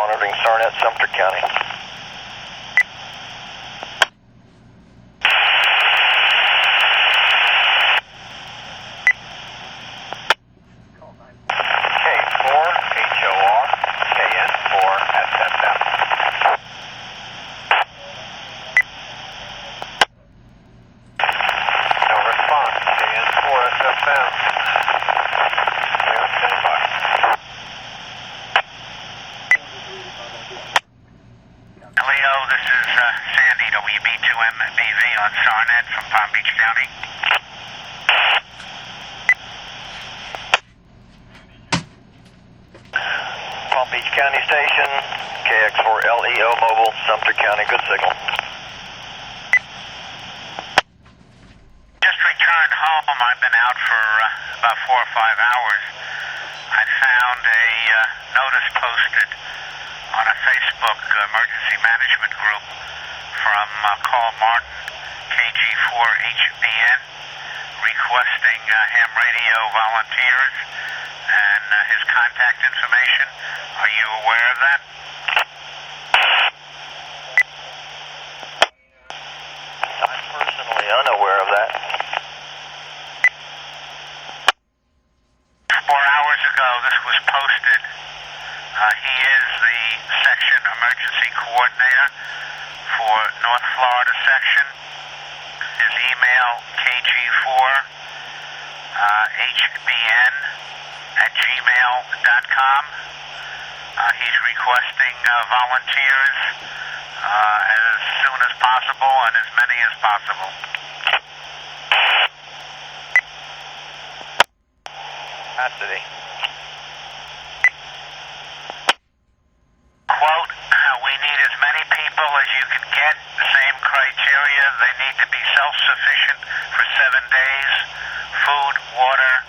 monitoring SARNET, Sumter County. K4, HOR, KN4, SFM. No response, KN4, SFM. Leo, this is Sandy, WB2MBV on SARNET from Palm Beach County. Palm Beach County Station, KX4LEO Mobile, Sumter County, good signal. Just returned home. I've been out for about 4 or 5 hours. I found a notice posted on a Facebook emergency management group from Carl Martin, KG4HBN, requesting ham radio volunteers and his contact information. Are you aware of that? I'm personally unaware of that. 4 hours ago, this was posted. He is the section emergency coordinator for North Florida section. His email, kg4hbn@gmail.com. He's requesting volunteers as soon as possible and as many as possible. Capacity. Quote, we need as many people as you can get, same criteria, they need to be self-sufficient for 7 days, food, water,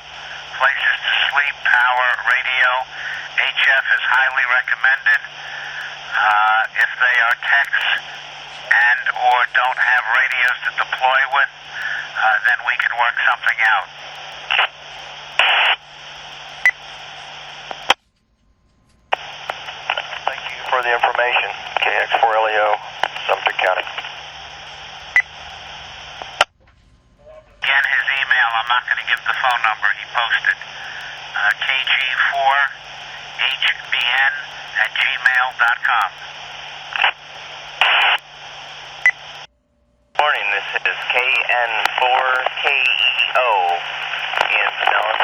places to sleep, power, radio. HF is highly recommended. If they are techs and or don't have radios to deploy with, then we can work something out. Thank you for the information, KX4LEO, Sumter County. Again, his email, I'm not going to give the phone number he posted, kg4hbn@gmail.com. Morning, this is KN4KEO in Pinellas.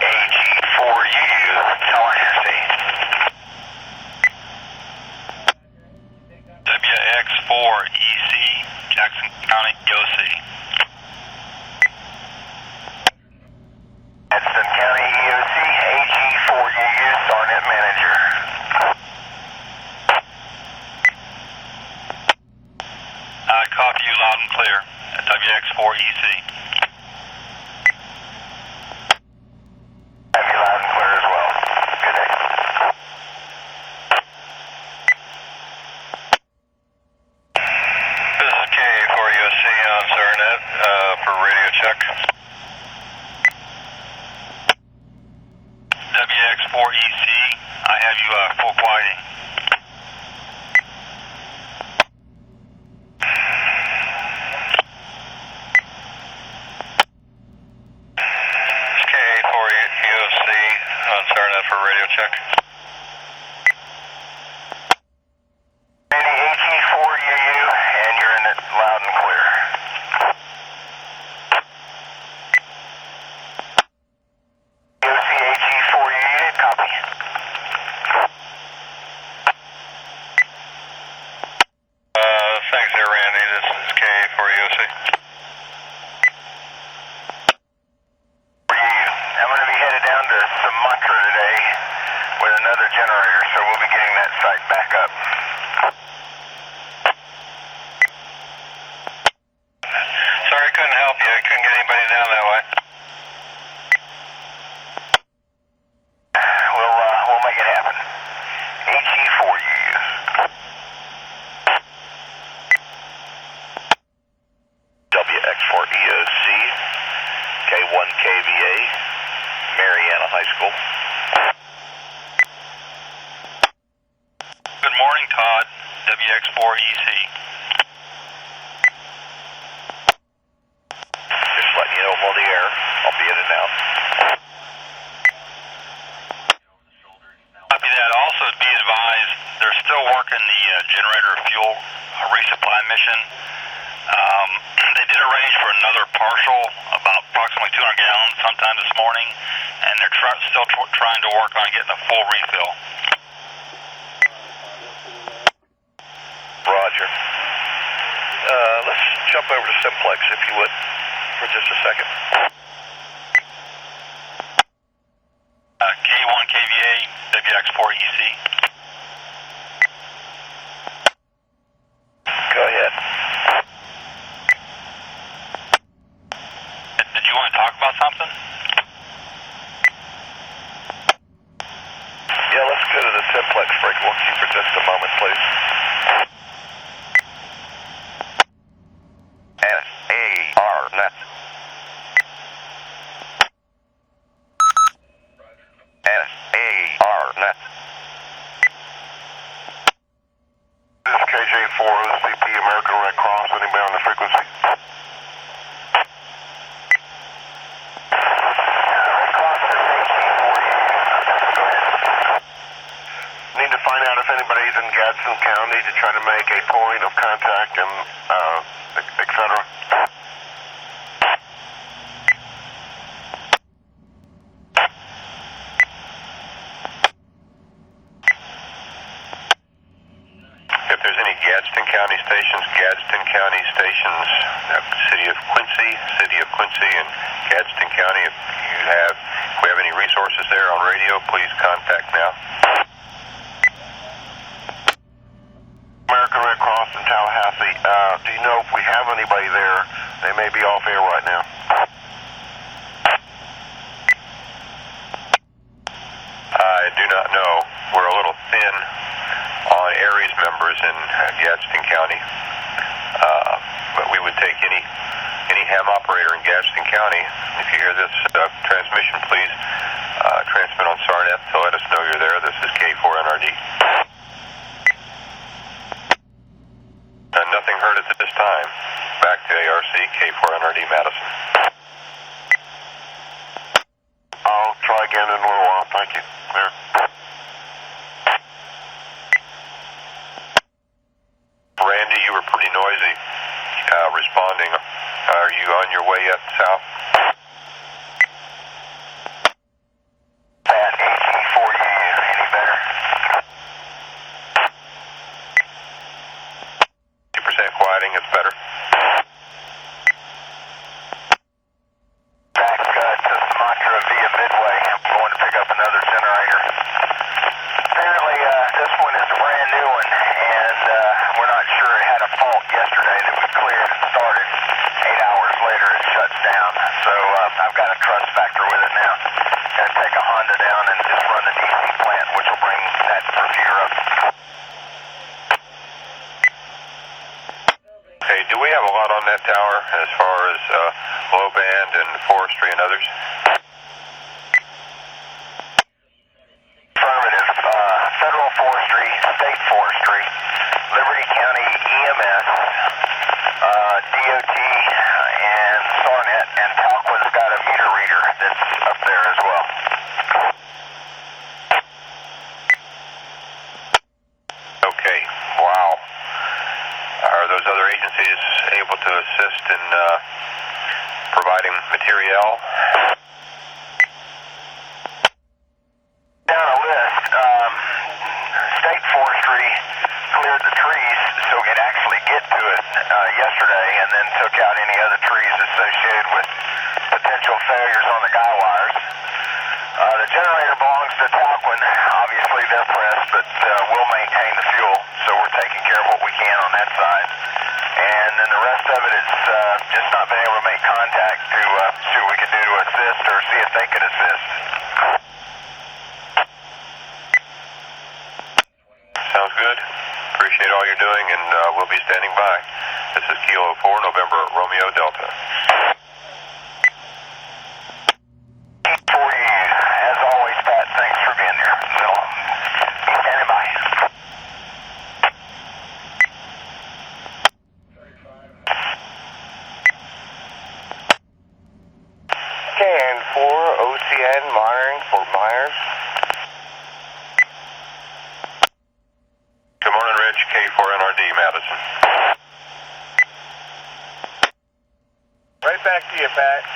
AG4UU, Tallahassee. WX4EC, Jackson County, OC. Edson County EOC, AG4UU, SARNET Manager. I copy you loud and clear at WX4EC. Have you loud and clear as well. Good day. This is K4USC on SARNET for radio check. WX4EC, I have you full quieting. K4USC on SARNET for radio check. Sandy, AG4UU, and you're in it loud and clear. EOC AG4UU, copy. Thanks there, Randy. This is K4USC. I'm going to be headed down to Sumatra today with another generator, so we'll be getting that site back up. Sorry I couldn't help you. I couldn't get anybody down that way. We'll make it happen. AG4UU. WX4EOC, K1KVA, Mariana High School. WX4EC. Just letting you know I'm on the air. I'll be in and out. Copy that. Also, be advised, they're still working the generator fuel resupply mission. They did arrange for another partial, about approximately 200 gallons, sometime this morning, and they're still trying to work on getting a full refill. Roger. Let's jump over to Simplex, if you would, for just a second. K1 KVA, WX4EC. Go ahead. Did you want to talk about something? Yeah, let's go to the Simplex frequency for just a moment, please. SARNET. SARNET. This is KJ4, OCP, American Red Cross. Anybody on the frequency? Need to find out if anybody's in Gadsden County to try to make a point of contact and etc. If there's any Gadsden County stations, City of Quincy, and Gadsden County, if we have any resources there on radio, please contact now. American Red Cross in Tallahassee. Do you know if we have anybody there? They may be off air right now. I do not know. We're a little thin on Aries members in Gadsden County, but we would take any ham operator in Gadsden County. If you hear this transmission, please transmit on SARNET to let us know you're there. This is K4NRD. Nothing heard at this time. Back to ARC, K4NRD Madison. I'll try again in a little while. Thank you. Clear. Randy, you were pretty noisy responding. Are you on your way yet south? That AG4U, any better? 2% quieting, it's better. Back to Sumatra via Midway. I'm going to pick up another generator. Apparently, this one is a brand new one, and we're not sure it had a fault yesterday that we cleared and started. 8 hours later, it shuts down. So I've got a trust factor with it now. Got to take a Honda down and just run the DC plant, which will bring that repeater up. Hey, do we have a lot on that tower as far as low band and forestry and others? Affirmative. Federal Forestry, State Forestry, Liberty County EMS, DOT, and SARNET, and Talquin's got a meter reader that's up there as well. Okay, wow. Are those other agencies able to assist in providing material? Down a list. State Forestry cleared the trees so we could actually get to it yesterday, and then took out any other trees associated with potential failures on the guy wires. The generator belongs to Talquin. Obviously, they're pressed, but we'll maintain the fuel, so we're taking care of what we can on that side. And then the rest of it is just not been able to make contact to see what we can do to assist or see if they could assist. Sounds good. Appreciate all you're doing, and we'll be standing by. This is Kilo 4, November Romeo Delta. For you, as always, Pat, thanks for being here. So, be standing by. KN4 OCN monitoring Fort Myers. Good morning, Rich. K4NRD, Madison. Right back to you, Pat.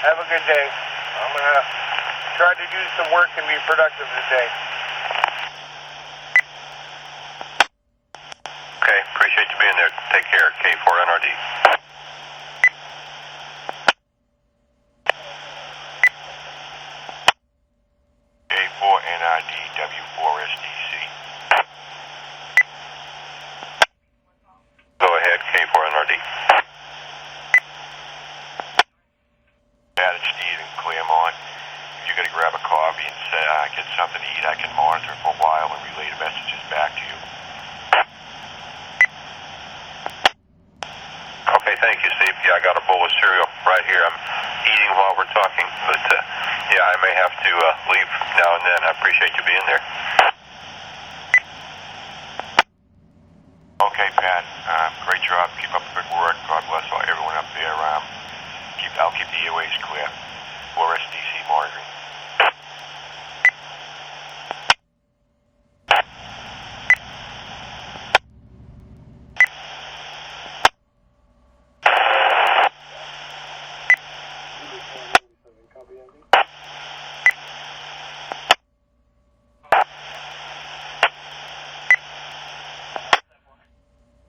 Have a good day. I'm going to try to do some work and be productive today. Okay, appreciate you being there. Take care, K4NRD. K4NRD, W4SDC. Go ahead, K4NRD. It's Steve in Claremont. If you're going to grab a coffee and get something to eat, I can monitor for a while and relay the messages back to you. Okay, thank you, Steve. Yeah, I got a bowl of cereal right here. I'm eating while we're talking, but yeah, I may have to leave now and then. I appreciate you being there. Okay, Pat. Great job. Keep up the good work. God bless everyone up there. I'll keep the airways clear for SDC monitoring.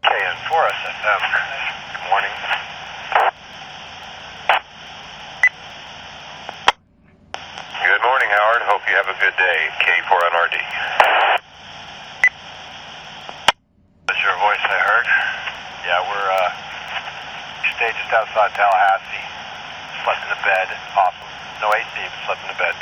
KN4 SFM. Good morning. Good morning, Howard. Hope you have a good day. K4NRD. That's your voice I heard. Yeah, we're stayed just outside Tallahassee. Slept in the bed. Awesome. No AC, but slept in the bed.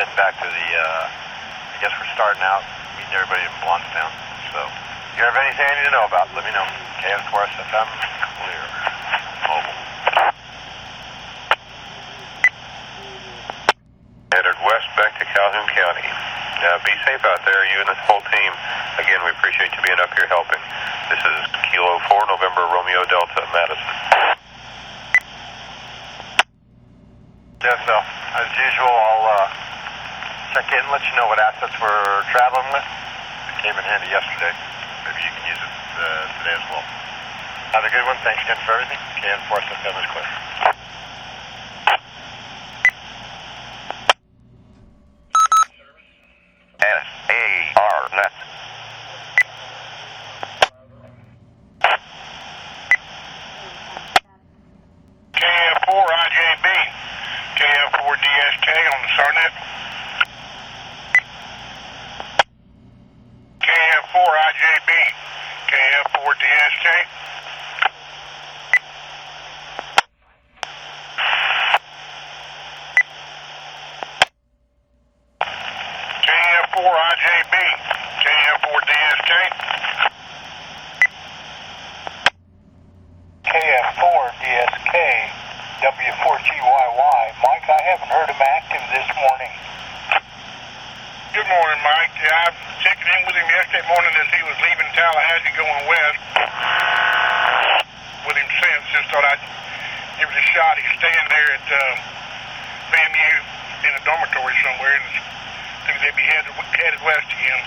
Heading back to the, I guess we're starting out, meeting everybody in Blountstown. So, if you have anything I need to know about, let me know. KN4 SFM, clear. Mobile. Headed west back to Calhoun County. Be safe out there, you and this whole team. Again, we appreciate you being up here helping. This is Kilo 4, November, Romeo Delta, Madison. Yes, so, as usual, I'll check in and let you know what assets we're traveling with. It came in handy yesterday. Maybe you can use it today as well. Have a good one. Thanks again for everything. KN4 SFM is clear. SARNET. KF4 IJB. KF4 DSK on the SARNET. KF4 IJB. KF4 DSK. KF4 IJB. KF4 DSK. KF4 DSK. W4GYY. Mike, I haven't heard him active this morning. Good morning, Mike. Yeah, I checked in with him yesterday morning as he was leaving Tallahassee going west. With him since, just thought I'd give it a shot. He's staying there at FAMU in a dormitory somewhere, and I think they'd be headed west again.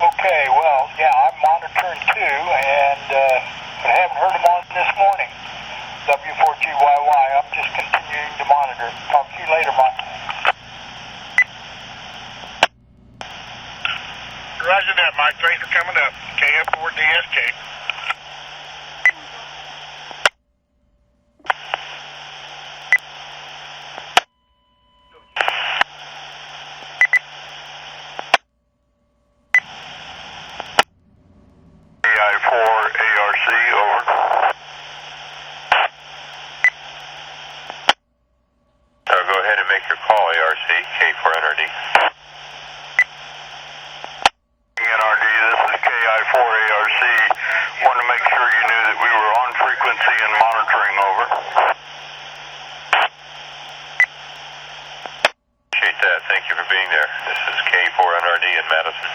Okay, well, yeah, I'm monitoring too, and but I haven't heard him on this morning. W4GYY, I'm just continuing to monitor. Talk to you later, Mike. Roger that, Mike. Thanks for coming up. KF4 DSK. AI4ARC, over. Go ahead and make your call, ARC, K4NRD. NRD, this is KI4ARC. Wanted to make sure you knew that we were on frequency and monitoring, over. Appreciate that. Thank you for being there. This is K4NRD in Madison.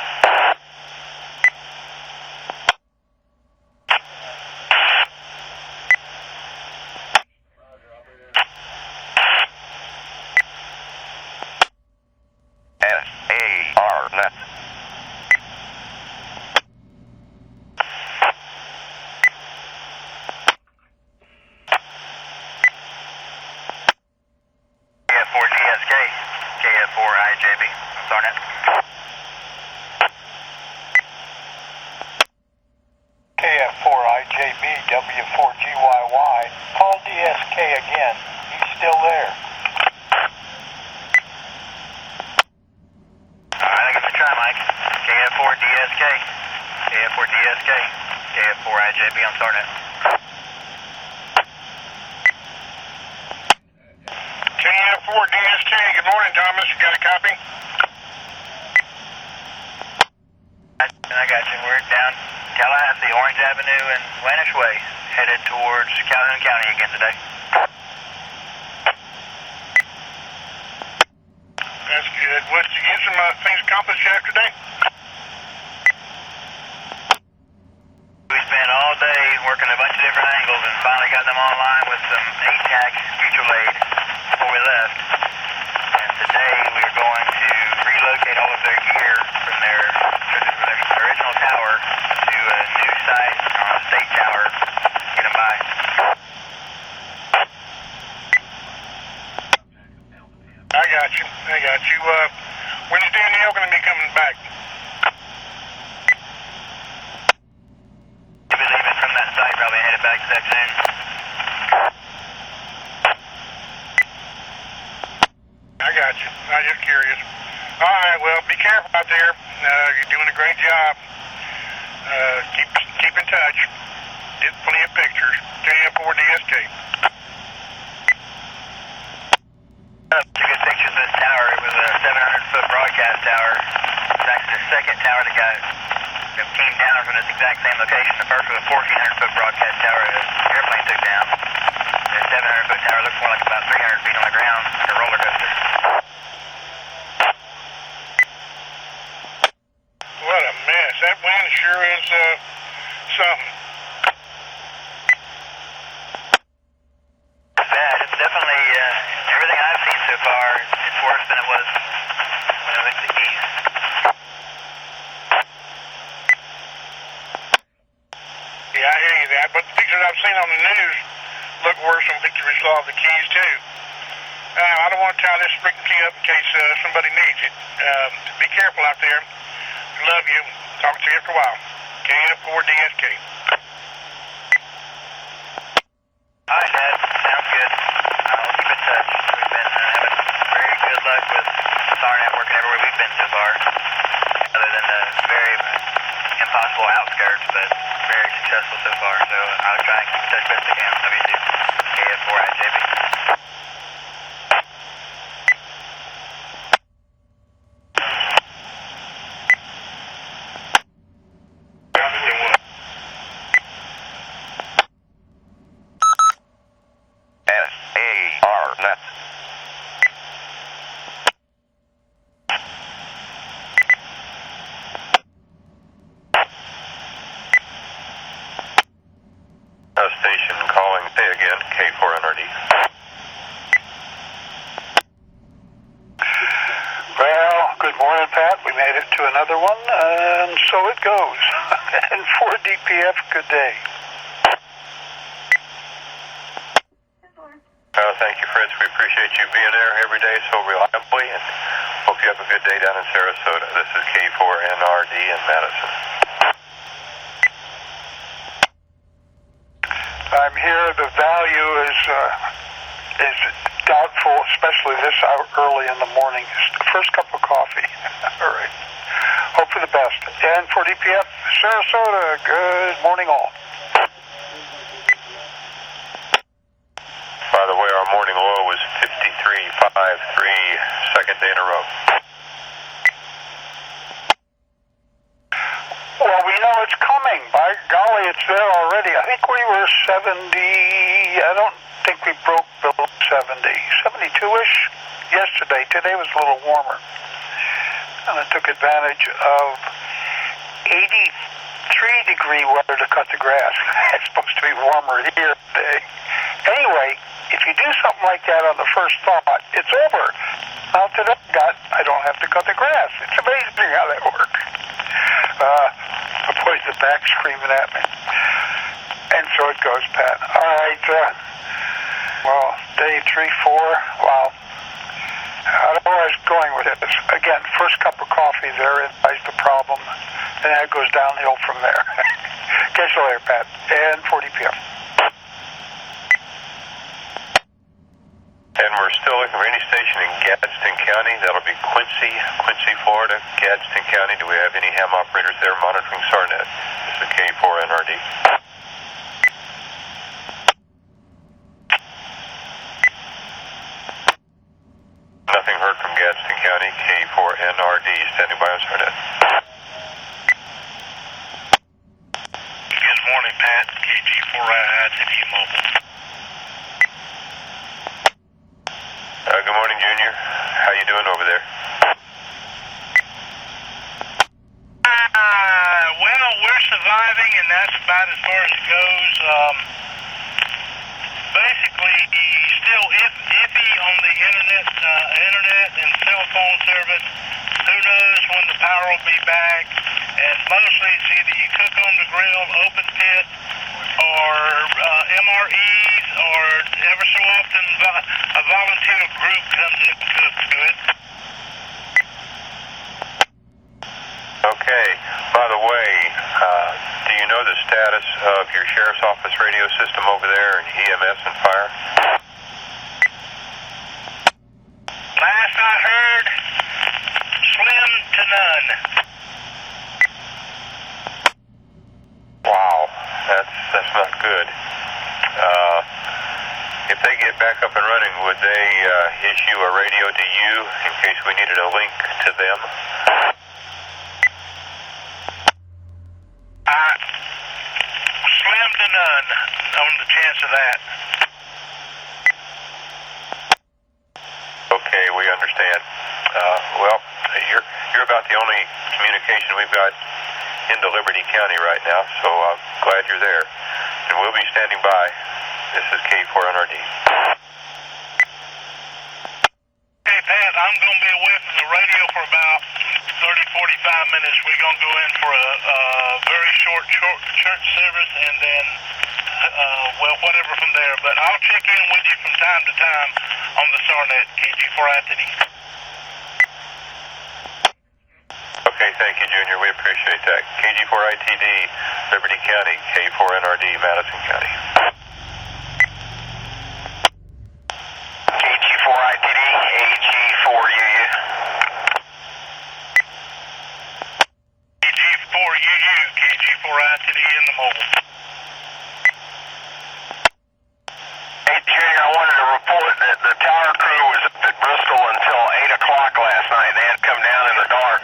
again. He's still there. Alright, I guess we try, Mike. KF4 DSK. KF4 DSK. KF4 IJB on SARNET. KF4 DSK, good morning, Thomas. You got a copy? I got you. We're down Tallahassee, Orange Avenue, and Lannish Way, headed towards Calhoun County again today. That's good. What, did you get some things accomplished yesterday? We spent all day working a bunch of different angles and finally got them online with some 8-tack mutual aid before we left. And today we're going to relocate all of their gear from their original tower to a new site on a state tower. Get them by. I got you. When's Danielle going to be coming back? We'll be leaving from that site, probably headed back this afternoon. I got you. I'm just curious. All right, well, be careful out there. You're doing a great job. Keep in touch. Get plenty of pictures. KF4 DSK. Took good pictures of this tower. It was a 700-foot broadcast tower. It's actually the second tower that came down from this exact same location. The first was a 1,400-foot broadcast tower that an airplane took down. The 700-foot tower looks more like about 300 feet on the ground, like a roller coaster. What a mess. That wind sure is something. It's bad. It's definitely, everything I've seen so far, it's worse than it was when I went to the east. Yeah, I hear you that. But the pictures I've seen on the news look worse than pictures we saw of the Keys, too. I don't want to tie this frequency up in case somebody needs it. Be careful out there. Love you. Talk to you after a while. KF4 DSK. All right, Dad. Sounds good. We'll keep in touch. We've been having very good luck with SARNET working everywhere we've been so far, other than the very impossible outskirts, but very successful so far. So I'll try and keep in touch best I can. Love you too. KF4 IJB. SARNET. Station calling again, K4NRD. Well, good morning, Pat. We made it to another one, and so it goes. And 4DPF, good day. Thank you, Fritz. We appreciate you being there every day so reliably, and hope you have a good day down in Sarasota. This is K4NRD in Madison. I'm here. The value is doubtful, especially this hour early in the morning. First cup of coffee. All right. Hope for the best. And 4DPF, Sarasota, good morning all. By the way, our morning low was 53.53, second day in a row. Well, we know it's coming. By golly, it's there already. I think we were 70. I don't think we broke below 70. 72-ish yesterday. Today was a little warmer. And I took advantage of 83-degree weather to cut the grass. It's supposed to be warmer here today. Anyway, if you do something like that on the first thought, it's over. Now today, I don't have to cut the grass. It's amazing how that works. The boys in the back screaming at me. And so it goes, Pat. All right. Well, day 3, 4. Wow. I don't know where I was going with this. Again, first cup of coffee there is the problem. And that goes downhill from there. Catch you later, Pat. And 4DPF. And we're still looking for any station in Gadsden County. That'll be Quincy, Florida, Gadsden County. Do we have any ham operators there monitoring SARNET? This is K4NRD. Nothing heard from Gadsden County. K4NRD, standing by on SARNET. Good morning, Pat. KG4ITD Mobile. Good morning, Junior. How you doing over there? Well, we're surviving, and that's about as far as it goes. Basically, still iffy on the internet and cell phone service. Who knows when the power will be back? And mostly, it's either you cook on the grill, open pit, or MREs, or ever so often a volunteer group comes in and cooks to it. Okay. By the way, do you know the status of your sheriff's office radio system over there and EMS and fire? Last I heard, slim to none. Wow, that's not good. If they get back up and running, would they issue a radio to you in case we needed a link to them? Slim to none on the chance of that. Okay, we understand. Well, you're about the only communication we've got into Liberty County right now, so I'm glad you're there. And we'll be standing by. This is K4NRD. Hey, Pat, I'm going to be away from the radio for about 30-45 minutes. We're going to go in for a very short church service, and then, whatever from there. But I'll check in with you from time to time on the SARNET, KG4ITD. Okay, thank you, Junior. We appreciate that. KG4ITD, Liberty County, K4NRD, Madison County. KG4ITD, AG4UU. AG4UU, KG4ITD in the mobile. Hey, Junior, I wanted to report that the tower crew was up at Bristol until 8 o'clock last night. They had come down in the dark.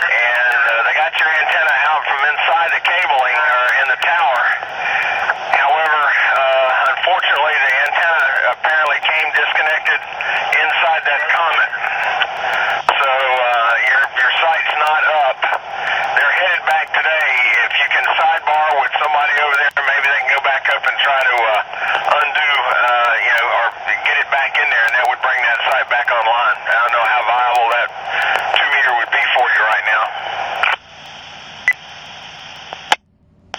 And they got your antenna out from inside the cabling or in the tower. However, unfortunately, the antenna apparently came disconnected inside that comet. So your site's not up. They're headed back today. If you can sidebar with somebody over there, maybe they can go back up and try to undo, or get it back in there, and that would bring that site back online. I don't know how viable that 2-meter would be for you right now.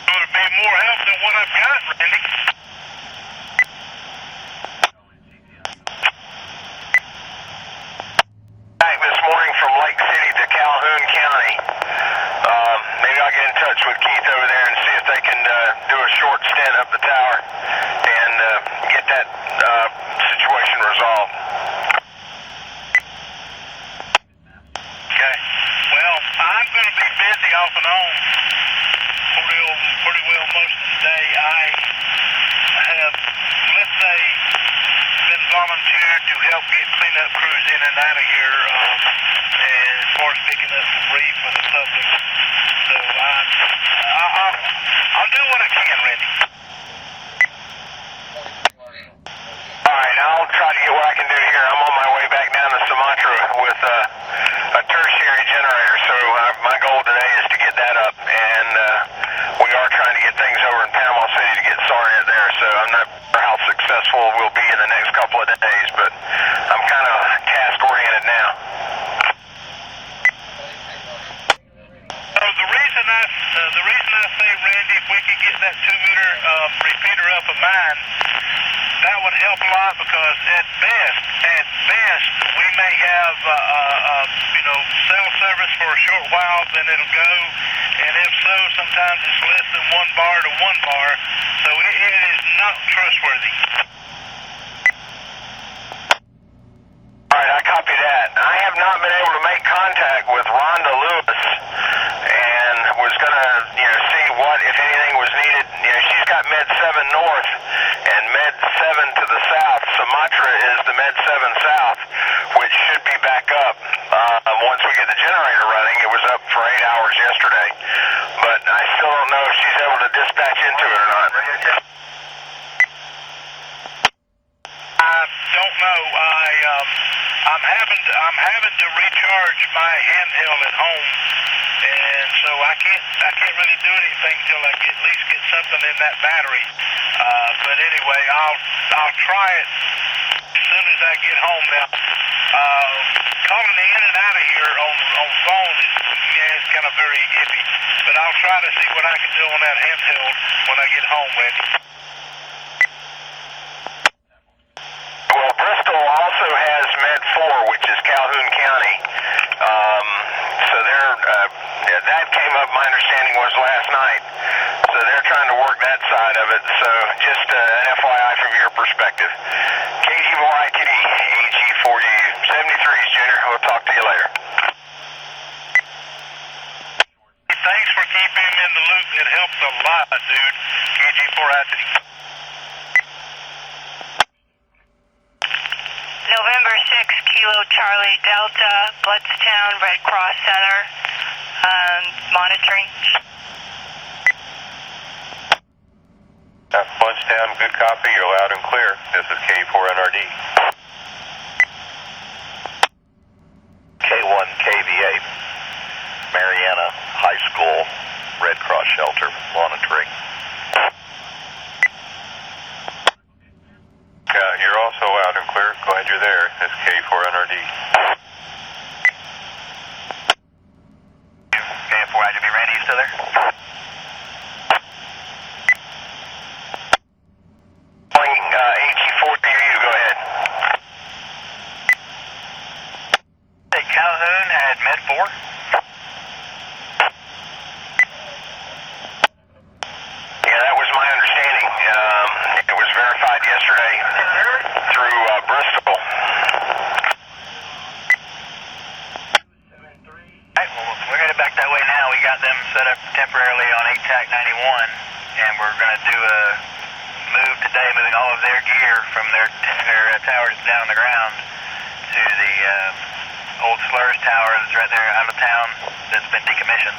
It would be more help than what I've got, Randy. Back this morning from Lake City to Calhoun County. Maybe I'll get in touch with Keith over there and see if they can do a short stint up the tower and get that situation resolved. Okay. Well, I'm going to be busy off and on pretty well most of the day. I have, let's say, been volunteered to help get cleanup crews in and out of here, and as far as picking up debris for the public. So I'll do what I can, Randy. All right, I'll try to get what I can do here. I'm on my way back down to Sumatra with a tertiary generator, so my goal today is to get that up, and we are trying to get things over in Panama City to get SARNET there, so I'm not sure how successful we'll be in the next couple of days, but I'm kind of task-oriented now. The reason I say, Randy, if we could get that 2-meter repeater up of mine, that would help a lot, because at best, we may have, cell service for a short while, then it'll go, and if so, sometimes it's less than 1 bar to 1 bar, so it is not trustworthy. not been able to make contact with Rhonda Lewis, and was going to, see what, if anything, was needed. She's got Med 7 North and Med 7 to the south. Sumatra is the Med 7 South, which should be back up once we get the generator running. It was up for 8 hours yesterday, but I still don't know if she's able to dispatch into it or not. I don't know. I'm having to recharge my handheld at home, and so I can't really do anything till I at least get something in that battery. But anyway, I'll try it as soon as I get home. Now, calling in and out of here on phone is kind of very iffy, but I'll try to see what I can do on that handheld when I get home, Randy. Well, Bristol also has Med 4, which is Calhoun County. So that came up, my understanding was last night. So they're trying to work that side of it. So just an FYI from your perspective. KG4ITD, AG4U, 73s, Junior. We'll talk to you later. Thanks for keeping him in the loop. It helps a lot, dude. KG4ITD. November 6, Kilo Charlie Delta, Bloodstown, Red Cross Center, monitoring. Bloodstown, good copy. You're loud and clear. This is K4NRD. K1 KVA, Mariana High School, Red Cross Shelter, monitoring. You're also loud and clear. Glad you're there. This is K4NRD. K4ITD, Randy, you still there? AG4U, go ahead. Hey, Calhoun had Med 4? Yeah, that was my understanding. It was verified yesterday through Bristol. Right, well, we're headed back that way now. We got them set up temporarily on ATAC 91, and we're going to do a move today, moving all of their gear from their towers down on the ground to the old Slurs Tower that's right there out of town that's been decommissioned.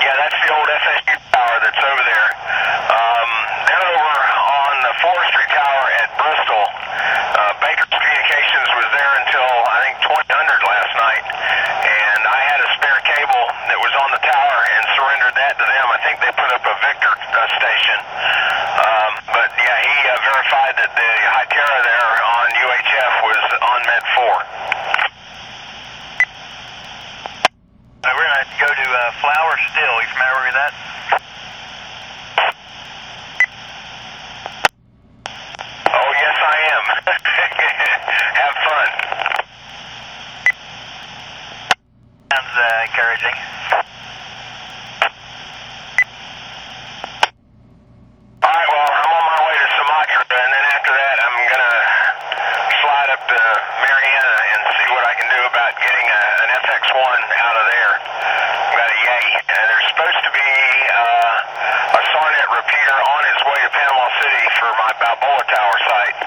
Yeah, that's the old FSU tower that's over there. They're over on the forestry tower at Bristol. Baker's Communications was there until, I think, 2000 last night. And I had a spare cable that was on the tower and surrendered that to them. I think they put up a Victor station. But, yeah, he verified that the Hytera there on UHF was on Med 4. We're going to go to Flower Still. You familiar with that? Oh, yes, I am. Have fun. Sounds encouraging. All right, well, I'm on my way to Sumatra, and then after that, I'm going to slide up to Mariana and see what I can do about getting an FX1 out of there. I've got a Yay, and there's supposed to be a SARNET repeater on its way to Panama City for my Balboa Tower site.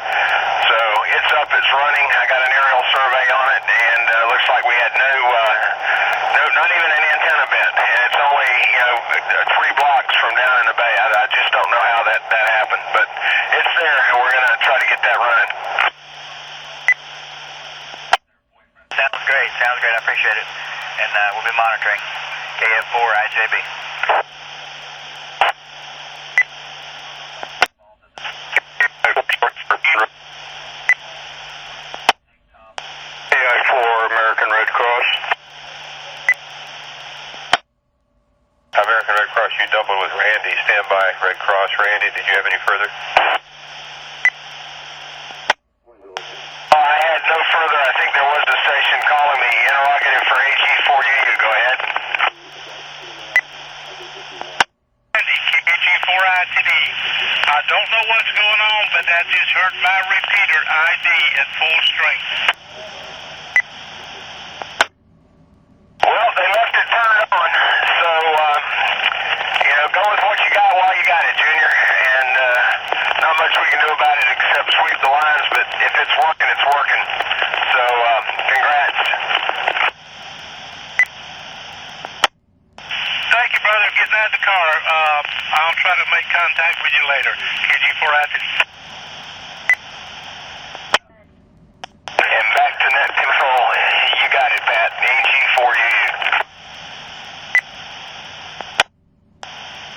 So it's up, it's running. I got an aerial survey on it, and looks like we had not even an antenna bent, and it's only 3 blocks from down in the bay. I just don't know how that happened, but it's there, and we're going to try to get that running. Sounds great. I appreciate it, and we'll be monitoring. KF4 IJB. AI4 American Red Cross. American Red Cross, you doubled with Randy. Stand by, Red Cross. Randy, did you have any further? I had no further. I think there was a station calling me. Interrogative for AG4U. Go ahead. KG4ITD. I don't know what's going on but that just hurt my repeater ID at full strength. Well, they left it turned on, so, go with what you got while you got it, Junior, and not much we can do about it except sweep the lines, but if it's working, it's working. So, congrats. Thank you, brother. Getting out of the car. I'll try to make contact with you later. KG4 active. And back to net control. You got it, Pat. AG4UU.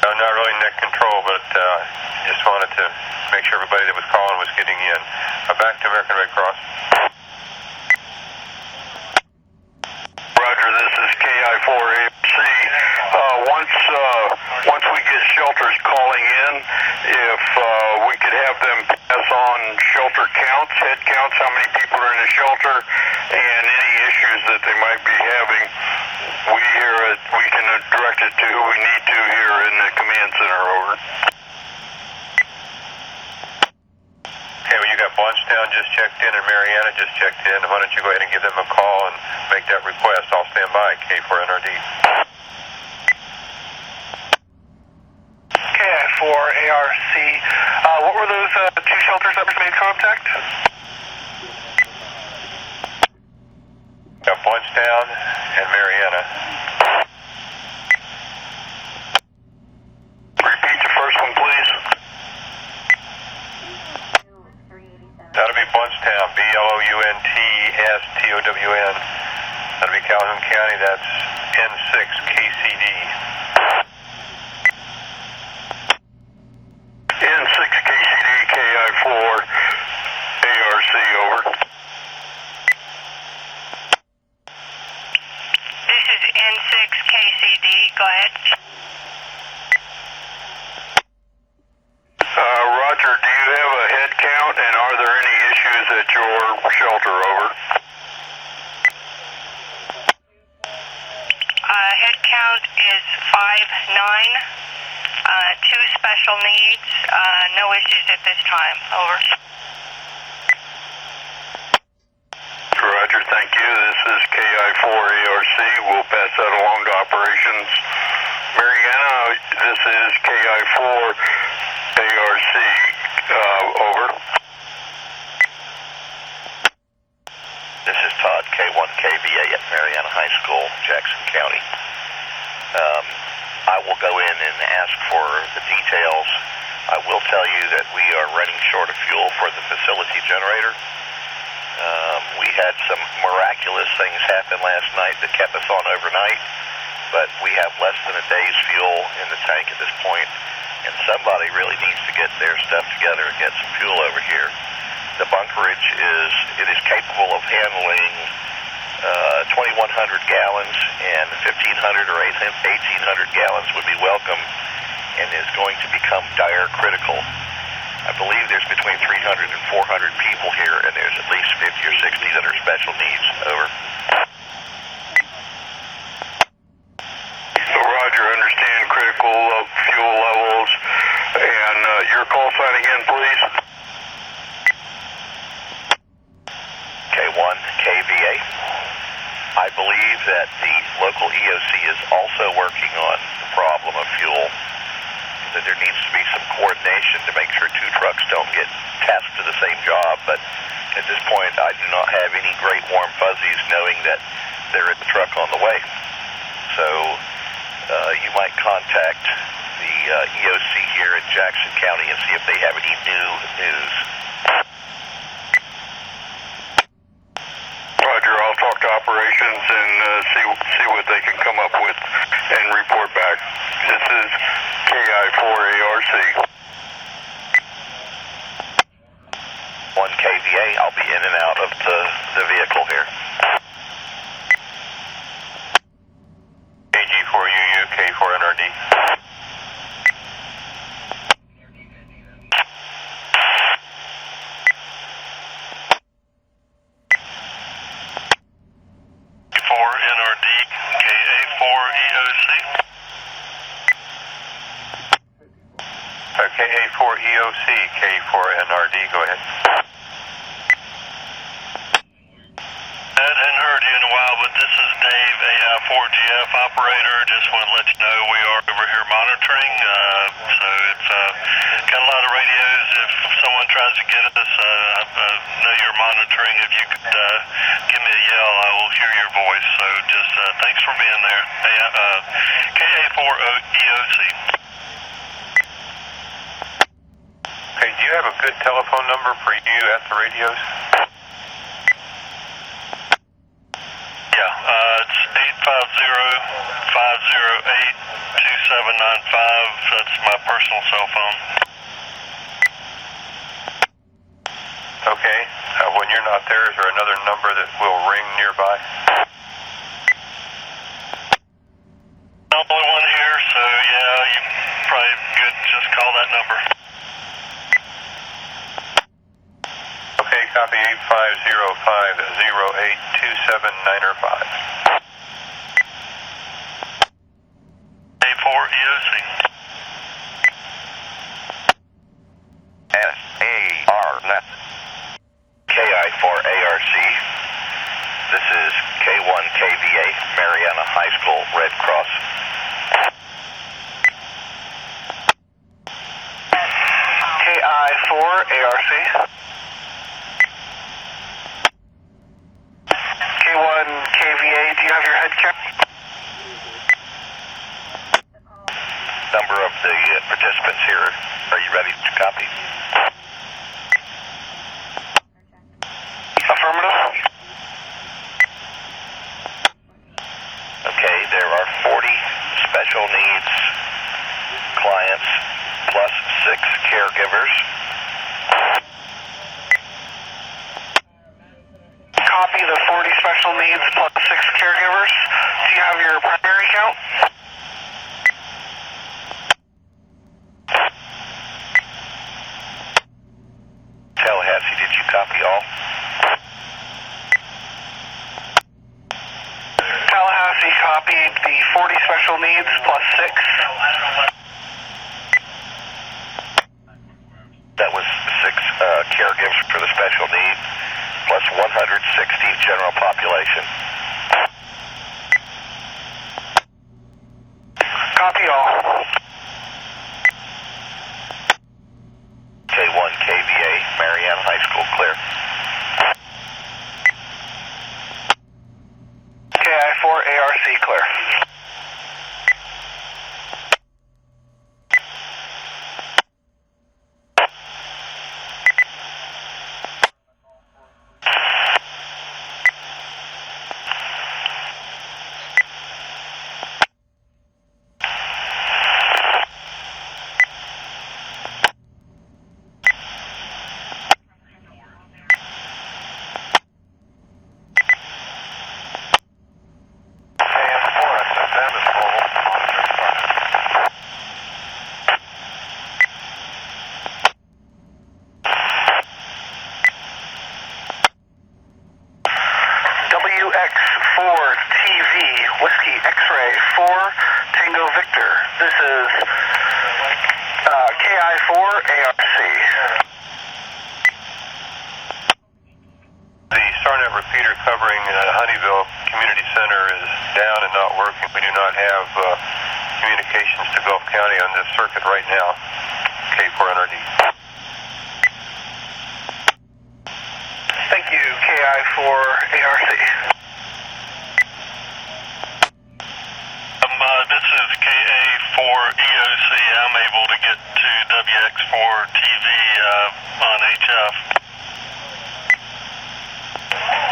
I'm not really net control, but just wanted to make sure everybody that was calling was getting in. Back to American Red Cross. Roger, this is KI4AFC. Once we get shelters calling in, if we could have them pass on shelter counts, head counts, how many people are in the shelter, and any issues that they might be having, we can direct it to who we need to here in the command center. Over. Okay, well, you got Bluntstown just checked in and Mariana just checked in. Why don't you go ahead and give them a call and make that request? I'll stand by, K4NRD. KI4ARC. What were those two shelters that made contact? Got Bluntstown and Mariana. Repeat the first one, please. That'll be Bluntstown, BLOUNTSTOWN. That'll be Calhoun County, that's N6KCD. N6KCD, KI4ARC, over. This is N6KCD. Go ahead. Roger, do you have a head count, and are there any issues at your shelter, over? Head count is 5'9". 2 special needs. No issues at this time. Over. Roger, thank you. This is KI4ARC. We'll pass that along to operations. Mariana, this is KI4ARC. Over. This is Todd, K1KVA at Mariana High School, Jackson County. I will go in and ask for the details. I will tell you that we are running short of fuel for the facility generator. We had some miraculous things happen last night that kept us on overnight, but we have less than a day's fuel in the tank at this point, and somebody really needs to get their stuff together and get some fuel over here. The bunkerage is capable of handling 2,100 gallons, and 1,500 or 1,800 gallons would be welcome, and is going to become dire critical. I believe there's between 300 and 400 people here, and there's at least 50 or 60 that are special needs. Over. So Roger, understand critical fuel levels, and your call sign again, please. K1KVA. I believe that the local EOC is also working on the problem of fuel, that there needs to be some coordination to make sure 2 trucks don't get tasked to the same job, but at this point I do not have any great warm fuzzies knowing that they're in the truck on the way. So you might contact the EOC here in Jackson County and see if they have any new news. Roger, I'll talk to operations and see what they can come up with and report back. This is KI4ARC. 1KVA, I'll be in and out of the vehicle here. AG4UU, K4NRD. NRD, KA4EOC. KA4EOC, K4NRD, go ahead. I hadn't heard you in a while, but this is Dave, AI4GF operator. Just want to let you know we are over here monitoring. So it's got a lot of radios. If someone tries to get us, I know you're monitoring. If you could give me a yell, I will hear your voice. So just thanks for being there. KA4EOC. Okay, do you have a good telephone number for you at the radios? It's 850-508-2795. That's my personal cell phone. Okay. When you're not there, is there another number that will ring nearby? Only one here, so yeah, you probably good. Just call that number. Okay, copy 8505-082795. A4EOC. SARNET. KI4ARC. This is K1KVA, Mariana High School, Red Cross. KI4ARC. K1KVA, do you have your head count? Number of the participants here. Are you ready to copy? Affirmative. Okay, there are 40 special needs clients plus 6 caregivers. Copy the 40 special needs plus 6 caregivers. Do you have your primary count? Tallahassee, did you copy all? Tallahassee copied the 40 special needs plus 6. That was 6 caregivers for the special need, plus 160 general population. Copy all. K1KVA, Mariana High School, clear. KI4ARC, clear. WX4TV, Whiskey X-Ray 4, Tango Victor. This is KI4ARC. The SARNET repeater covering Honeyville Community Center is down and not working. We do not have communications to Gulf County on this circuit right now. K4NRD. Thank you, KI4ARC. This is KA4EOC. I'm able to get to WX4TV on HF.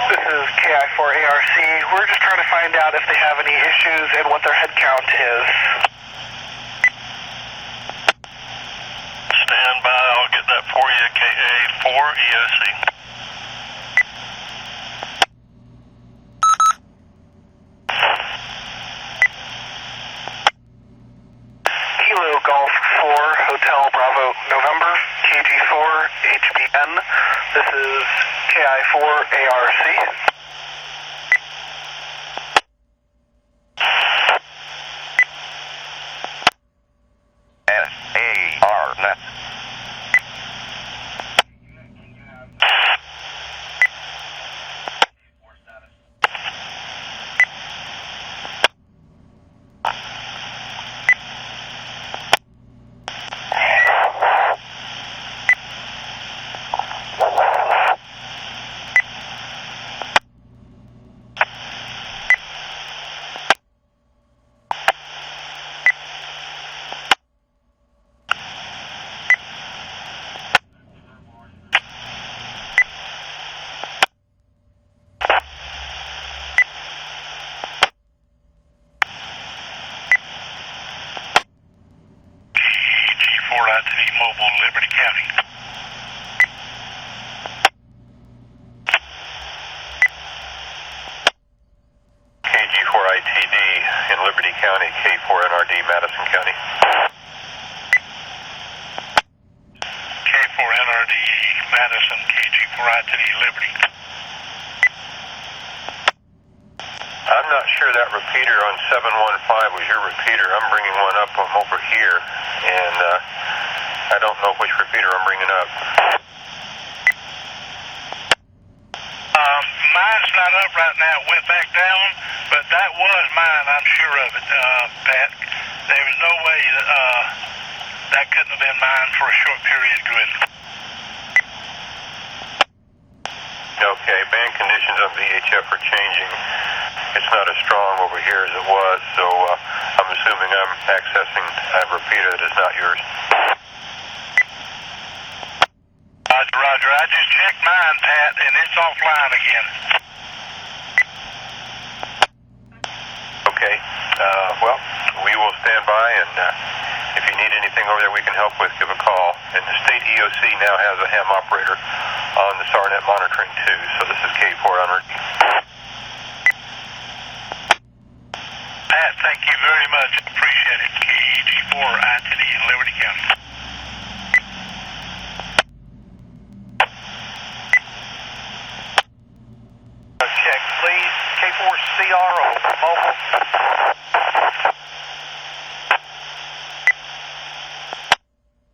This is KI4ARC. We're just trying to find out if they have any issues and what their head count is. Stand by. I'll get that for you. KA4EOC. Kilo Golf 4, Hotel Bravo November, KG4, HBN. This is KI4ARC. SARNET. ITD Mobile, Liberty County. KG4ITD in Liberty County, K4NRD, Madison County. K4NRD, Madison, KG4ITD, Liberty. I'm not sure that repeater on 715 was your repeater. I'm bringing one up from over here, and I don't know which repeater I'm bringing up. Mine's not up right now. It went back down, but that was mine. I'm sure of it, Pat. There was no way that couldn't have been mine for a short period. Good. Okay, band conditions on VHF are changing. It's not as strong over here as it was, so I'm assuming I'm accessing a repeater that is not yours. Roger. I just checked mine, Pat, and it's offline again. Okay. Well, we will stand by, and if you need anything over there we can help with, give a call. And the state EOC now has a ham operator on the SARNET monitoring too, so this is K4NRD. Pat, thank you very much. Appreciate it. KG4ITD in Liberty County. Check, please. K4CRO, mobile.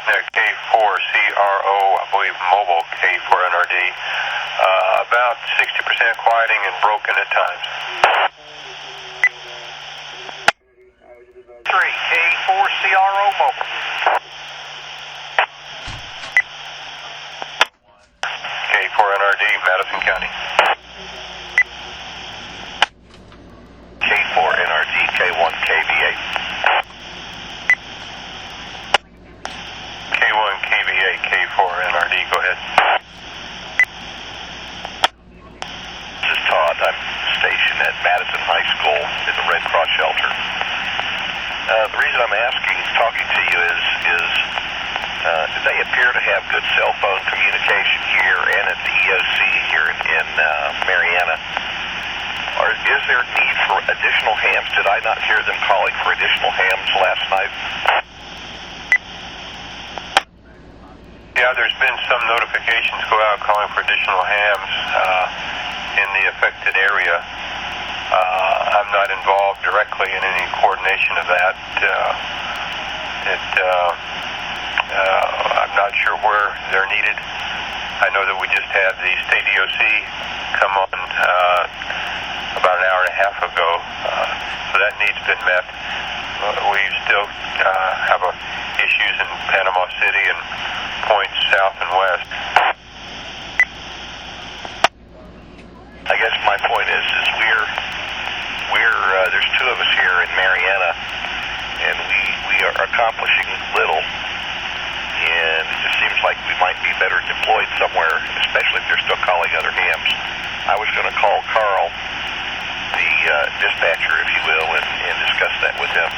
K4CRO, I believe mobile, K4NRD. About 60% quieting and broken at times. 3, K4CRO, mobile. K4NRD, Madison County. K4NRD, K1KV8. K1KV8, K4NRD, go ahead. This is Todd. I'm stationed at Madison High School in the Red Cross shelter. The reason I'm talking to you is they appear to have good cell phone communication here and at the EOC here in Mariana. Is there need for additional hams? Did I not hear them calling for additional hams last night? Yeah, there's been some notifications go out calling for additional hams in the affected area. I'm not involved directly in any coordination of that. I'm not sure where they're needed. I know that we just had the state EOC come on about an hour and a half ago, so that need's been met. We still have issues in Panama City and points south and west. I guess my point is we're there's two of us here in Mariana, and we are accomplishing little, and it just seems like we might be better deployed somewhere, especially if they're still calling other hams. I was going to call Carl, the dispatcher, if you will, and discuss that with him.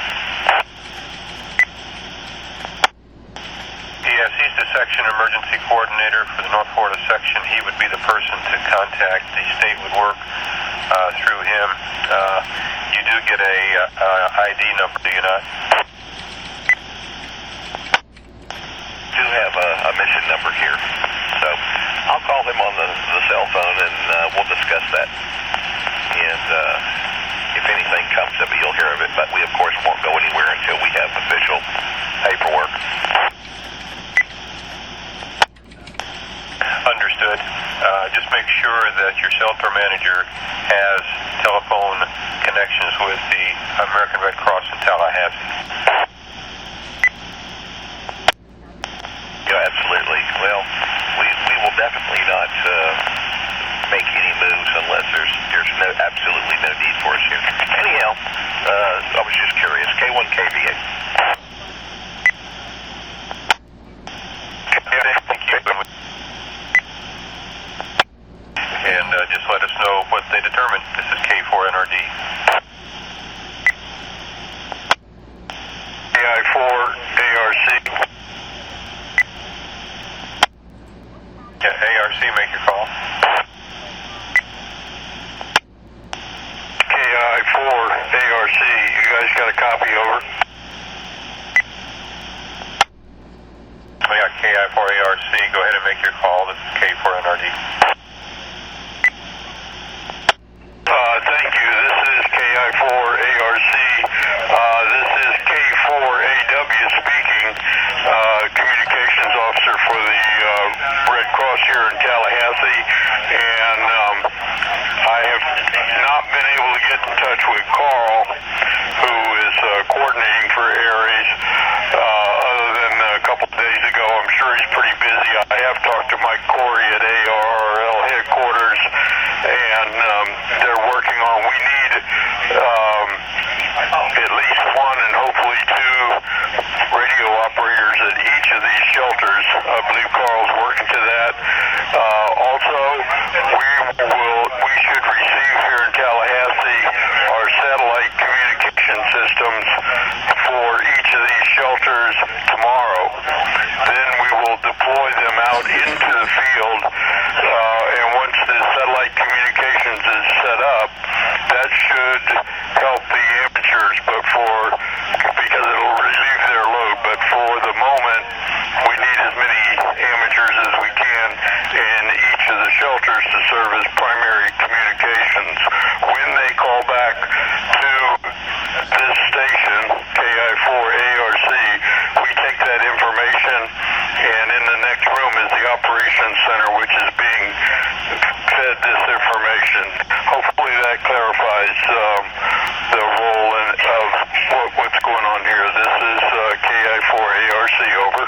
Yes, he's the section emergency coordinator for the North Florida section. He would be the person to contact. The state would work through him. You do get a ID number, do you not? Do have a mission number here, so I'll call him on the cell phone and we'll discuss that. And if anything comes of it, you'll hear of it. But we, of course, won't go anywhere until we have official paperwork. Understood. Just make sure that your shelter manager has telephone connections with the American Red Cross in Tallahassee. Yeah, absolutely. Well, we will definitely not make any moves unless there's absolutely no need for us here. Anyhow, I was just curious. K1KV8. Thank you. And just let us know what they determine. This is K4NRD. ARC, you guys got a copy, over? We got KI4ARC, go ahead and make your call. This is K4NRD. Thank you. This is KI4ARC. This is K4AW speaking, communications officer for the Red Cross here in Tallahassee, and I have not been able to get in touch with Carl, who is coordinating for ARAs, other than a couple of days ago. I'm sure he's pretty busy. I have talked to Mike Corey at ARRL headquarters, and they're working on, we need at least one and hopefully two radio operators at each of these shelters. I believe Carl's working to that. Also, we should receive here in Tallahassee our satellite communication systems for each of these shelters tomorrow. Then we will deploy them out into the field, and once the satellite communications is set up, that should help the amateurs, because it'll relieve their load. But for the moment, we need as many amateurs as we can in each of the shelters to serve as primary communications. When they call back to this station, KI4ARC, we take that information, and in the next room is the operations center, which is being fed this information. Hopefully that clarifies the role of what's going on here. This is KI4ARC, over.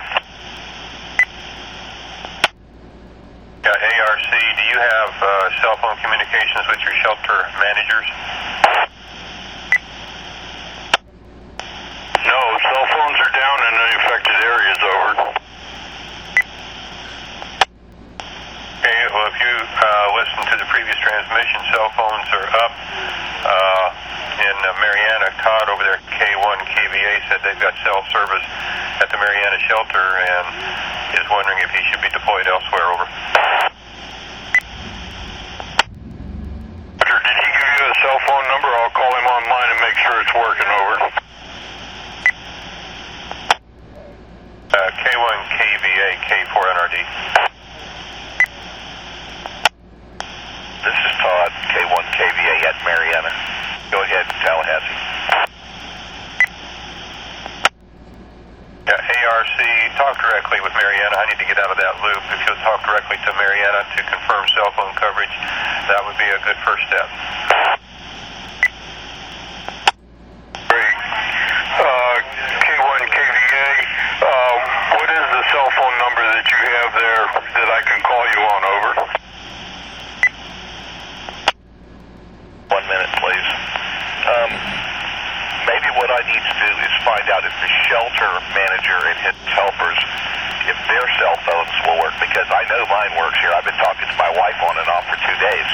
ARC, do you have cell phone communications with your shelter managers? No, cell phones are down in the affected areas, over. Okay, well, if you listen to the previous transmission, cell phones are up. In Mariana, Todd over there at K1 KVA said they've got cell service at the Mariana shelter and is wondering if he should be deployed elsewhere, over. Did he give you a cell phone number? I'll call him online and make sure it's working, over. K1 KVA, K4NRD. This is Todd, K1 KVA at Mariana. Go ahead, Tallahassee. Yeah, ARC, talk directly with Mariana. I need to get out of that loop. If you'll talk directly to Mariana to confirm cell phone coverage, that would be a good first step. Great. K1 KVA, what is the cell phone number that you have there that I can call you on, over? 1 minute, please. Maybe what I need to do is find out if the shelter manager and his helpers, if their cell phones will work, because I know mine works here. I've been talking to my wife on and off for 2 days.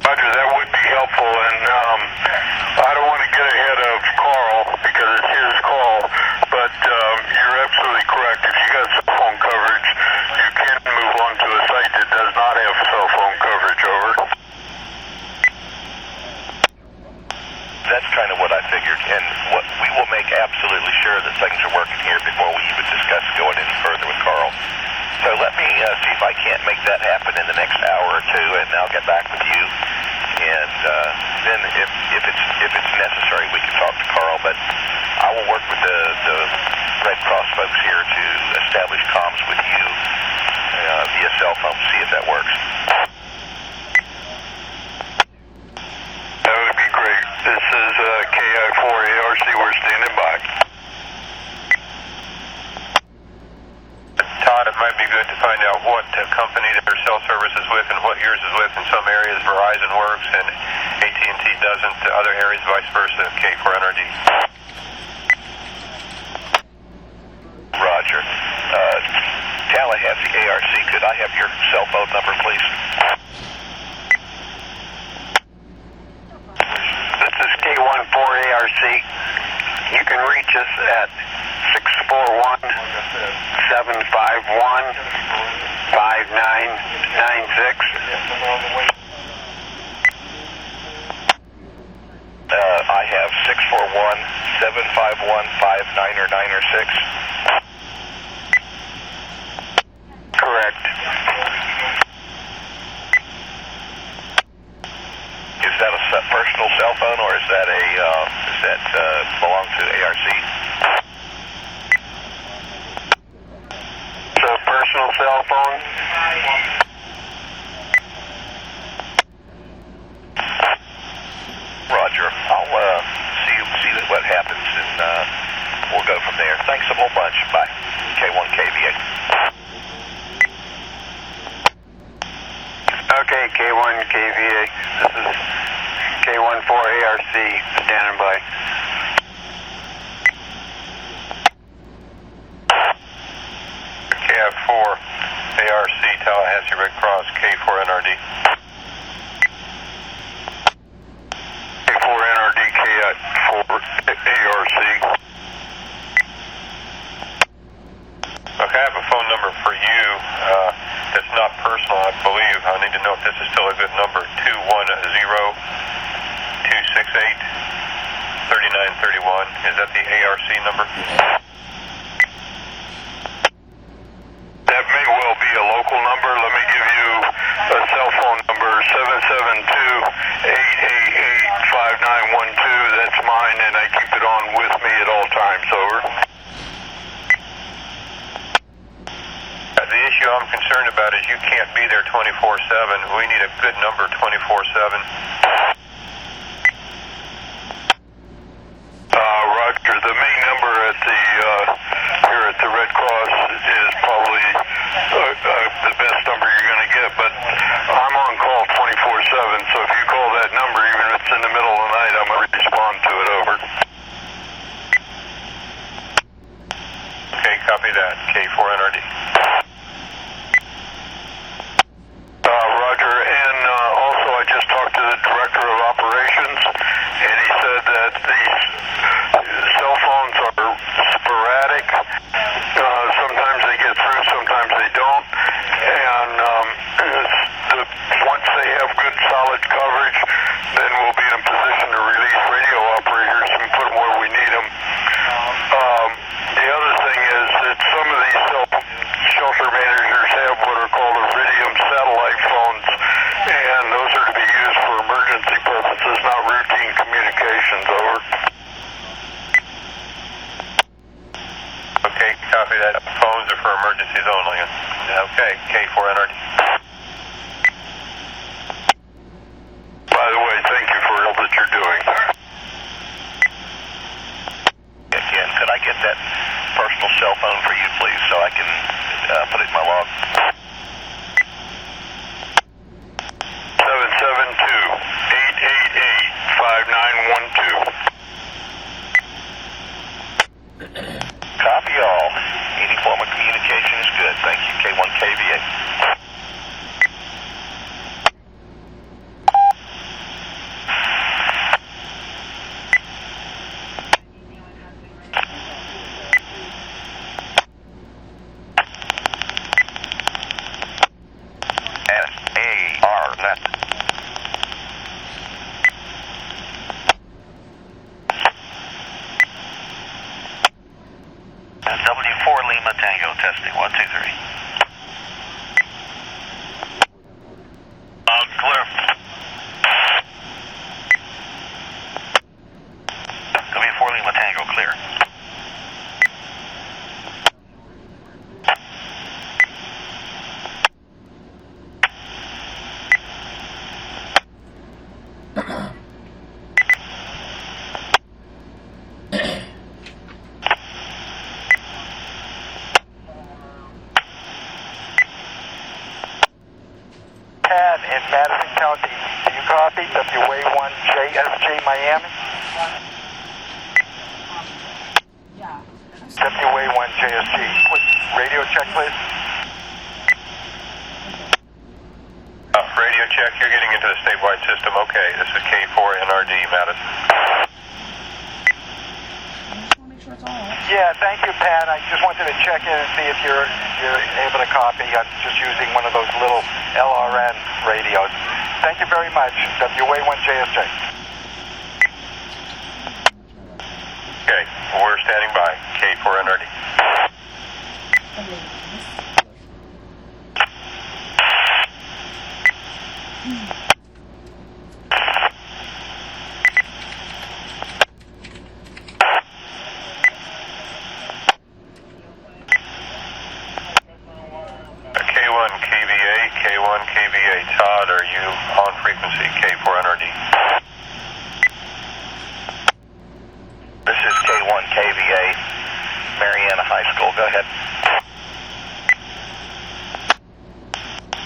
Roger, that would be helpful, and I don't want to get ahead of Carl because it's his call, but you're absolutely correct. If you got cell phone coverage, you can move on to a site that does not have cell phone coverage, over. That's kind of what I figured, and we will make absolutely sure that things are working here before we even discuss going any further with Carl. So let me see if I can't make that happen in the next hour or two, and I'll get back with you. And then if it's necessary, we can talk to Carl. But I will work with the Red Cross folks here to establish comms with you via cell phone, see if that works. That would be great. This is KI4ARC. We're standing by. Todd, it might be good to find out what company their cell service is with and what yours is with. In some areas, Verizon works and AT&T doesn't. Other areas, vice versa. K4NRD. Roger. Tallahassee ARC, could I have your cell phone number, please? This is K14ARC. You can reach us at 641-751-5996. 641-751-5996. Correct. Is that a personal cell phone, or is that belong to ARC? It's a personal cell phone. Roger. I'll see what happens, and we'll go from there. Thanks a whole bunch. Bye. K1KVA. Okay, K1KVA. This is K14ARC standing by. KF4 ARC Tallahassee Red Cross K4NRD. K4NRD K4 ARC. Okay, I have a phone number for you. It's not personal, I believe. I need to know if this is still a good number. 210-268-3931. Is that the ARC number? That may well be a local number. Let me give you a cell phone number, 772-888-5912. That's mine, and I keep it on with me at all times. Over. The issue I'm concerned about is you can't be there 24/7. We need a good number 24/7. Roger. The main number at here at the Red Cross is probably the best number you're going to get, but I'm on call 24/7, so if you call that number, even if it's in the middle of the night, I'm going to respond to it. Over. Okay, copy that. K4NRD. Roger, and also I just talked to the Director of Operations, and he said that these cell phones are sporadic. Sometimes they get through, sometimes they don't, and once they have good solid coverage, then we'll be in a position to release radio operators and put them where we need them. The other thing is that some of these shelter managers have what are called Iridium satellite phones, and those are to be used for emergency purposes, not routine communications. Over. Okay, copy that. Phones are for emergencies only. Okay, K4NRD. By the way, thank you for all that you're doing. Again, could I get that personal cell phone for you, please, so I can put it in my log? 772-888-5912. Copy all. Any form of communication is good. Thank you, K1KVA. SARNET. W4 Lima Tango testing 1, 2, 3. Clear. W4 Lima Tango clear. In Madison County, do you copy? WA1JSJ Miami? Yeah. WA1JSG. Radio check, please. Radio check, you're getting into the statewide system. Okay, this is K4NRD, Madison. Yeah, thank you, Pat. I just wanted to check in and see if you're able to copy. I'm just using one of those little LRN radios. Thank you very much. WA1JSJ. Okay, we're standing by. K4NRD. K1 KVA. Todd, are you on frequency? K4NRD. This is K1 KVA, Mariana High School. Go ahead.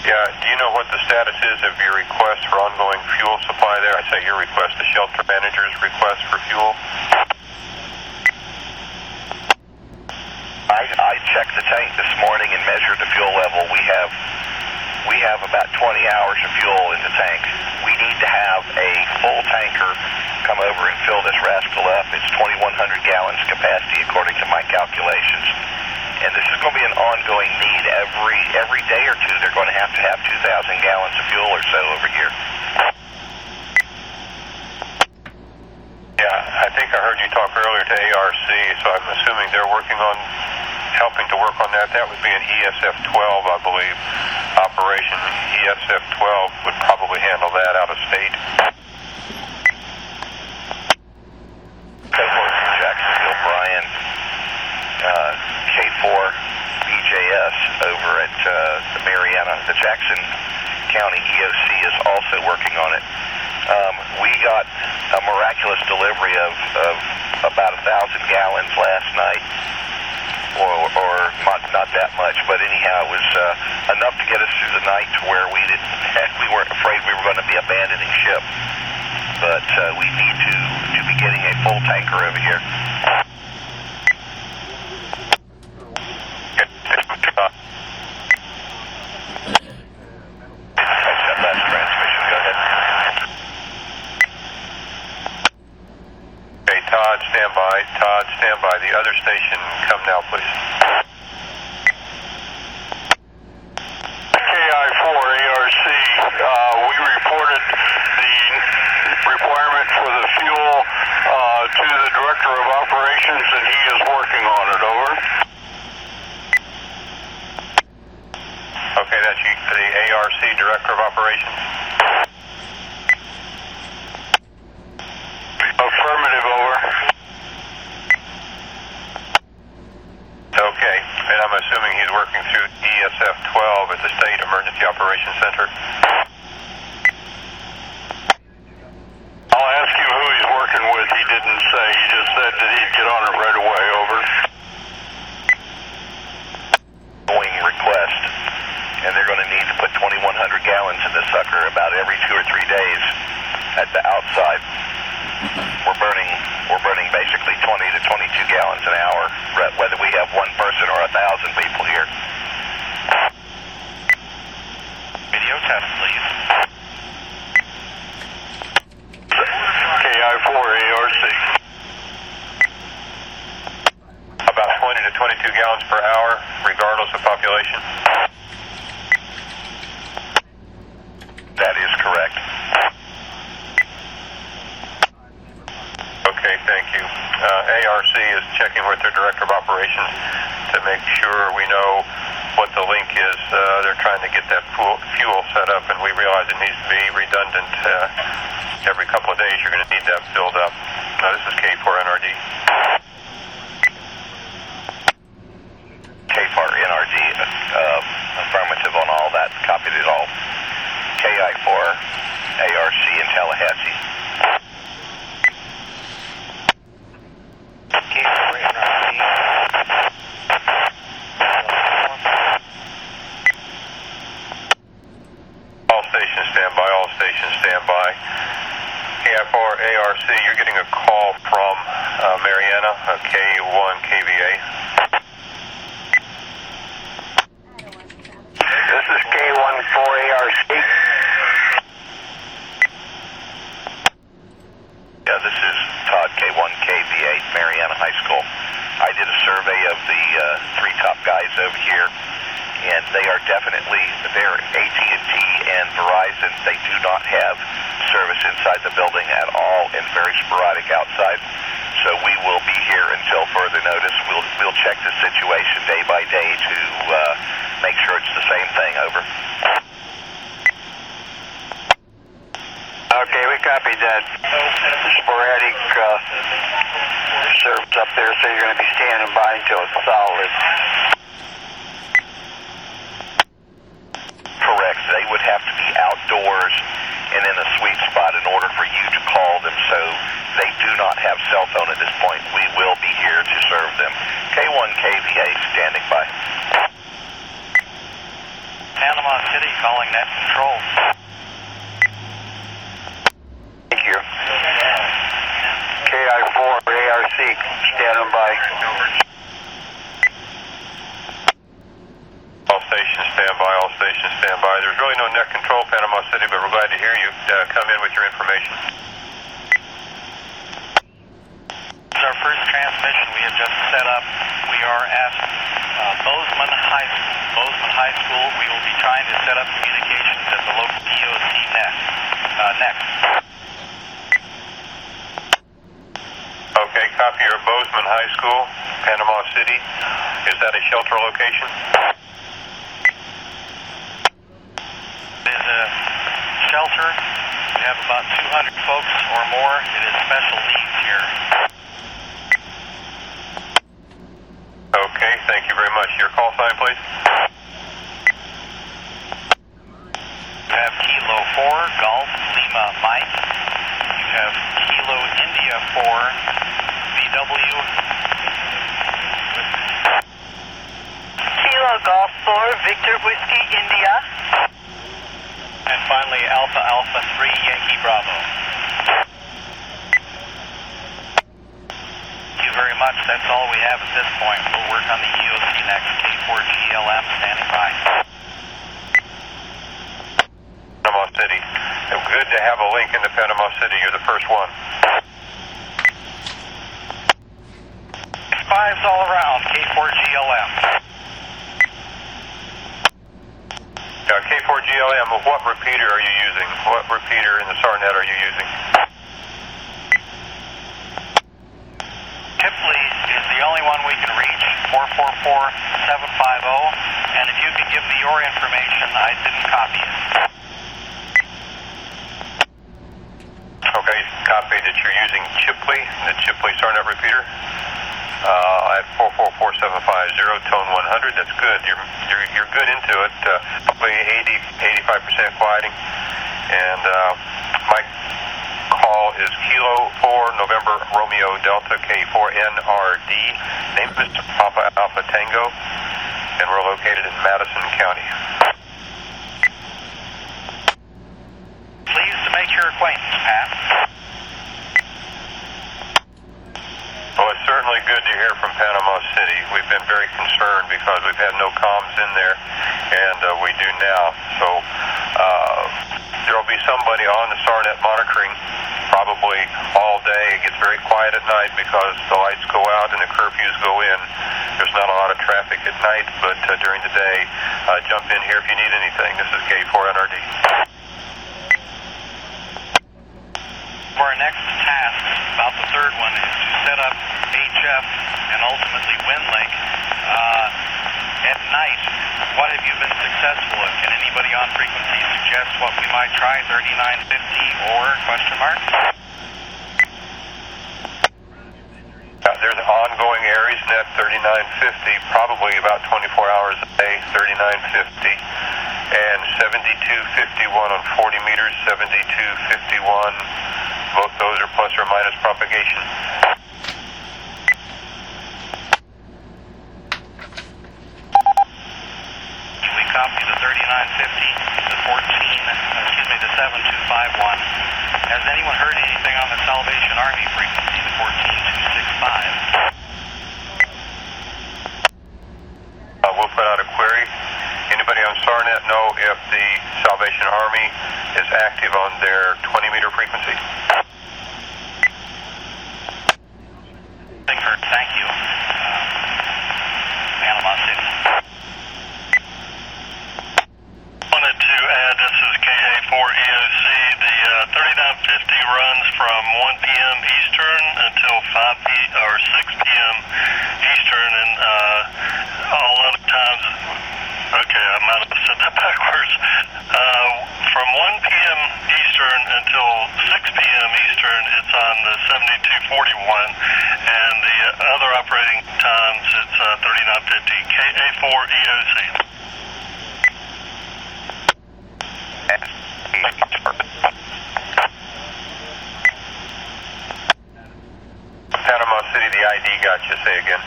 Yeah, do you know what the status is of your request for ongoing fuel supply there? I say your request, the shelter manager's request for fuel. I checked the tank this morning and measured the fuel level. We have about 20 hours of fuel in the tank. We need to have a full tanker come over and fill this rascal up. It's 2,100 gallons capacity according to my calculations. And this is going to be an ongoing need. Every day or two they're going to have 2,000 gallons of fuel or so over here. Yeah, I think I heard you talk earlier to ARC, so I'm assuming they're working on helping to work on that. That would be an ESF-12, I believe, operation. ESF-12 would probably handle that out of state. Jacksonville, Brian, K4 BJS over at the Mariana, the Jackson County EOC is also working on it. We got a miraculous delivery of about 1,000 gallons last night. Or not that much, but anyhow, it was enough to get us through the night to where we weren't afraid we were going to be abandoning ship. But we need to be getting a full tanker over here. Last transmission, go ahead. Okay, Todd, stand by. Todd, stand by. The other station, come now, please. KI4 ARC, we reported the requirement for the fuel to the Director of Operations, and he is working on it, over. Okay, that's you, the ARC Director of Operations. Affirmative, over. Okay, and I'm assuming he's working through ESF-12 at the State Emergency Operations Center. I'll ask him who he's working with. He didn't say. He just said that he'd get on it right away, over. Going request, and they're going to need to put 2,100 gallons in this sucker about every 2 or 3 days at the outside. We're burning basically 20 to 22 gallons an hour, whether we have one person or 1,000 people here. Video test, please. KI4 ARC. About 20 to 22 gallons per hour, regardless of population. That is correct. Okay, thank you. ARC is checking with their Director of Operations to make sure we know what the link is. They're trying to get that fuel set up, and we realize it needs to be redundant. Every couple of days you're going to need that filled up. This is K4NRD. K4NRD, affirmative on all that. Copied it all. KI4, ARC in Tallahassee. All stations stand by. All stations stand by. KI4 ARC, you're getting a call from Mariana, K1 KVA. This is K14ARC. Yeah, this is Todd, K1 KVA, Mariana High School. I did a survey of the 3 top guys over here, and they are definitely, they're AT&T and Verizon. They do not have service inside the building at all, and very sporadic outside. So we will be here until further notice. We'll check the situation day by day to make sure it's the same thing. Over. Okay, we copied that. Sporadic service up there, so you're going to be standing by until it's solid. Correct. They would have to be outdoors and in a sweet spot in order for you to call them. So they do not have cell phone at this point. We will be here to serve them. K1 KVA standing by. Panama City calling net control. Thank you. KI4 ARC standing by. All stations stand by, all stations stand by. There's really no net control, Panama City, but we're glad to hear you. Come in with your information. This is our first transmission we have just set up. We are at Bozeman High School. We will be trying to set up communications at the local EOC next. Okay, copy your Bozeman High School, Panama City. Is that a shelter location? It is a shelter. We have about 200 folks or more. It is special needs here. Okay, thank you very much. Your call sign, please. You have Kilo 4, Golf, Lima, Mike. You have Kilo India 4, VW. Kilo Golf 4, Victor Whiskey, India. And finally, Alpha Alpha 3, Yankee Bravo. Thank you very much. That's all we have at this point. We'll work on the EOC next. K4GLM standing by. Panama City. Good to have a link into Panama City. You're the first one. Fives all around. K4GLM. K4GLM, what repeater are you using? What repeater in the SARNet are you using? Kipley is the only one we can reach, 444-750, and if you could give me your information, I didn't copy it. Okay, copy that you're using Chipley, the Chipley SARNet repeater. At 444-750, tone 100. That's good. You're good into it. Probably 80-85% quieting. And my call is Kilo 4 November Romeo Delta K4NRD. Name is Papa Alpha Tango, and we're located in Madison County. Pleased to make your acquaintance, Pat. Well, it's certainly good to hear from Panama City. We've been very concerned because we've had no comms in there, and we do now. So there will be somebody on the SARNet monitoring probably all day. It gets very quiet at night because the lights go out and the curfews go in. There's not a lot of traffic at night, but during the day, jump in here if you need anything. This is K4NRD. For our next task, about the third one, is to set up HF and ultimately WinLink. At night, what have you been successful at? Can anybody on frequency suggest what we might try, 3950 or question mark? There's ongoing AresNet 3950, probably about 24 hours a day, 3950, and 7251 on 40 meters, 7251. Both those are plus or minus propagation. We copy the 3950, the 7251. Has anyone heard anything on the Salvation Army frequency, the 14265? We'll put out a query. Anybody on SARNet know if the Salvation Army is active on their 20-meter frequency? Thank you. Panama City. Wanted to add, this is KA4 EOC, the 3950 runs from 1 p.m. Eastern until 6 p.m. Eastern, and all other times. Okay, I might have said that backwards. From 1 p.m. Eastern until 6 p.m. Eastern, it's on the 7241, and the other operating times, it's 3950 KA4 EOC. Panama City, the ID got you. Say again.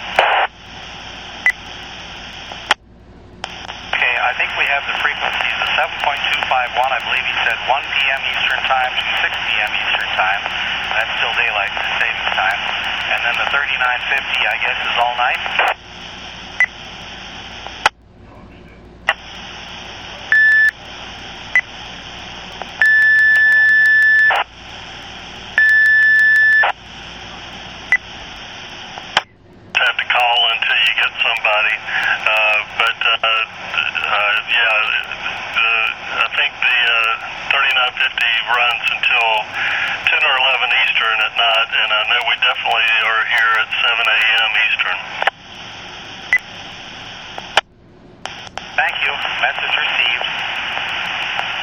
Okay, I think we have the frequencies. The 7.251, I believe he said 1 p.m. Eastern Time to 6 p.m. Eastern Time. That's still daylight savings time. And then the 3950, I guess, is all night. Have to call until you get somebody, I think the 3950 runs until 10 or 11 Eastern at night, and I know we definitely are here at 7 a.m. Eastern. Thank you. Message received.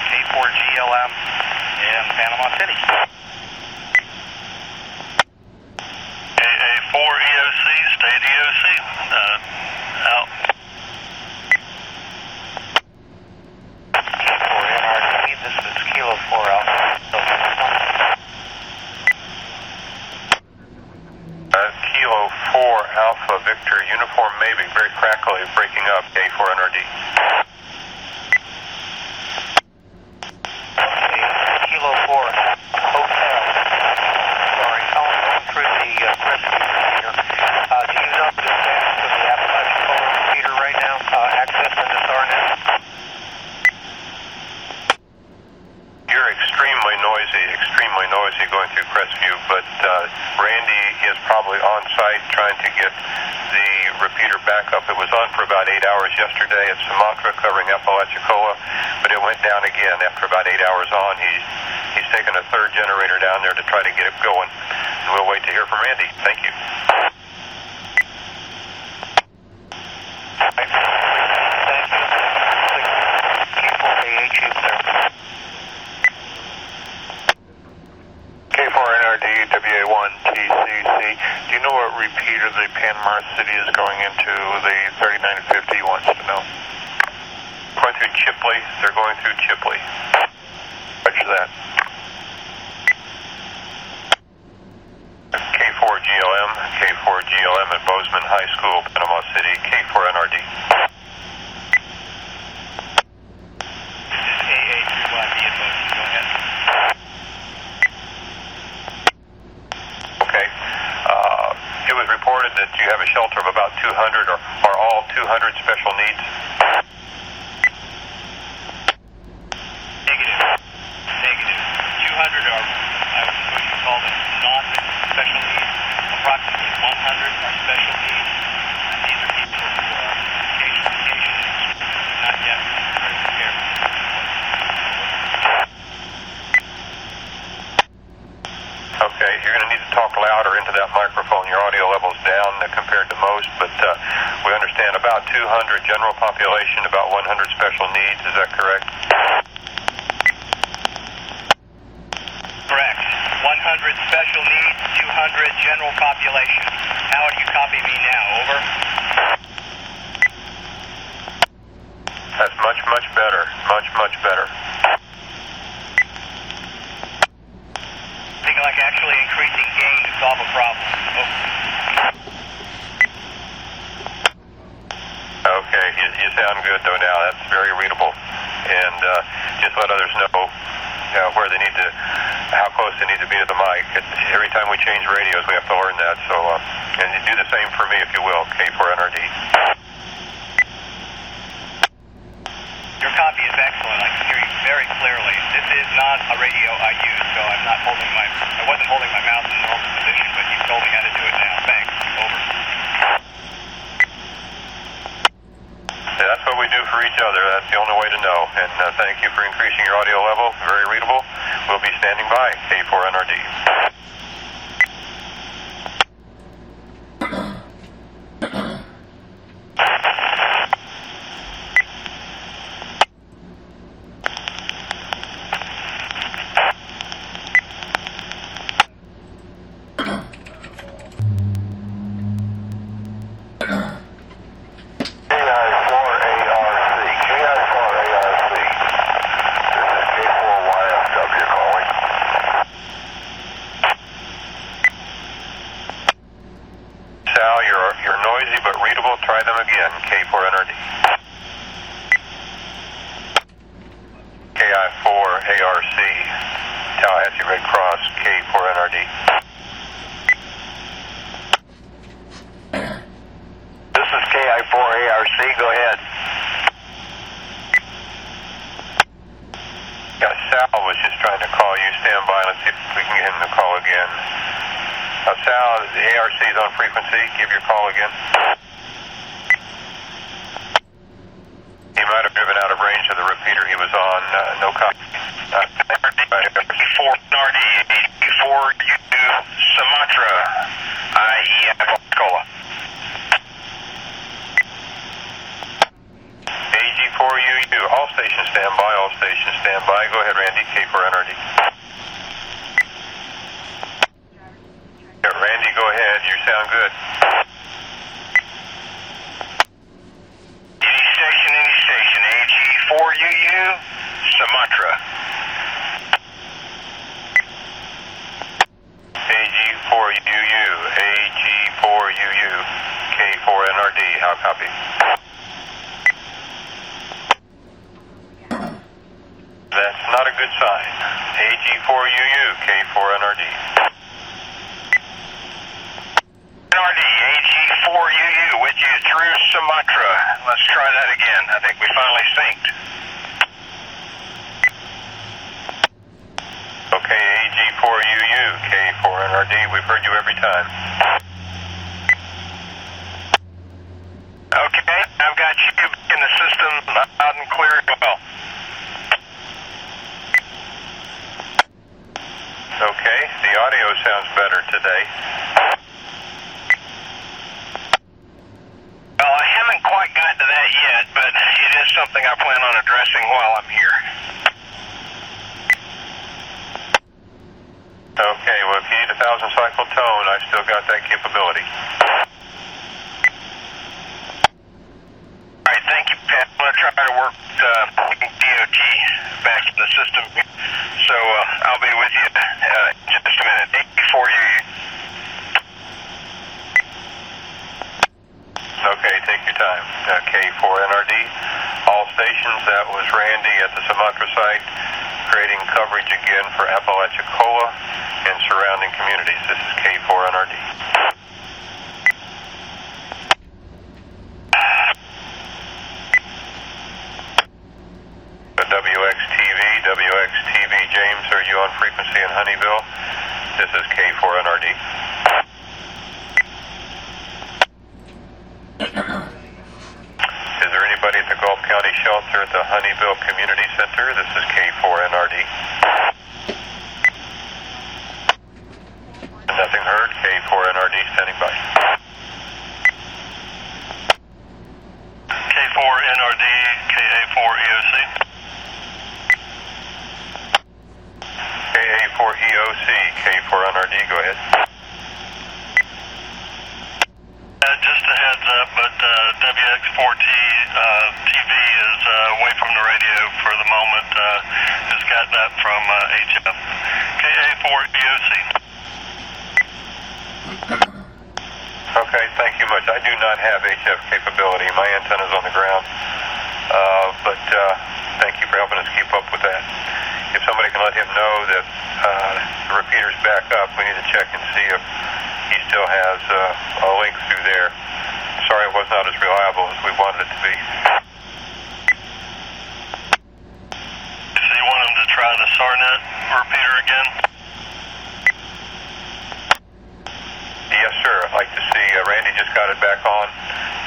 K4GLM in Panama City. KA4 EOC, state EOC, out. K4 NRD, this is Kilo 4 Alpha. Kilo 4 Alpha Victor, uniform maybe, very crackly, breaking up, K4 NRD. Kilo 4 Hotel. Sorry, calling through the press feeder here. Do you know the status of the Apalachicola repeater right now? Access into SARNET? You're extremely noisy going through Crestview, but Randy is probably on site trying to get the repeater back up. It was on for about 8 hours yesterday at Sumatra covering Apalachicola, but it went down again after about 8 hours on. He's taken a third generator down there to try to get it going, and we'll wait to hear from Randy. Thank you. K4NRD, WA1 TCC. Do you know what repeater the Panama City is going into? The 3950 wants to know. Going through Chipley. They're going through Chipley. Roger that. K4GLM at Bozeman High School, Panama City. K4NRD. Okay. It was reported that you have a shelter of about 200, or are all 200 special needs? Negative. 200 are, I was going to call them non-special needs. Approximately 100 are special needs. And these are people who are not yet prepared. Okay, you're going to need to talk louder into that microphone. Your audio level's down compared to most, but we understand about 200 general population, about 100 special needs. Is that correct? Correct. 100 special needs, 200 general population. How do you copy me now? Over. That's much better. Much better. Think like actually increasing gain to solve a problem. Okay, you sound good though now. That's very readable. And just let others know where they need to, how close they need to be to the mic. Every time we change radios, we have to learn that. So, and you do the same for me, if you will, K4NRD. Your copy is excellent. I can hear you very clearly. This is not a radio I use, so I wasn't holding my mouth in the normal position, but you told me how to do it now. Thanks. Over. Yeah, that's what we we do for each other. That's the only way to know. And thank you for increasing your audio level. Very readable. We'll be standing by. K4NRD.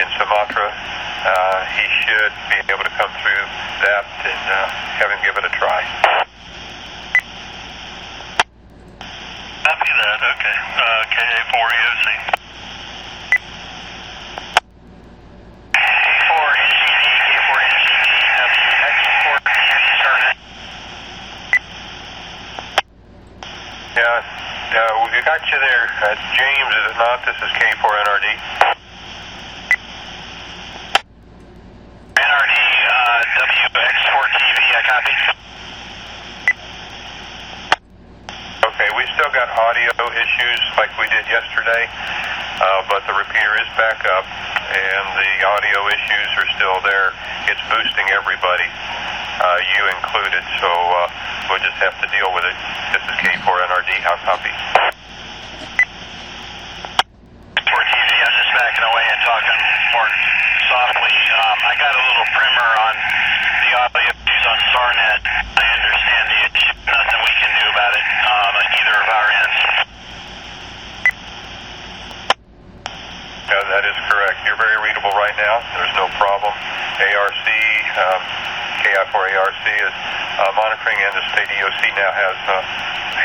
in Sumatra. He should be able to come through that and have him give it a try. Copy that, okay. KA4EOC. Yeah, we got you there. James, is it not? This is K4NRD. NRD, WX4TV, I copy. Okay, we still got audio issues like we did yesterday, but the repeater is back up, and the audio issues are still there. It's boosting everybody, you included, so we'll just have to deal with it. This is K4NRD, how copy? K4TV, I'm just backing away and talking more softly. I got a little primer on the audio issues on SARNET. I understand the issue. Nothing we can do about it on either of our ends. Yeah, that is correct. You're very readable right now. There's no problem. ARC, KI4ARC is monitoring, and the state EOC now has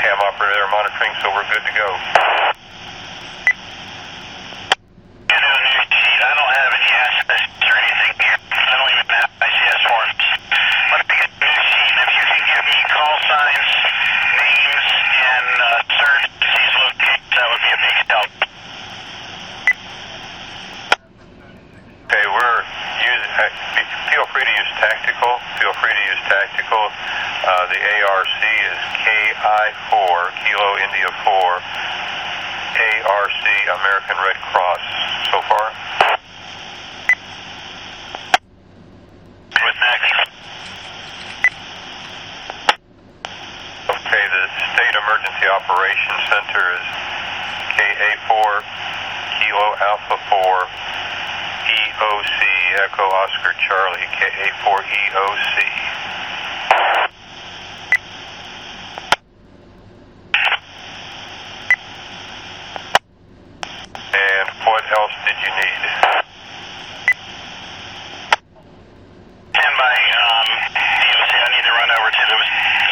ham operator monitoring, so we're good to go. I don't have any access or anything here. I don't even have ICS forms. Let me get the new sheet, and if you can give me call signs, names, and certain disease locations, that would be a big help. Okay, we're using, feel free to use tactical. Feel free to use tactical. The ARC is KI4, Kilo India 4, ARC, American Red Cross. So far? With next. Okay, the State Emergency Operations Center is KA4, Kilo Alpha 4, EOC, Echo Oscar Charlie, KA4 EOC. And what else did you need? Stand by, EOC, I need to run over to the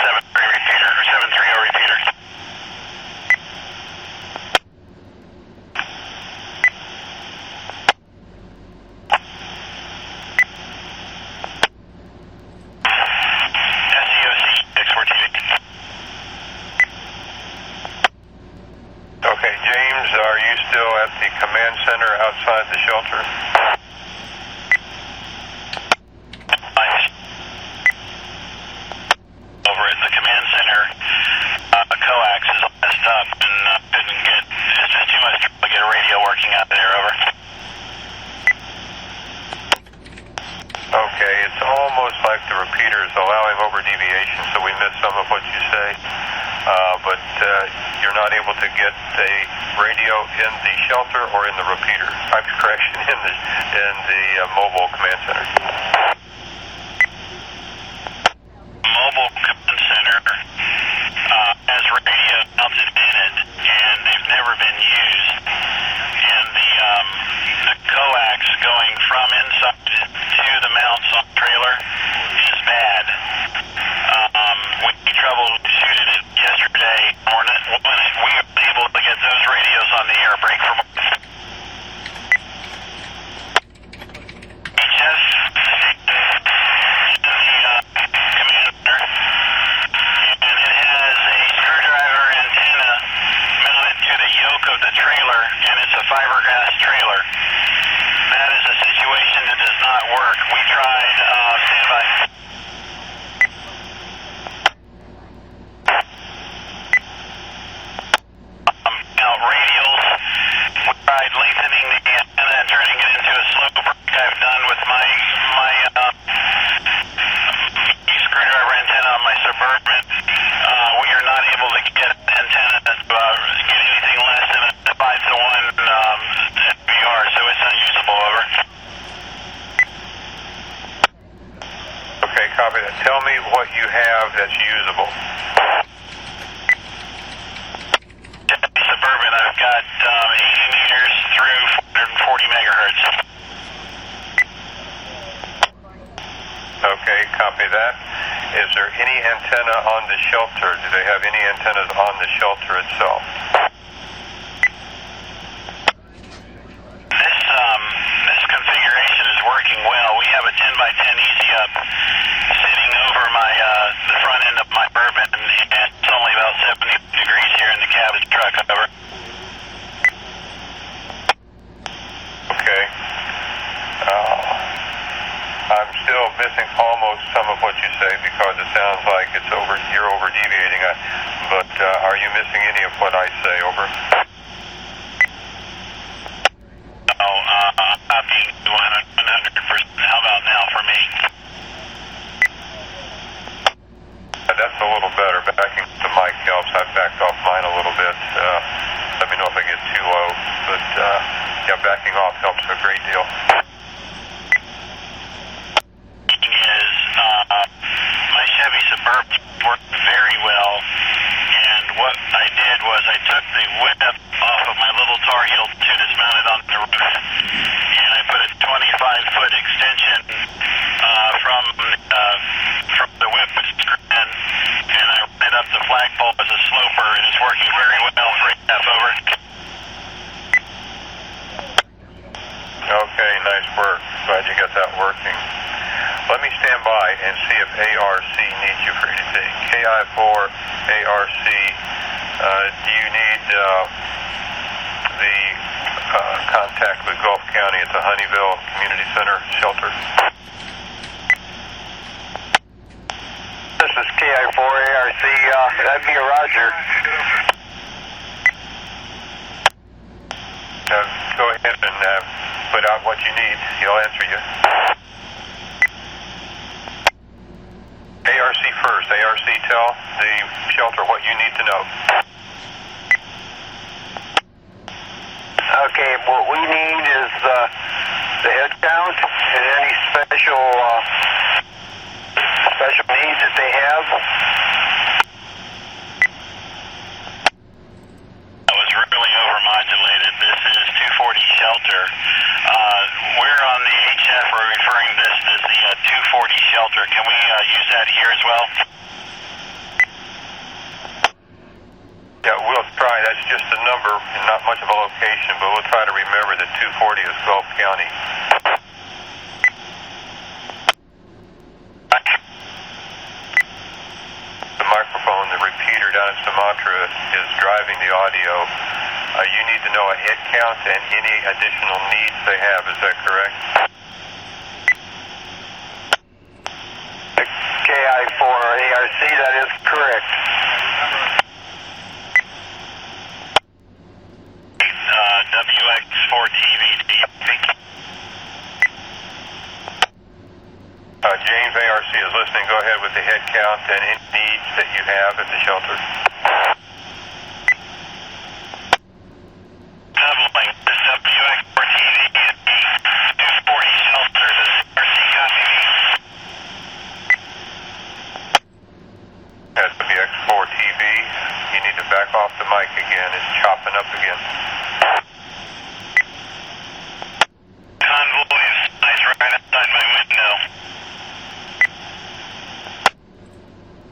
7-3 repeater, or 730 repeater. Okay, James, are you still at the command center outside the shelter? Over at the command center, coax is all messed up and couldn't get, it's just too much trouble to get a radio working out there, over. Okay, it's almost like the repeater is allowing over deviation, so we missed some of what you say. But you're not able to get a radio in the shelter or in the repeater. Correction, in the mobile command center. Mobile command center has radio mounted in it, and they've never been used. And the coax going from inside to the mounts on the trailer is bad. We troubleshooted it yesterday morning. We were able to get those radios on the air break for months. Just the commander, and it has a screwdriver antenna mounted to the yoke of the trailer, and it's a fiberglass trailer. That is a situation that does not work. We tried, stand by. Radials. We tried lengthening the antenna and turning it into a slow break. I've done with my screwdriver antenna on my Suburban. We are not able to get an antenna to get anything less than a 5-to-1 FBR, so it's unusable, over. Okay, copy that. Tell me what you have that's usable. Suburban, I've got 80 meters through 440 megahertz. Copy that. Is there any antenna on the shelter? Do they have any antennas on the shelter itself? This configuration is working well. We have a 10x10 easy up sitting over the front end of my bourbon, and it's only about 70 degrees here in the cab of the truck. Over. Okay. I'm still missing almost some of what you say because it sounds like you're over deviating. But are you missing any of what I say? Over. I'm being 100%. How about now for me? That's a little better. Backing the mic helps. I've backed off mine a little bit. Let me know if I get too low. But yeah, backing off helps a great deal. My Chevy Suburban worked very well, and what I did was I took the whip off of my little Tar Heel tune that's mounted on the roof, and I put a 25-foot extension from the whip and I ran it up the flagpole as a sloper, and it's working very well for AF. Over. Okay, nice work. Glad you got that working. Let me stand by and see if ARC needs you for anything. KI4, ARC, do you need the contact with Gulf County at the Honeyville Community Center shelter? This is KI4 ARC. That'd be a Roger. Go ahead and put out what you need. He'll answer you. ARC first. ARC, tell the shelter what you need to know. Okay, what we need is the head count and any special needs that they have. That was really overmodulated. This is 240 shelter. We're on the HF. We're referring to this as the 240 shelter. Can we use that here as well? Yeah, we'll try. That's just a number and not much of a location, but we'll try to remember that 240 is Gulf County. The microphone, the repeater down at Sumatra is driving the audio. You need to know a head count and any additional needs they have. Is that correct? KI4 ARC, that is correct. WX4TV. James ARC is listening. Go ahead with the head count and any needs that you have at the shelter. Doubling. This WX4TV is 240 shelter. This RC copy. That's WX4TV. You need to back off the mic again. It's chopping up again. Convoy is nice right outside my window.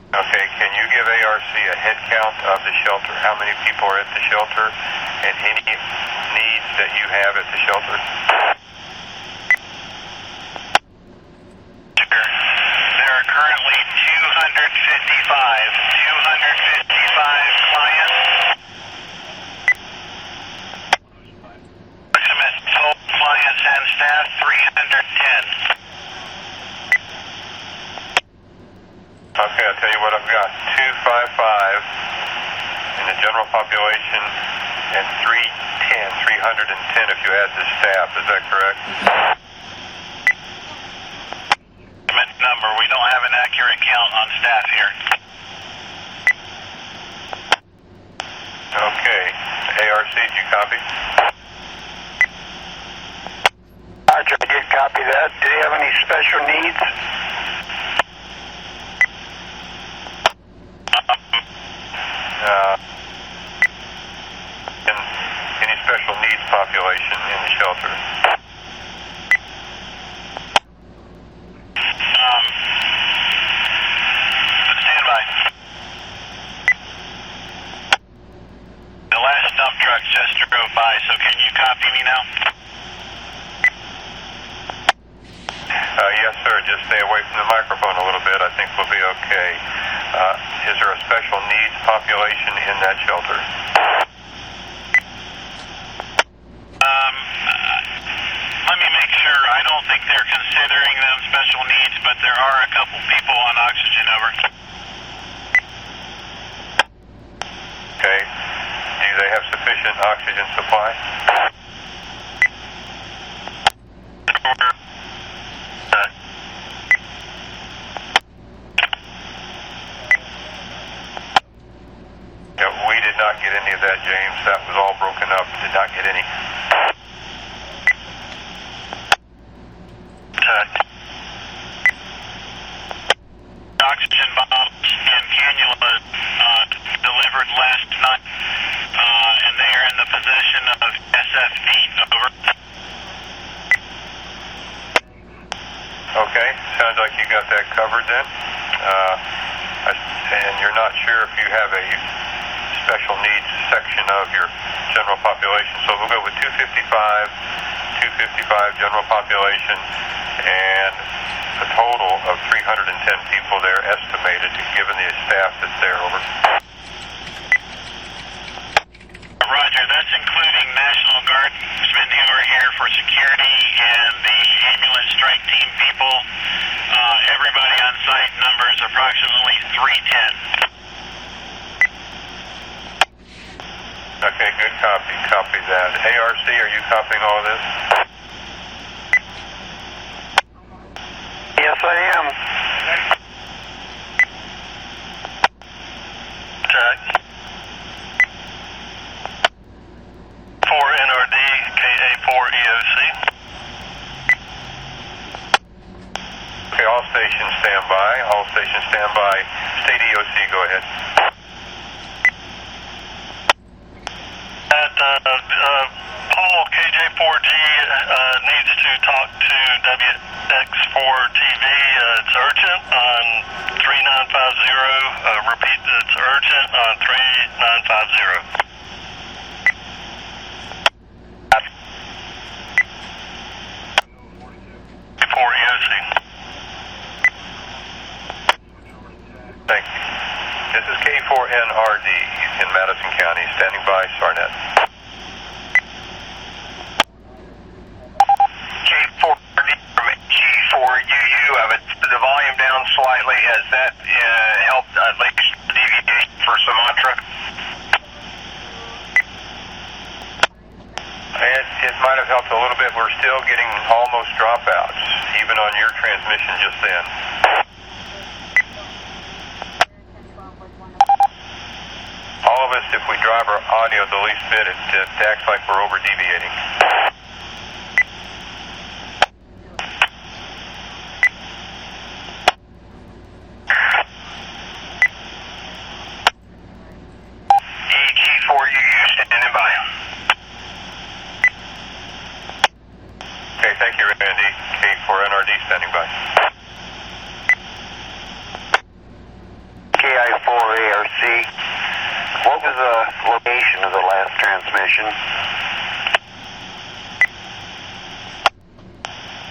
Okay, can you give ARC a head count of the shelter? How many people are at the shelter and any needs that you have at the shelter? There are currently 255 clients. Approximate total clients and staff 310. Okay, I'll tell you what I've got. 255 in the general population and 310 if you add the staff. Is that correct? Number. We don't have an accurate count on staff here. Okay. ARC, did you copy? Roger, I did copy that. Do they have any special needs? Any special needs population in the shelter? sir. Just stay away from the microphone a little bit. I think we'll be okay. Is there a special needs population in that shelter? Let me make sure. I don't think they're considering them special needs, but there are a couple people on oxygen, over. Okay. Do they have sufficient oxygen supply? We did not get any of that, James. That was all broken up. Did not get any. Oxygen bottles and cannula delivered last night, and they are in the possession of SFD, over. Okay, sounds like you got that covered then. And you're not sure if you have a special needs section of your general population. So we'll go with 255 general population, and a total of 310 people there estimated, given the staff that's there, over. Roger, that's including National Guardsmen who are here for security and the ambulance strike team people. Everybody on site numbers approximately 310. Okay, good copy. Copy that. ARC, are you copying all of this? Yes, I am. Check. 4 NRD, KA4 EOC. Okay, all stations stand by. All stations stand by. State EOC, go ahead. Paul, KJ4G needs to talk to WX4 TV. It's urgent on 3950. Repeat, it's urgent on 3950. Thank you. This is K4NRD in Madison County, standing by, SARNET. K4NRD from G4UU. The volume down slightly. Has that helped at least deviate for Sumatra? It might have helped a little bit. We're still getting almost dropouts, even on your transmission just then. All of us, if we drive our audio the least bit, it acts like we're over-deviating. EG4UU standing by. Okay, thank you, Randy. K4NRD standing by. KI4ARC. What was the location of the last transmission?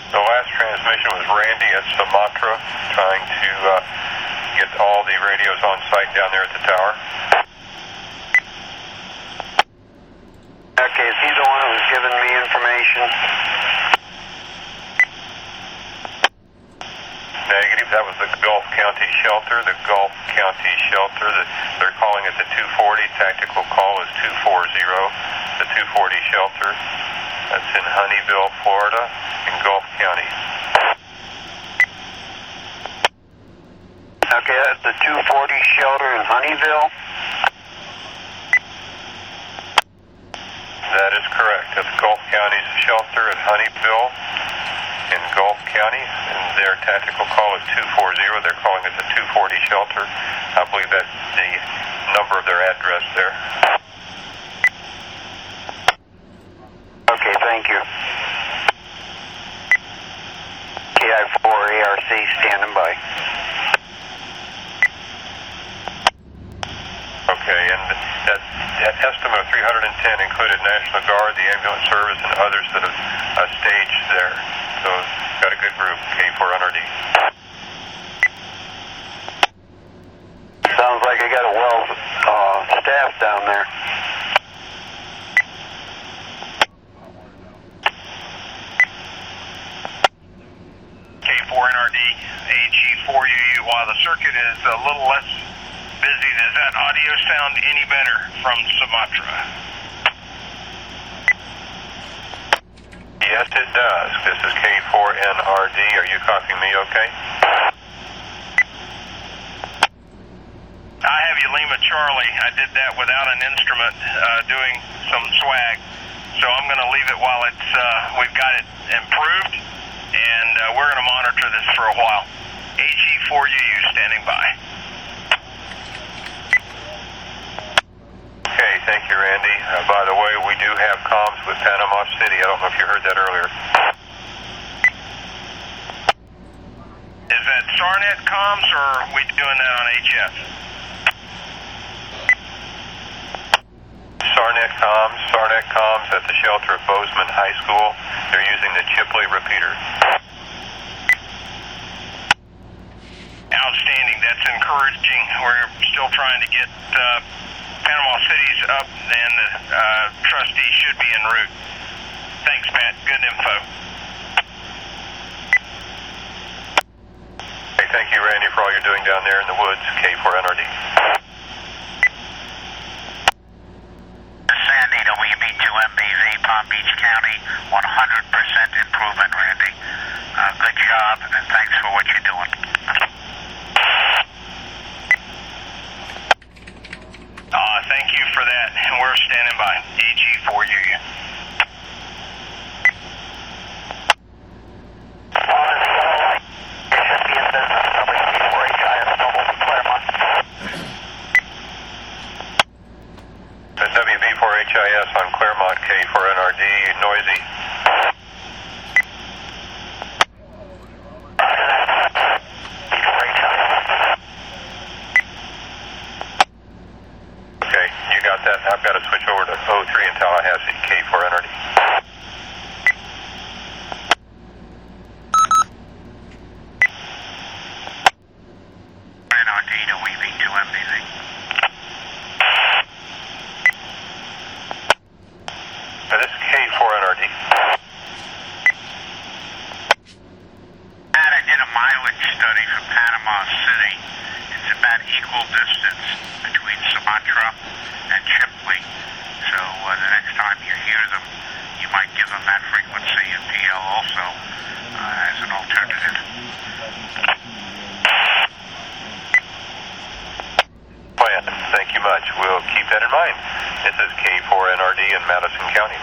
The last transmission was Randy at Sumatra, trying to get all the radios on site down there at the tower. Okay, is he the one who was giving me information? Negative. That was the Gulf County Shelter. The Gulf County Shelter. They're calling it the 240. Tactical call is 240. The 240 Shelter. That's in Honeyville, Florida, in Gulf County. Okay, that's the 240 Shelter in Honeyville? That is correct. That's Gulf County's shelter at Honeyville in Gulf County, and their tactical call is 240. They're calling it the 240 shelter. I believe that's the number of their address there. Okay, thank you. KI4ARC standing by. Okay, and that estimate of 310 included National Guard, the ambulance service, and others that have staged there. So got a good group, K4NRD. Sounds like I got a well staffed down there. K4NRD, AG4UU. While the circuit is a little less busy, does that audio sound any better from Sumatra? Yes, it does. This is K4NRD. Are you copying me okay? I have you Lima Charlie. I did that without an instrument, doing some swag. So I'm going to leave it while it's, we've got it improved, and we're going to monitor this for a while. AG4UU standing by. Okay, thank you, Randy. By the way, we do have comms with Panama City. I don't know if you heard that earlier. Is that SARNET comms, or are we doing that on HF? SARNET comms at the shelter at Bozeman High School. They're using the Chipley repeater. Outstanding. That's encouraging. We're still trying to get Panama City's up, and the trustees should be en route. Thanks, Pat. Good info. Hey, thank you, Randy, for all you're doing down there in the woods, K4NRD. Sandy, WB2MBV, Palm Beach County, 100% improvement, Randy. Good job, and thanks for what you're doing. Thank you for that, and we're standing by. AG4UU. WB4HIS on Claremont, K4NRD, noisy. Okay, you got that. I've got to switch over to 03 in Tallahassee, K4NRD. NRD to WB2MBV. This is K4NRD. I did a mileage study for Panama City. It's about equal distance between Sumatra and Chipley. So the next time you hear them, you might give them that frequency in PL also as an alternative. Plan. Thank you much. We'll keep that in mind. This is K4NRD in Madison County.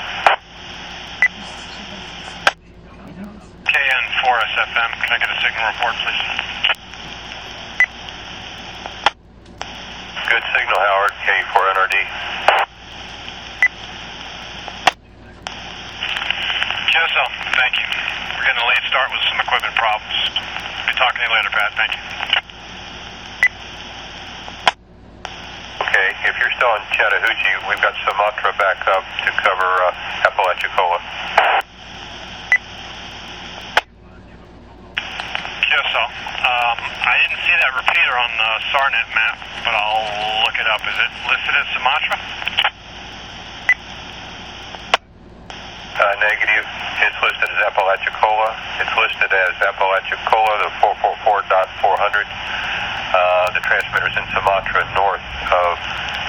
KN4SFM, can I get a signal report, please? Good signal, Howard. K4NRD. QSL, thank you. We're getting a late start with some equipment problems. Be talking to you later, Pat. Thank you. Okay, if you're still in Chattahoochee, we've got Sumatra back up to cover Apalachicola. QSL, I didn't see that repeater on the SARNET map, but I'll look it up. Is it listed as Sumatra? Negative. It's listed as Apalachicola. It's listed as Apalachicola, the 444.400. The transmitter's in Sumatra, north of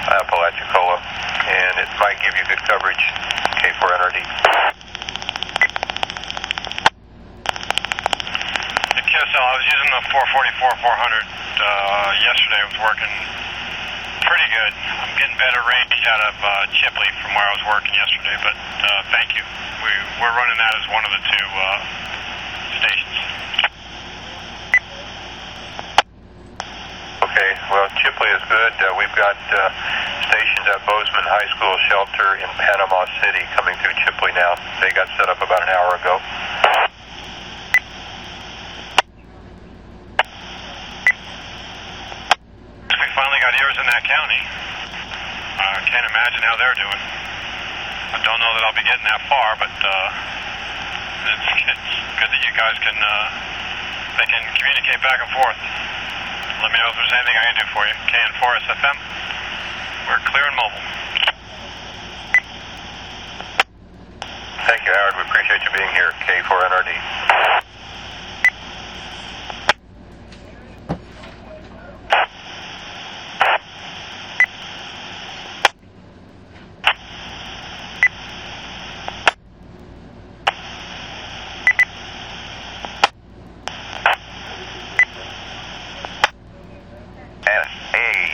Apalachicola, and it might give you good coverage, K4NRD. QSL, I was using the 444.400 yesterday. It was working pretty good. I'm getting better range out of Chipley from where I was working yesterday, but thank you. We're running that as one of the two stations. Okay, well, Chipley is good. We've got stations at Bozeman High School shelter in Panama City coming through Chipley now. They got set up about an hour ago. We finally got ears in that county. I can't imagine how they're doing. I don't know that I'll be getting that far, but It's good that you guys can communicate back and forth. Let me know if there's anything I can do for you. KN4 SFM. We're clear and mobile. Thank you, Howard. We appreciate you being here. K4NRD.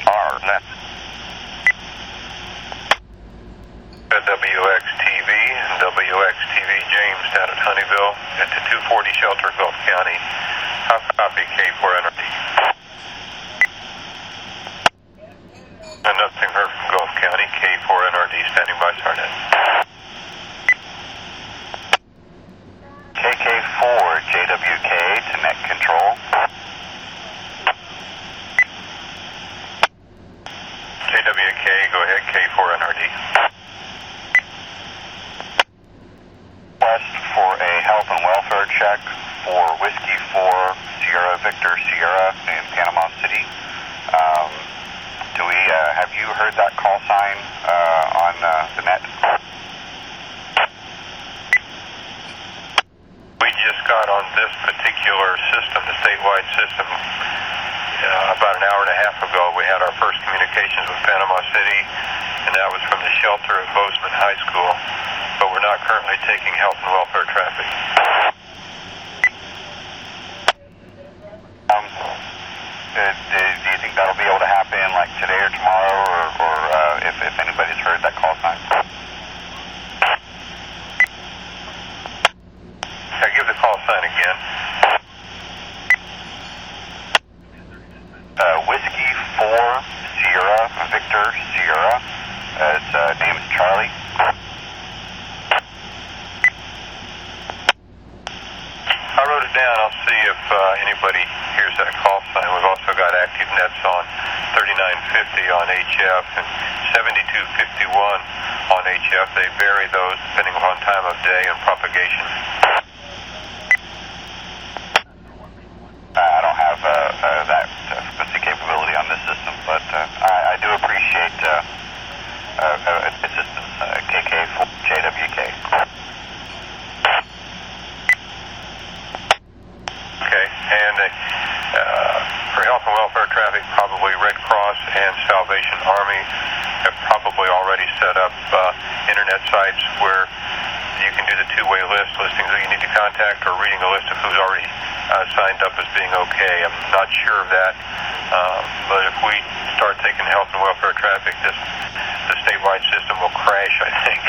SARNET. WXTV and WXTV James down at Honeyville at the 240 shelter, Gulf County. Copy K4NRD. And nothing heard from Gulf County. K4NRD standing by SARNET. KK4 JWK to net control. JWK, go ahead, K4NRD. Request for a health and welfare check for Whiskey 4 Sierra Victor Sierra in Panama City. Have you heard that call sign on the net? We just got on this particular system, the statewide system, about an hour and a half ago. We had our first communications with Panama City, and that was from the shelter at Bozeman High School, but we're not currently taking health and welfare traffic. Do you think that'll be able to happen like today or tomorrow, or if anybody's heard that call sign? Give the call sign again. Whiskey 4 Sierra Victor Sierra. Its name is Charlie. I wrote it down. I'll see if anybody hears that call sign. We've also got active nets on 3950 on HF and 7251 on HF. They vary those depending upon time of day and propagation. I don't have that frequency capability on this system, but I do appreciate assistance, KK4 JWK. Okay, and for health and welfare traffic, probably Red Cross and Salvation Army have probably already set up internet sites where you can do the two-way list, listing who you need to contact, or reading a list of who's already signed up as being okay. I'm not sure of that, but if we start taking health and welfare traffic, the statewide system will crash, I think.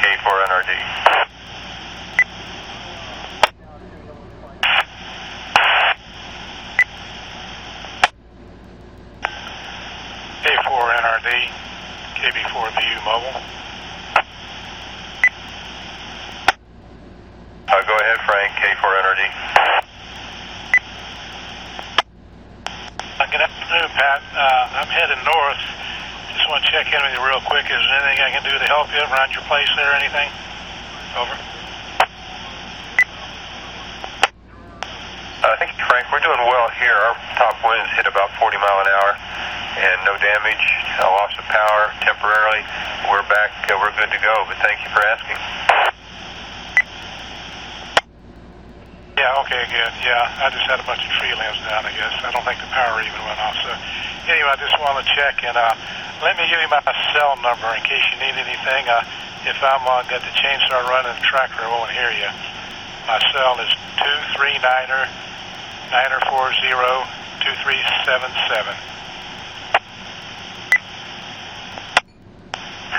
K4NRD. K4NRD, KB4VU mobile. Go ahead, Frank, K4NRD. Good afternoon, Pat. I'm heading north. Just want to check in with you real quick. Is there anything I can do to help you around your place there or anything? Over. Thank you, Frank. We're doing well here. Our top winds hit about 40 mile an hour and no damage, no loss of power temporarily. We're back. We're good to go, but thank you for asking. Yeah, okay, good. Yeah, I just had a bunch of tree limbs down, I guess. I don't think the power even went off. So, anyway, I just want to check, and let me give you my cell number in case you need anything. If I'm got the chainsaw running the tractor, I won't hear you. My cell is 239er-940-2377.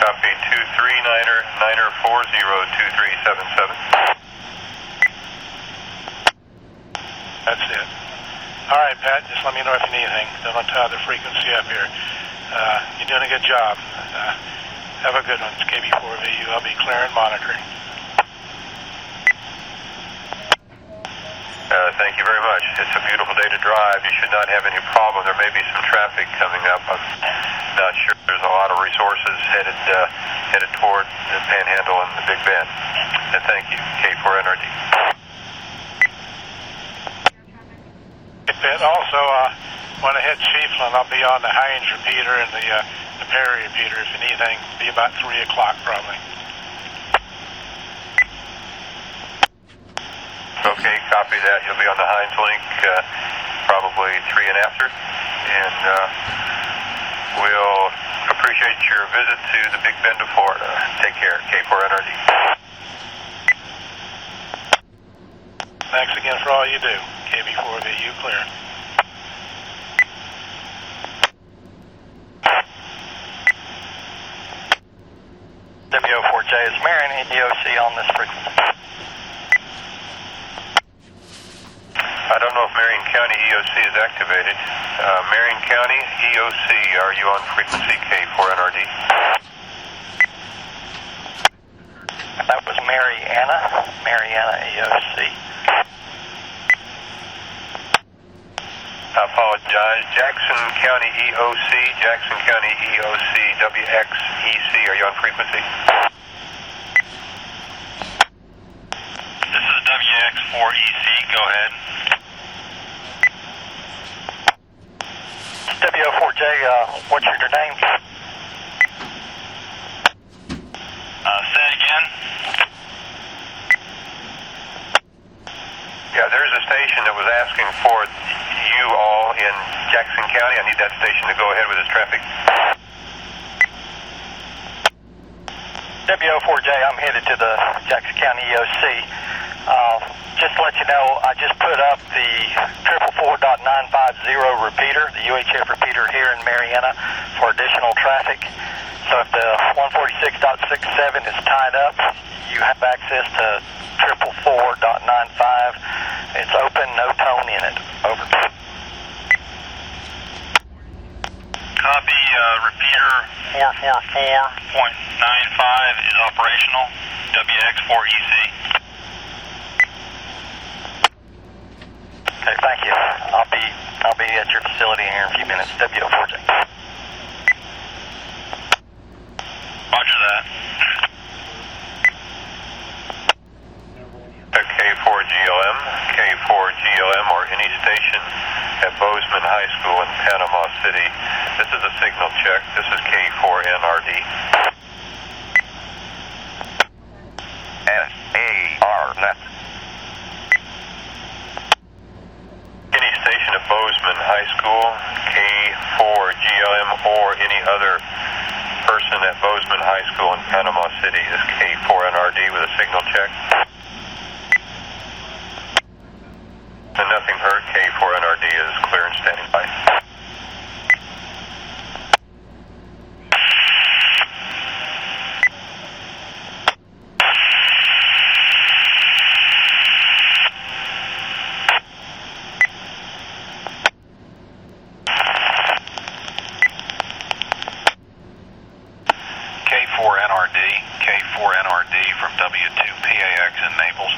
Copy 239er-940-2377. That's it. All right, Pat, just let me know if you need anything. Don't tie the frequency up here. You're doing a good job. Have a good one. It's KB4VU. I'll be clearing monitoring. Thank you very much. It's a beautiful day to drive. You should not have any problem. There may be some traffic coming up. I'm not sure. There's a lot of resources headed toward the Panhandle and the Big Bend. And thank you, K4NRD. Hey, Pitt, also, when I hit Chiefland, I'll be on the Hines repeater and the Perry repeater, if anything. Be about 3 o'clock probably. Okay, copy that. You'll be on the Hines link probably 3 and after. And we'll appreciate your visit to the Big Bend of Florida. Take care, K4NRD. Thanks again for all you do. KB4VU clear. W04J is Marion EOC on this frequency. I don't know if Marion County EOC is activated. Marion County EOC, are you on frequency K4NRD? That was Mariana EOC. I apologize. Jackson County EOC, WXEC, are you on frequency? This is WX4EC, go ahead. W04J, what's your name? Say it again. Yeah, there's a station that was asking for you all in Jackson County. I need that station to go ahead with its traffic. W04J, I'm headed to the Jackson County EOC. Just to let you know, I just put up the 444.950 repeater, the UHF repeater here in Mariana for additional traffic. So if the 146.67 is tied up, you have access to 444.95. It's open, no tone in it. Over. Copy, repeater 444.95 is operational, WX4EC. Okay, thank you. I'll be at your facility here in a few minutes. W04J. Roger that. K4GLM, K4GLM, or any station at Bozeman High School in Panama City. This is a signal check. This is K4NRD. SARNET. Any station at Bozeman High School, K4GLM, or any other person at Bozeman High School in Panama City is K4NRD with a signal check. And nothing heard. K4NRD is clear and standing by. K4NRD from W2PAX in Naples.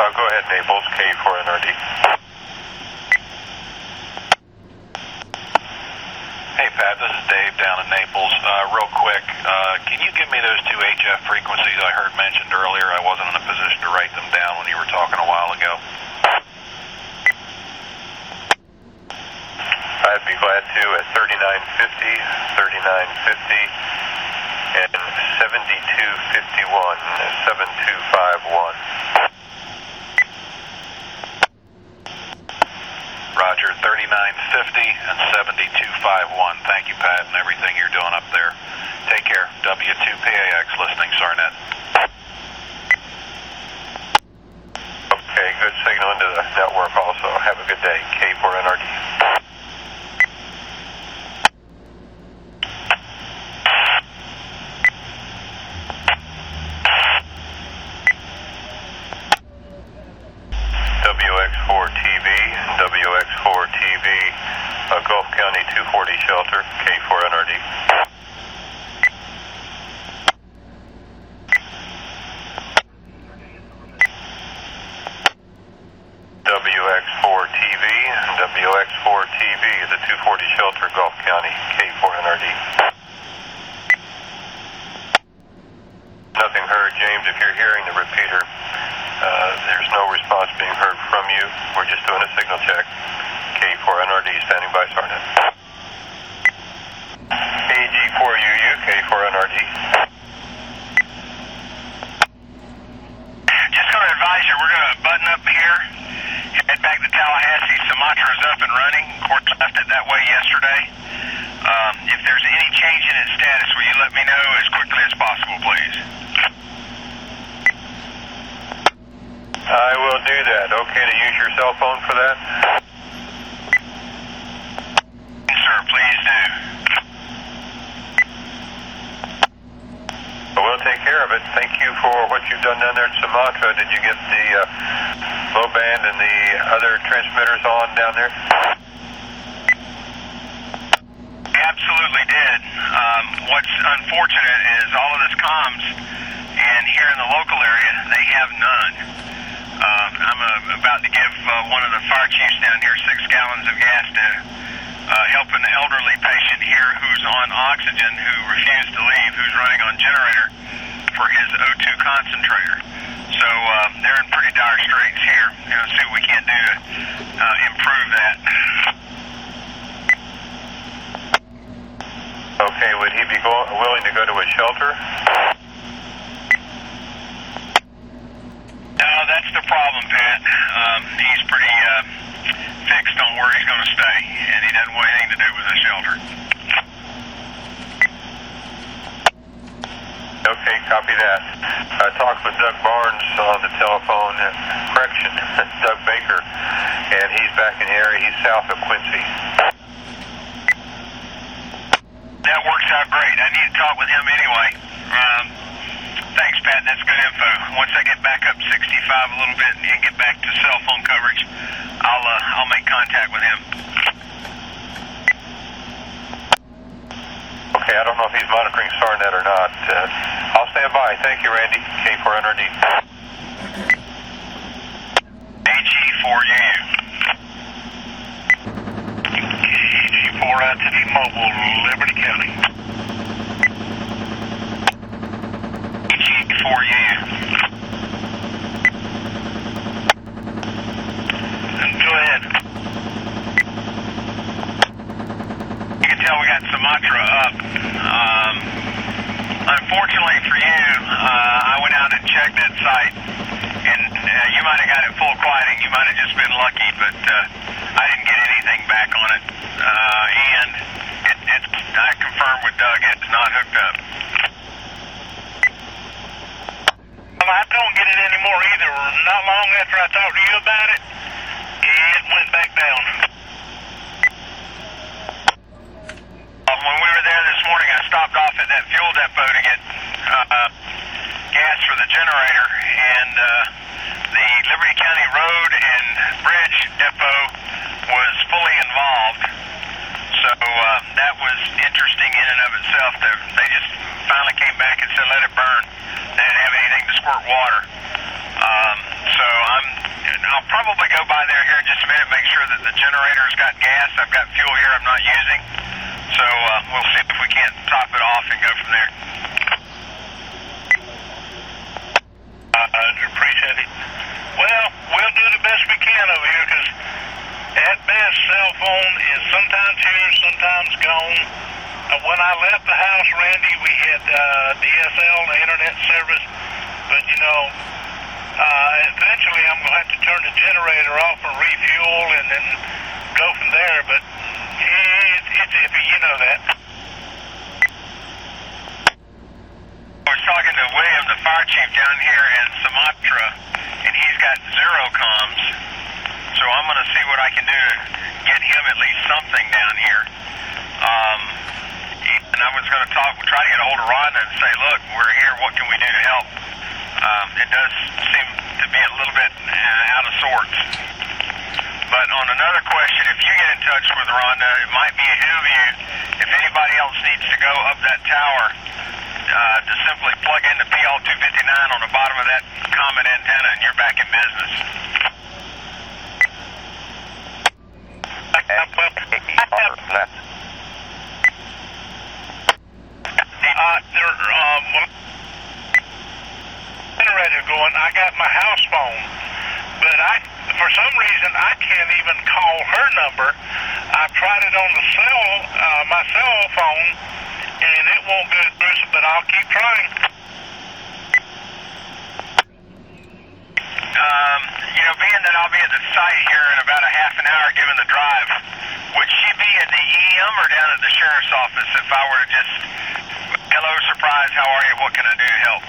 Go ahead, Naples, K4NRD. Hey, Pat, this is Dave down in Naples. Real quick, can you give me those 2 HF frequencies I heard mentioned earlier? I wasn't in a position to write them down when you were talking a while ago. I'd be glad to at 3950, 3950, and 7251, 7251. Roger, 3950 and 7251. Thank you, Pat, and everything you're doing up there. Take care. W2PAX listening, SARNET. Okay, good signal into the network also. Have a good day. K4NRD. WX4TV, WX4TV, Gulf County 240 shelter, K4NRD. WX4TV, WX4TV, the 240 shelter, Gulf County, K4NRD. if you're hearing the repeater, there's no response being heard from you. We're just doing a signal check. K4NRD standing by, Sarnet. AG4UU, K4NRD. Just going to advise you, we're going to button up here, head back to Tallahassee. Sumatra's up and running. Court left it that way yesterday. If there's any change in its status, will you let me know as quickly as possible, please? I will do that. Okay to use your cell phone for that? Sir, please do. We'll take care of it. Thank you for what you've done down there at Sumatra. Did you get the low band and the other transmitters on down there? We absolutely did. What's unfortunate is all of this comms, and here in the local area, they have none. I'm about to give one of the fire chiefs down here 6 gallons of gas to help an elderly patient here who's on oxygen, who refused to leave, who's running on generator for his O2 concentrator. So they're in pretty dire straits here. See what we can do to improve that. Okay, would he be willing to go to a shelter? No, that's the problem, Pat. He's pretty fixed on where he's going to stay, and he doesn't want anything to do with a shelter. Okay, copy that. I talked with Doug Barnes on the telephone, Doug Baker, and he's back in the area. He's south of Quincy. That works out great. I need to talk with him anyway. Thanks, Pat. That's good info. Once I get back up 65 a little bit and get back to cell phone coverage, I'll make contact with him. Okay, I don't know if he's monitoring SARNet or not. I'll stand by. Thank you, Randy. K4NRD. AG4UU. AG4 out to T-Mobile, Liberty County. AG4UU. Go ahead. You can tell we got Sumatra up. Unfortunately for you, I went out and checked that site, and you might have got it full quieting. You might have just been lucky, but I didn't get anything back on it. And I confirmed with Doug, it's not hooked up. Well, I don't get it anymore either. Not long after I talked to you about it, it went back down. When we were there this morning, I stopped off at that fuel depot to get gas for the generator, and the Liberty County Road and Bridge depot was fully involved. So that was interesting in and of itself. They just finally came back and said, let it burn. They didn't have anything to squirt water. So I'll probably go by there here in just a minute, make sure that the generator's got gas. I've got fuel here I'm not using. So we'll see if we can't top it off and go from there. I appreciate it. Well, we'll do the best we can over here, because at best, cell phone is sometimes here, sometimes gone. When I left the house, Randy, we had DSL, the internet service, but eventually I'm going to have to turn the generator off and refuel and then go from there, but it's iffy, you know that. I was talking to William, the fire chief down here in Sumatra, and he's got 0 comms, so I'm going to see what I can do to get him at least something down here. And I was going to try to get a hold of Rhonda and say, look, we're here, what can we do to help? It does seem to be a little bit out of sorts. But on another question, if you get in touch with Rhonda, it might be ahead of you. If anybody else needs to go up that tower, to simply plug in the PL259 on the bottom of that common antenna, and you're back in business. generator going. I got my house phone, but for some reason, I can't even call her number. I tried it on my cell phone, and it won't go through, but I'll keep trying. Being that I'll be at the site here in about a half an hour given the drive, would she be at the EM or down at the sheriff's office if I were to just, hello, surprise, how are you, what can I do to help?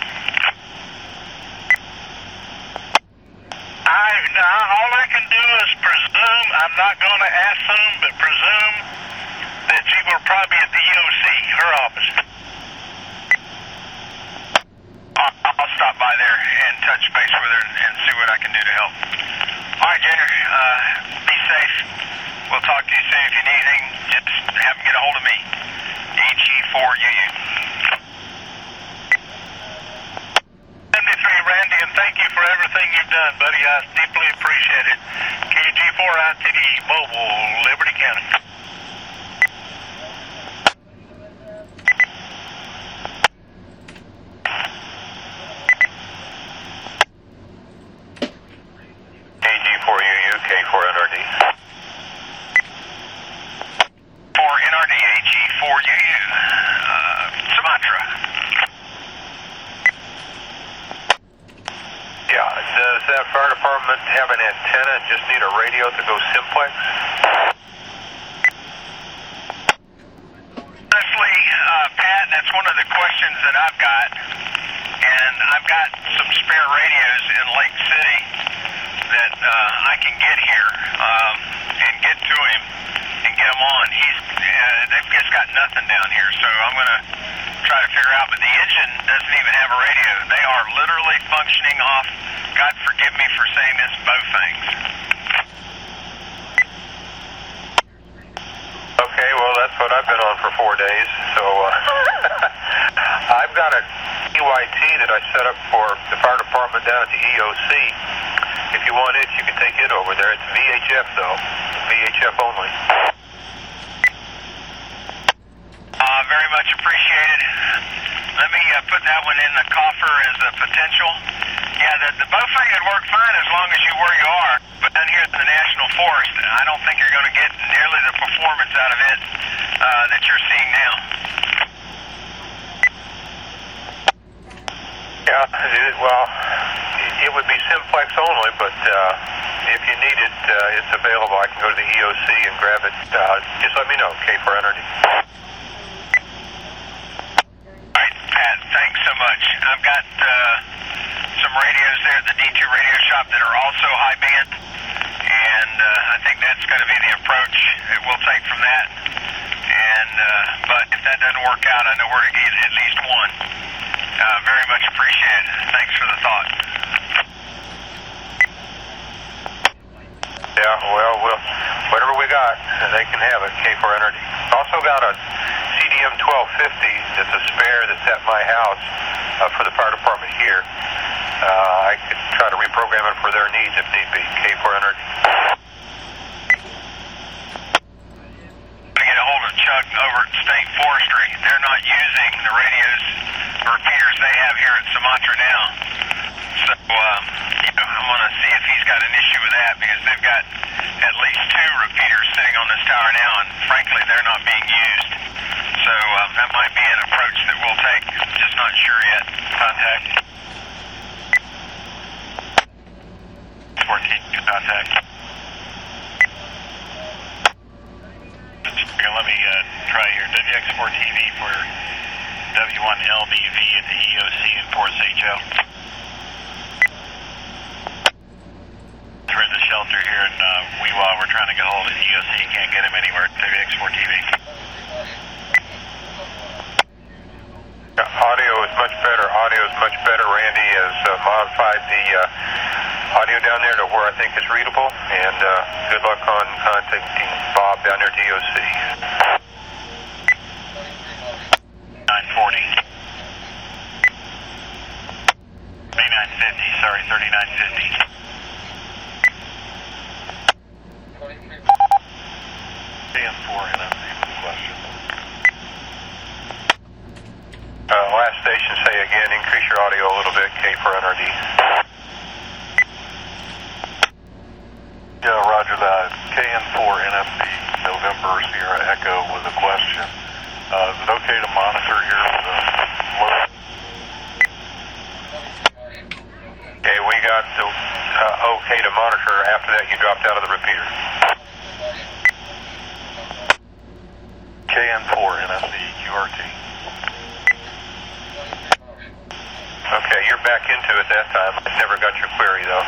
All I can do is presume, I'm not going to assume, but presume that she will probably be at the EOC, her office. I'll stop by there and touch base with her and see what I can do to help. All right, Junior, be safe. We'll talk to you soon. If you need anything, just have them get a hold of me. HE4UU. 73, Randy, and thank you for everything you've done, buddy. I deeply appreciate it. KG4ITD, Mobile, Liberty County. KG4UU, K4NRD. 4NRD, HE4UU, Sumatra. Yeah, does that fire department have an antenna and just need a radio to go simplex? Honestly, Pat, that's one of the questions that I've got, and I've got some spare radios in Lake City that I can get here and get to him and get them on. They've just got nothing down here, so I'm going to try to figure out, but the engine doesn't even have a radio. They are literally functioning off, God forgive me for saying this, Bofang's. Okay, well, that's what I've been on for 4 days, so I've got a EYT that I set up for the fire department down at the EOC. If you want it, you can take it over there. It's VHF, though. VHF only. Very much appreciated. Let me put that one in the coffer as a potential. Yeah, the Bofang would work fine as long as you're where you are, but down here at the National Forest, I don't think you're going to get nearly the performance out of it that you're seeing now. Yeah, well, it would be simplex only, but if you need it, it's available. I can go to the EOC and grab it. Just let me know, K4NRD. Pat, thanks so much. I've got some radios there at the D2 radio shop that are also high band, and I think that's going to be the approach that we'll take from that. And but if that doesn't work out, I know where to get at least one. Very much appreciated. Thanks for the thought. Yeah, well, whatever we got, they can have it, K4NRD. Also got a CDM 1250 that's a spare that's at my house for the fire department here. I could try to reprogram it for their needs if need be, K4NRD. To get a hold of Chuck over at State Forestry. They're not using the radios or repeaters they have here at Sumatra now. So, I'm going to see if he's got an issue with that, because they've got at least 2 repeaters sitting on this tower now, and frankly, they're not being used. So, that might be an approach that we'll take. Just not sure yet. Contact. 14, contact. Let me try here. WX4TV for W1LBV at the EOC in Fort St. Joe. We're in the shelter here in Weewa. We're trying to get hold of the EOC. Can't get him anywhere. WX4TV. Audio is much better. Randy has modified the audio down there to where I think it's readable, and good luck on contacting Bob down there at the EOC. 940. 3950, sorry, 3950. CM4, and that's the question. Last station, say again, increase your audio a little bit, K4NRD. Yeah, roger that. KN4NFC, November Sierra Echo with a question. Is it okay to monitor here with a load? Okay, we got the okay to monitor. After that, you dropped out of the repeater. KN4NFC, QRT. Okay, you're back into it that time. I never got your query, though.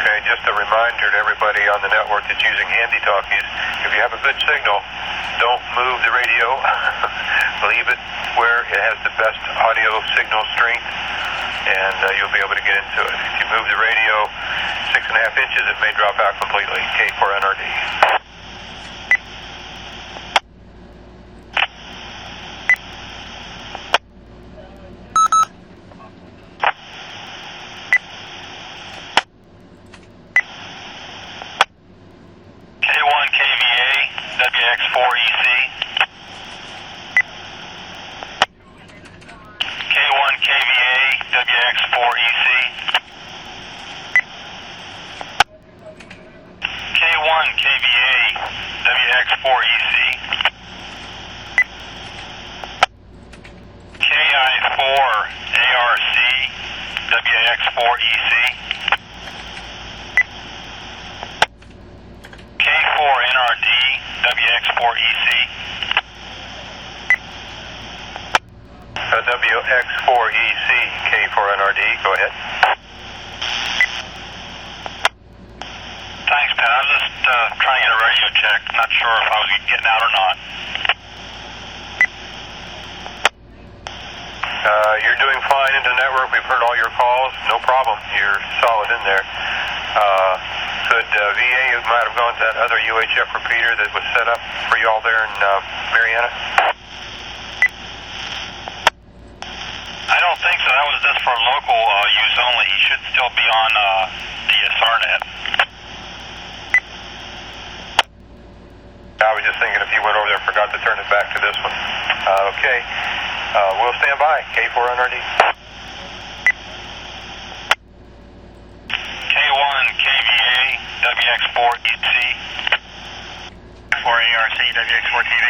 Okay, just a reminder to everybody on the network that's using handy-talkies, if you have a good signal, don't move the radio. Leave it where it has the best audio signal strength, and you'll be able to get into it. If you move the radio 6.5 inches, it may drop out completely. K4NRD. K1 KVA, WX4EC. K1 KVA, WX4EC. K1 KVA, WX4EC. KI4 ARC, WX4EC. K4NRD, WX4EC. WX4EC, K4NRD, go ahead. Thanks, Pat. I was just trying to get a radio check. Not sure if I was getting out or not. You're doing fine in the network. We've heard all your calls. No problem. You're solid in there. Could VA might have gone to that other UHF repeater that was set up for you all there in Mariana? I don't think so. That was just for local use only. He should still be on the SARNET. I was just thinking if you went over there and forgot to turn it back to this one. Okay. We'll stand by. K4NRD. K1 KVA, WX4EC. K4ARC, WX4TV.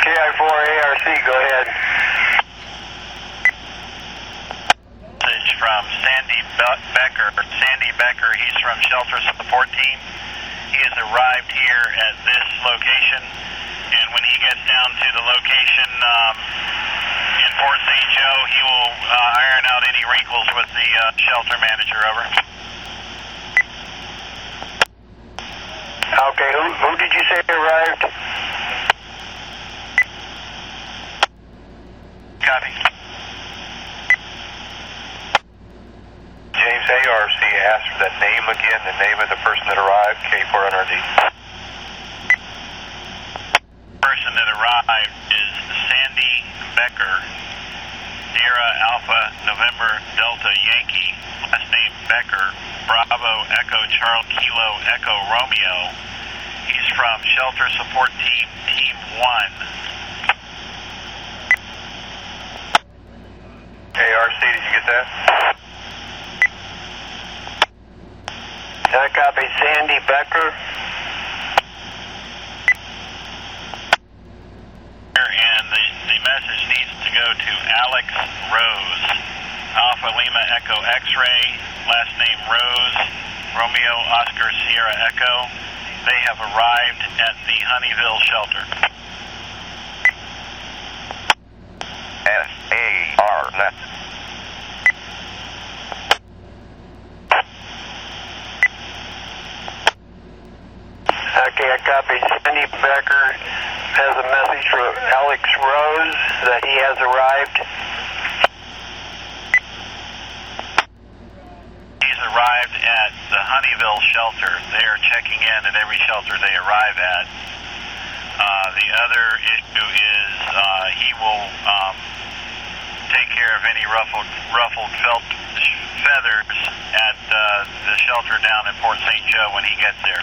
KI4ARC, go ahead. Message from Sandy Becker. Sandy Becker, he's from Shelter Support Team. He has arrived here at this location, and when he gets down to the location in Fort St. Joe, he will iron out any wrinkles with the shelter manager. Over. Okay, who did you say arrived? Copy. James ARC asked for that name again, the name of the person that arrived, K4NRD. The person that arrived is Sandy Becker, Sierra Alpha November Delta Yankee, last name Becker, Bravo Echo Charles Kilo Echo Romeo. He's from Shelter Support Team, Team 1. ARC, did you get that? I copy Sandy Becker. And the message needs to go to Alex Rose, Alpha Lima Echo X-Ray, last name Rose, Romeo Oscar Sierra Echo. They have arrived at the Honeyville shelter. SARNET. Okay, I copy. Sandy Becker has a message for Alex Rose that he has arrived. He's arrived at the Honeyville shelter. They are checking in at every shelter they arrive at. The other issue is he will take care of any ruffled felt feathers at the shelter down in Fort St. Joe when he gets there.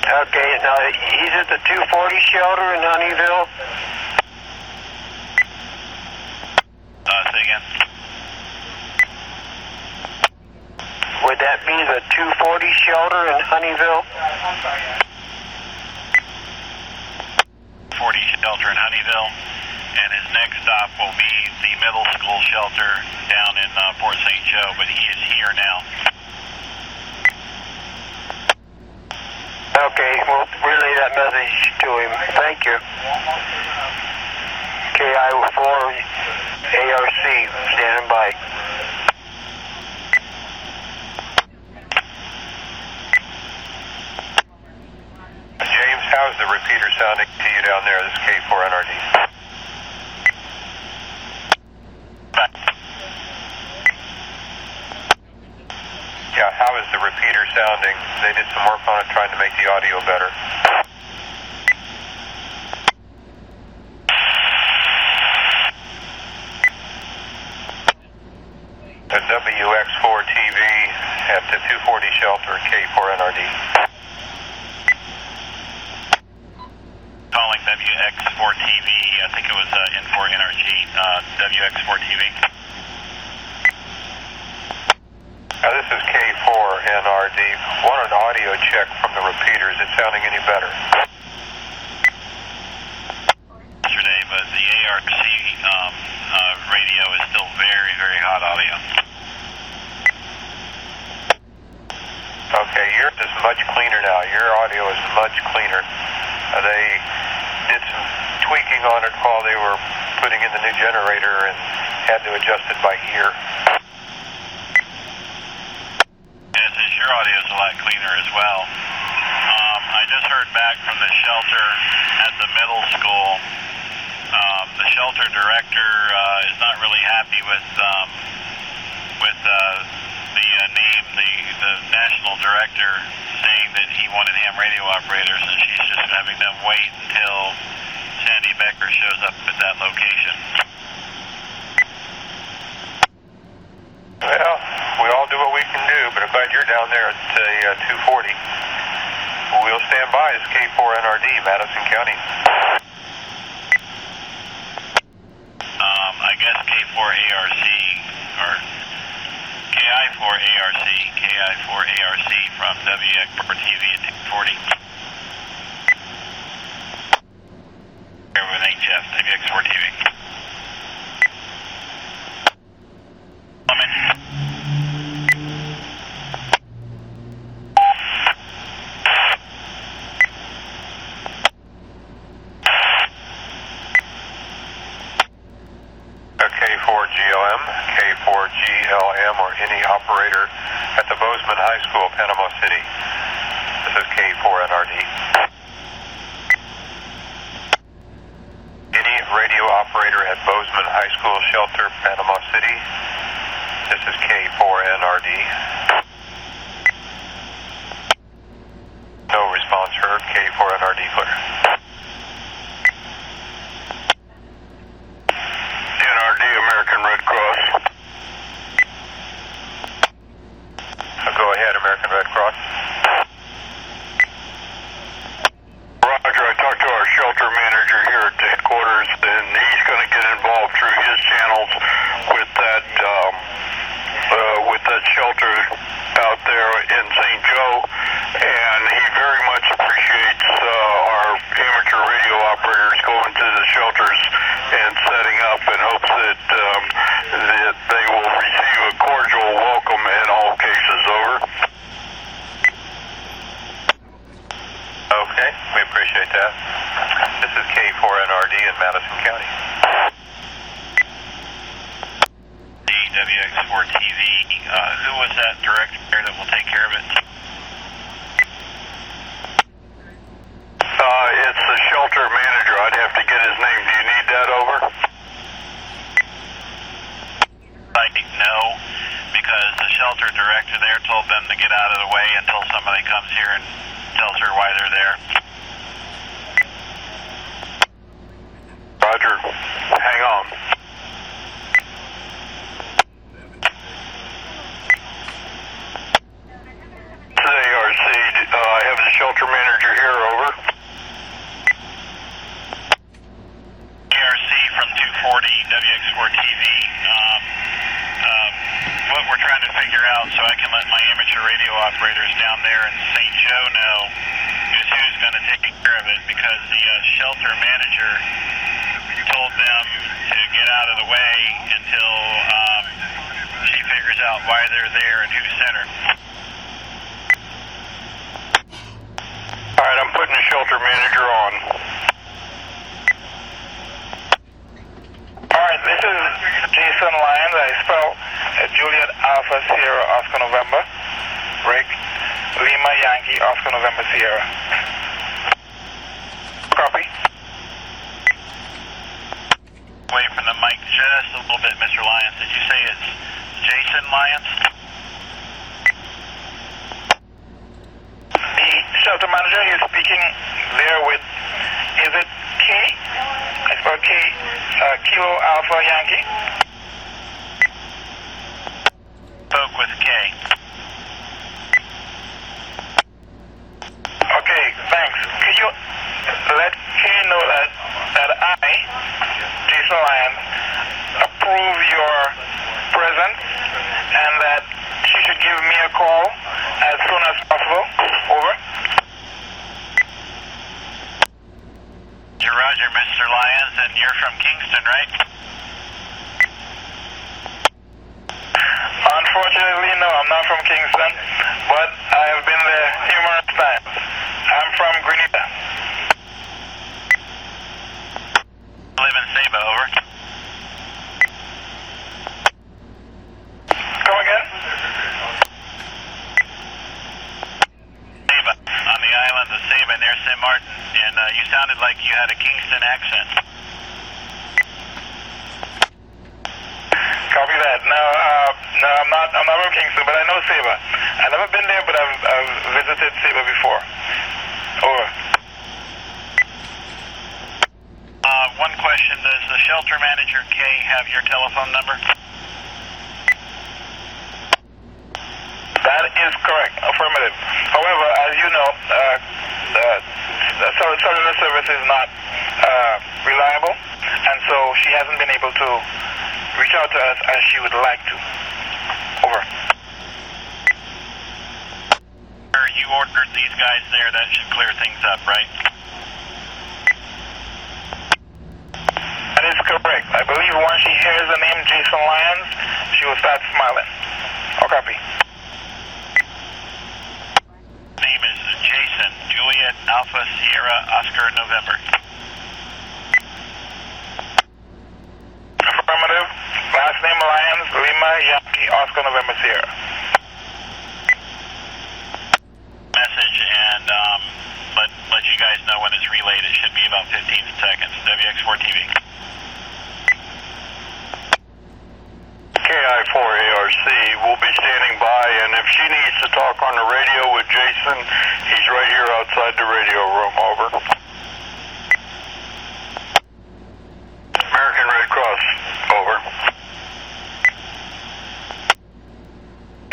Okay, now he's at the 240 shelter in Honeyville? Say again? Would that be the 240 shelter in Honeyville? 40 shelter in Honeyville, and his next stop will be the middle school shelter down in Port St. Joe, but he is here now. Okay, we'll relay that message to him. Thank you. KI-4 ARC, standing by. James, how's the repeater sounding to you down there? This is K4NRD. Yeah, how is the repeater sounding? They did some work on it trying to make the audio better. The WX4 TV at the 240 shelter, K4NRD. Calling WX4 TV, I think it was N4NRG, WX4 TV. This is K4NRD. Want an audio check from the repeater. Is it sounding any better? Yesterday, but the ARC radio is still very, very hot audio. Okay, yours is much cleaner now. Your audio is much cleaner. They did some tweaking on it while they were putting in the new generator and had to adjust it by ear. Your audio is a lot cleaner as well. I just heard back from the shelter at the middle school. The shelter director is not really happy with the name, the national director saying that he wanted ham radio operators, and she's just having them wait until Sandy Becker shows up at that location. Well, we all do what we can do, but I'm glad you're down there at 240. We'll stand by as K4NRD, Madison County. I guess K4ARC, or KI4ARC from WX4 TV at 240. Here with HF, WX4 TV. K4GLM, K4GLM, or any operator at the Bozeman High School, Panama City. This is K4NRD. Any radio operator at Bozeman High School Shelter, Panama City. This is K4NRD. No response heard. K4NRD clear. NRD, American Red Cross. Go ahead, American Red Cross. Roger, I talked to our shelter manager here at the headquarters, and he's going to get involved through his channels with that shelter out there in St. Joe, and he very much appreciates our amateur radio operators going to the shelters and setting up, and hopes that they will receive a cordial welcome in all cases. Over. Okay, we appreciate that. This is K4NRD in Madison County. WX4 TV. Who was that director that will take care of it? It's the shelter manager. I'd have to get his name. Do you need that over? No, because the shelter director there told them to get out of the way until somebody comes here and tells her why they're there. Roger. Hang on. ARC, I have the shelter manager here shelter manager told them to get out of the way until she figures out why they're there and who sent her. All right, I'm putting the shelter manager on. All right, this is Jason Lyons. I spell Juliet Alpha Sierra Oscar November. Rick Lima Yankee Oscar November Sierra. Copy. Away from the mic just a little bit, Mr. Lyons. Did you say it's Jason Lyons? The shelter manager is speaking there with, is it K? I spell K, Kilo Alpha Yankee. Spoke with K. Okay, thanks. Could you let Kay know that I, Jason Lyons, approve your presence and that she should give me a call as soon as possible? Over. Roger, Mr. Lyons, and you're from Kingston, right? Unfortunately, no, I'm not from Kingston, but I have been there numerous times. I'm from Grenada. I live in Saba, over. Come again? Saba, on the island of Saba near St. Martin, and you sounded like you had a Kingston accent. Copy that. No, I'm not from Kingston, but I know Saba. I've never been there, but I've visited Saba before. Over. One question, does the shelter manager, Kay, have your telephone number? That is correct. Affirmative. However, as you know, the cellular service is not reliable, and so she hasn't been able to reach out to us as she would like to. Over. You ordered these guys there, that should clear things up, right? That is correct. I believe once she hears the name Jason Lyons, she will start smiling. Oh, copy. Name is Jason, Juliet Alpha Sierra Oscar November. Affirmative. Last name Lyons, Lima Yankee Oscar November Sierra. Message and let you guys know when it's relayed. It should be about 15 seconds. WX4 TV. KI4ARC will be standing by, and if she needs to talk on the radio with Jason, he's right here outside the radio room. Over. American Red Cross. Over.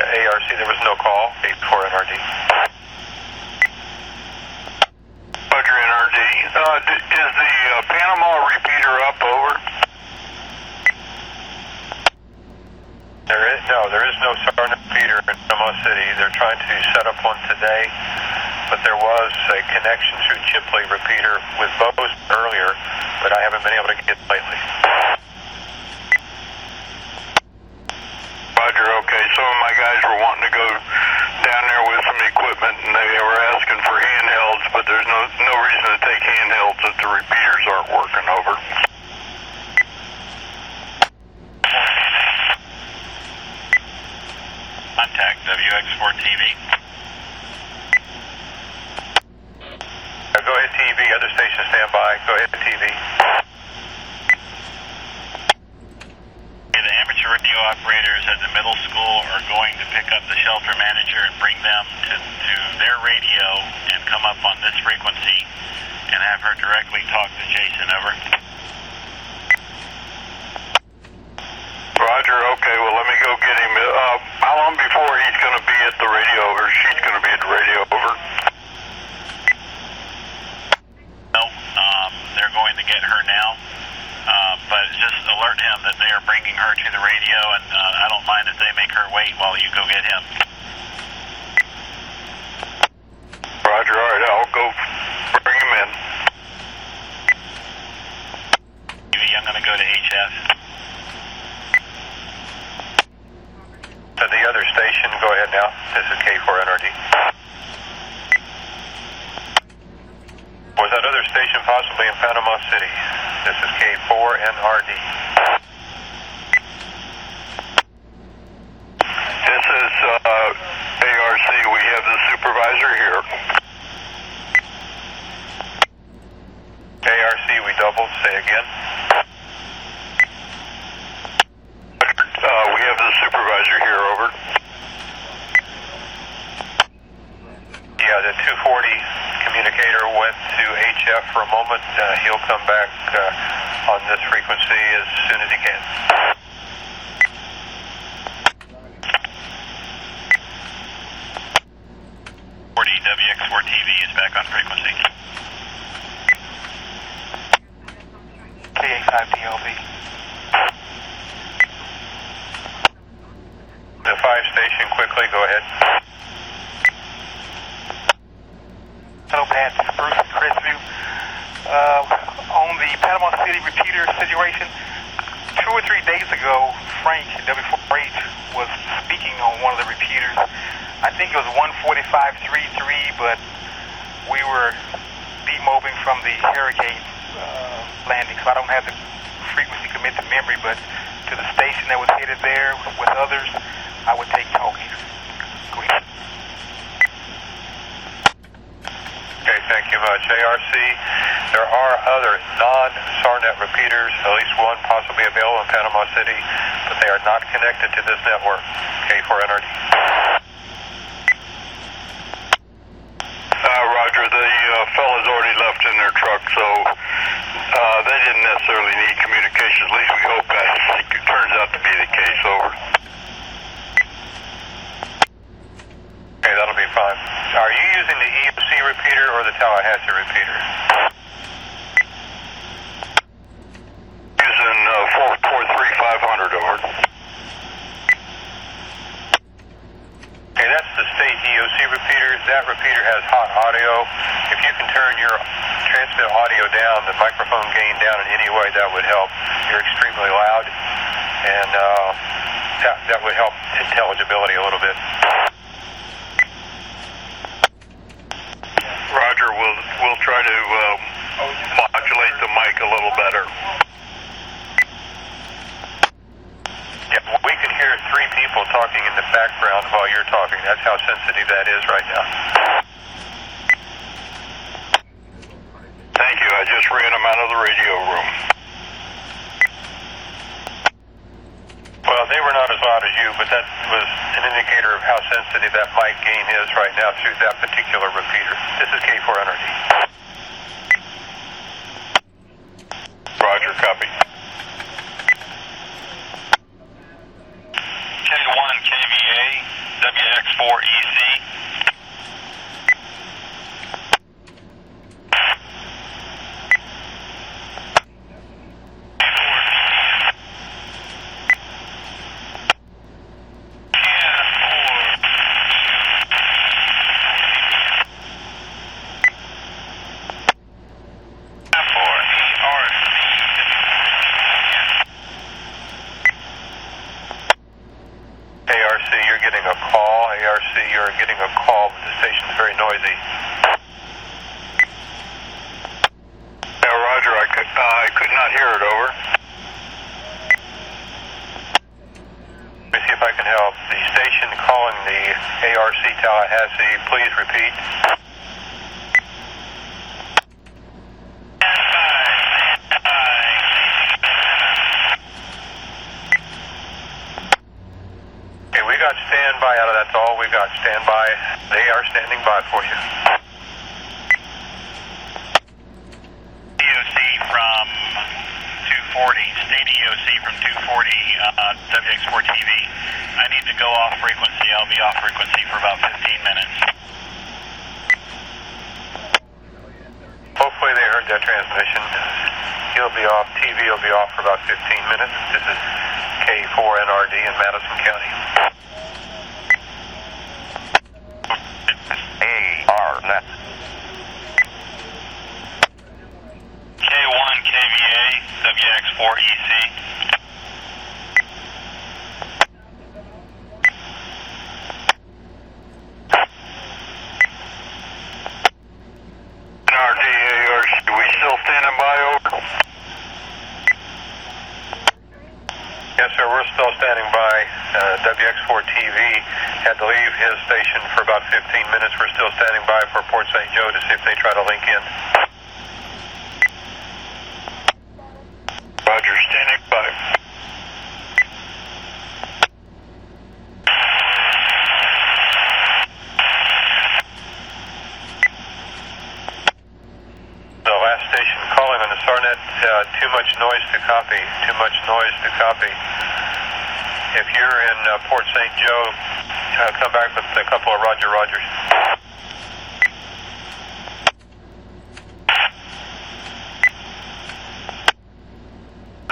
ARC, there was no call. 84 NRD. Roger, NRD. Is the Panama repeater up? Over. There is no SARNET repeater in Panama City. They're trying to set up one today, but there was a connection through Chipley repeater with Bose earlier, but I haven't been able to get lately. Roger, okay. Some of my guys were wanting to go down there with some equipment, and they were asking for handhelds, but there's no reason to take handhelds if the repeaters aren't working. Over. Contact WX4 TV. Go ahead, TV. Other stations stand by. Go ahead, TV. The amateur radio operators at the middle school are going to pick up the shelter manager and bring them to their radio and come up on this frequency and have her directly talk to Jason. Over. Roger, okay. Well, let me go get him. How long before he's going to be at the radio, or she's going to be at the radio? Over. No, they're going to get her now. But just alert him that they are bringing her to the radio, and I don't mind if they make her wait while you go get him. Roger, all right, I'll go bring him in. station possibly in Panama City. This is K4NRD. This is ARC. We have the supervisor here. ARC, we doubled. Say again. We have the supervisor here, over. Yeah, the 240 communicator went to HF for a moment. He'll come back on this frequency as soon as he can. 40 WX4 TV is back on frequency. KA5DLB. The 5 station, quickly, go ahead. Hello, Pat. This is Bruce from Crestview. On the Panama City repeater situation, 2 or 3 days ago, Frank, W4H, was speaking on one of the repeaters. I think it was 145.33, but we were demobbing from the hurricane landing, so I don't have the frequency commit to memory, but to the station that was headed there with others, I would take talkies. Go ahead. Okay, thank you much. ARC, there are other non-SARNET repeaters, at least one possibly available in Panama City, but they are not connected to this network. K4NRD. Roger, the fellas already left in their truck, so they didn't necessarily need communications. At least we hope that it turns out to be the case, over. Okay, that'll be fine. Are you using the EOC repeater or the Tallahassee repeater? Using 43500, over. Okay, that's the state EOC repeater. That repeater has hot audio. If you can turn your transmit audio down, the microphone gain down in any way, that would help. You're extremely loud, and that would help intelligibility a little bit. Roger, we'll try to modulate the mic a little better. Yeah, we can hear 3 people talking in the background while you're talking. That's how sensitive that is right now. Thank you. I just ran them out of the radio room. Well, they were not as loud as you, but that was an indicator of how sensitive that mic gain is right now through that particular repeater. This is K4NRD. Roger, copy. K1 KVA WX4EC. You're getting a call, but the station's very noisy. Yeah, Roger, I could not hear it, over. Let me see if I can help. The station calling the ARC Tallahassee, please repeat. Standby out of that's all we got. Standby. They are standing by for you. EOC from 240, state EOC from 240 WX4 TV. I need to go off frequency. I'll be off frequency for about 15 minutes. Hopefully they heard that transmission. He'll be off. TV will be off for about 15 minutes. This is K4NRD in Madison County. ARNET. K1 KVA WX4EC. NRD, ARC, we still Yes, sir, we're still standing by. WX4TV had to leave his station for about 15 minutes. We're still standing by for Port St. Joe to see if they try to link in. Roger, standing by. The last station calling on the SARNET, too much noise to copy, too much noise to copy. If you're in Port St. Joe, come back with a couple of Roger Rogers.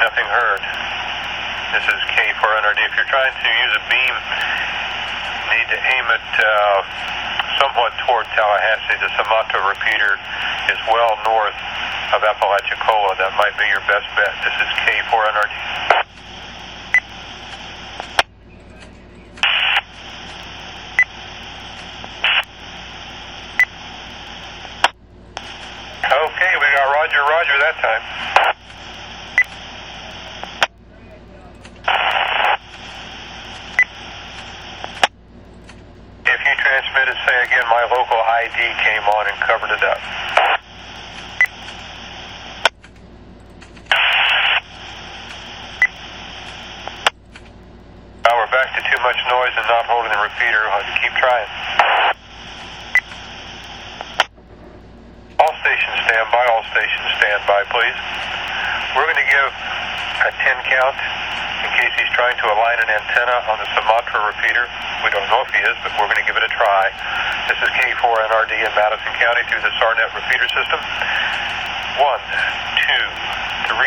Nothing heard. This is K4NRD. If you're trying to use a beam, need to aim it somewhat toward Tallahassee. The Amateur repeater is well north of Apalachicola. That might be your best bet. This is K4NRD. Okay, we got Roger, Roger that time. If you transmitted, say again, my local ID came on and covered it up. Now we're back to too much noise and not holding the repeater. I'll keep trying. All stations stand by. All stations stand by, please. We're going to give a 10 count in case he's trying to align an antenna on the Sumatra repeater. We don't know if he is, but we're going to give it a try. This is K4NRD in Madison County through the SARNET repeater system. 1, 2, 3,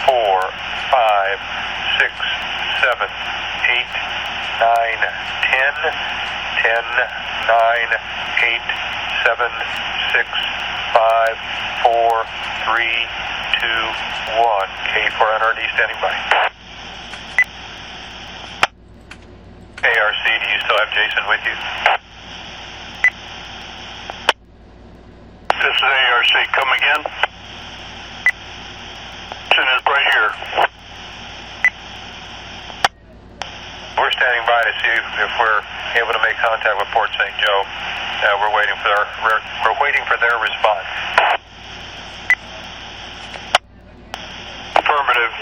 4, 5, 6, 7, 8, 9, 10, 10, 9, 8, 7, 6, 5, 4, 3, 2, 1. K4NRD standing by. ARC, do you still have Jason with you? This is ARC. Come again? Jason is right here. We're standing by to see if we're able to make contact with Port St. Joe. We're waiting for their response. Affirmative.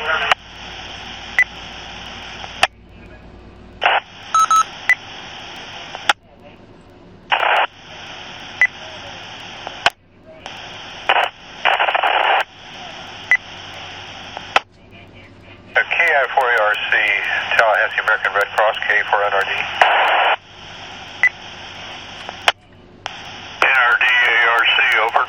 KI4ARC, Tallahassee American Red Cross, K4NRD. NRD, ARC, over.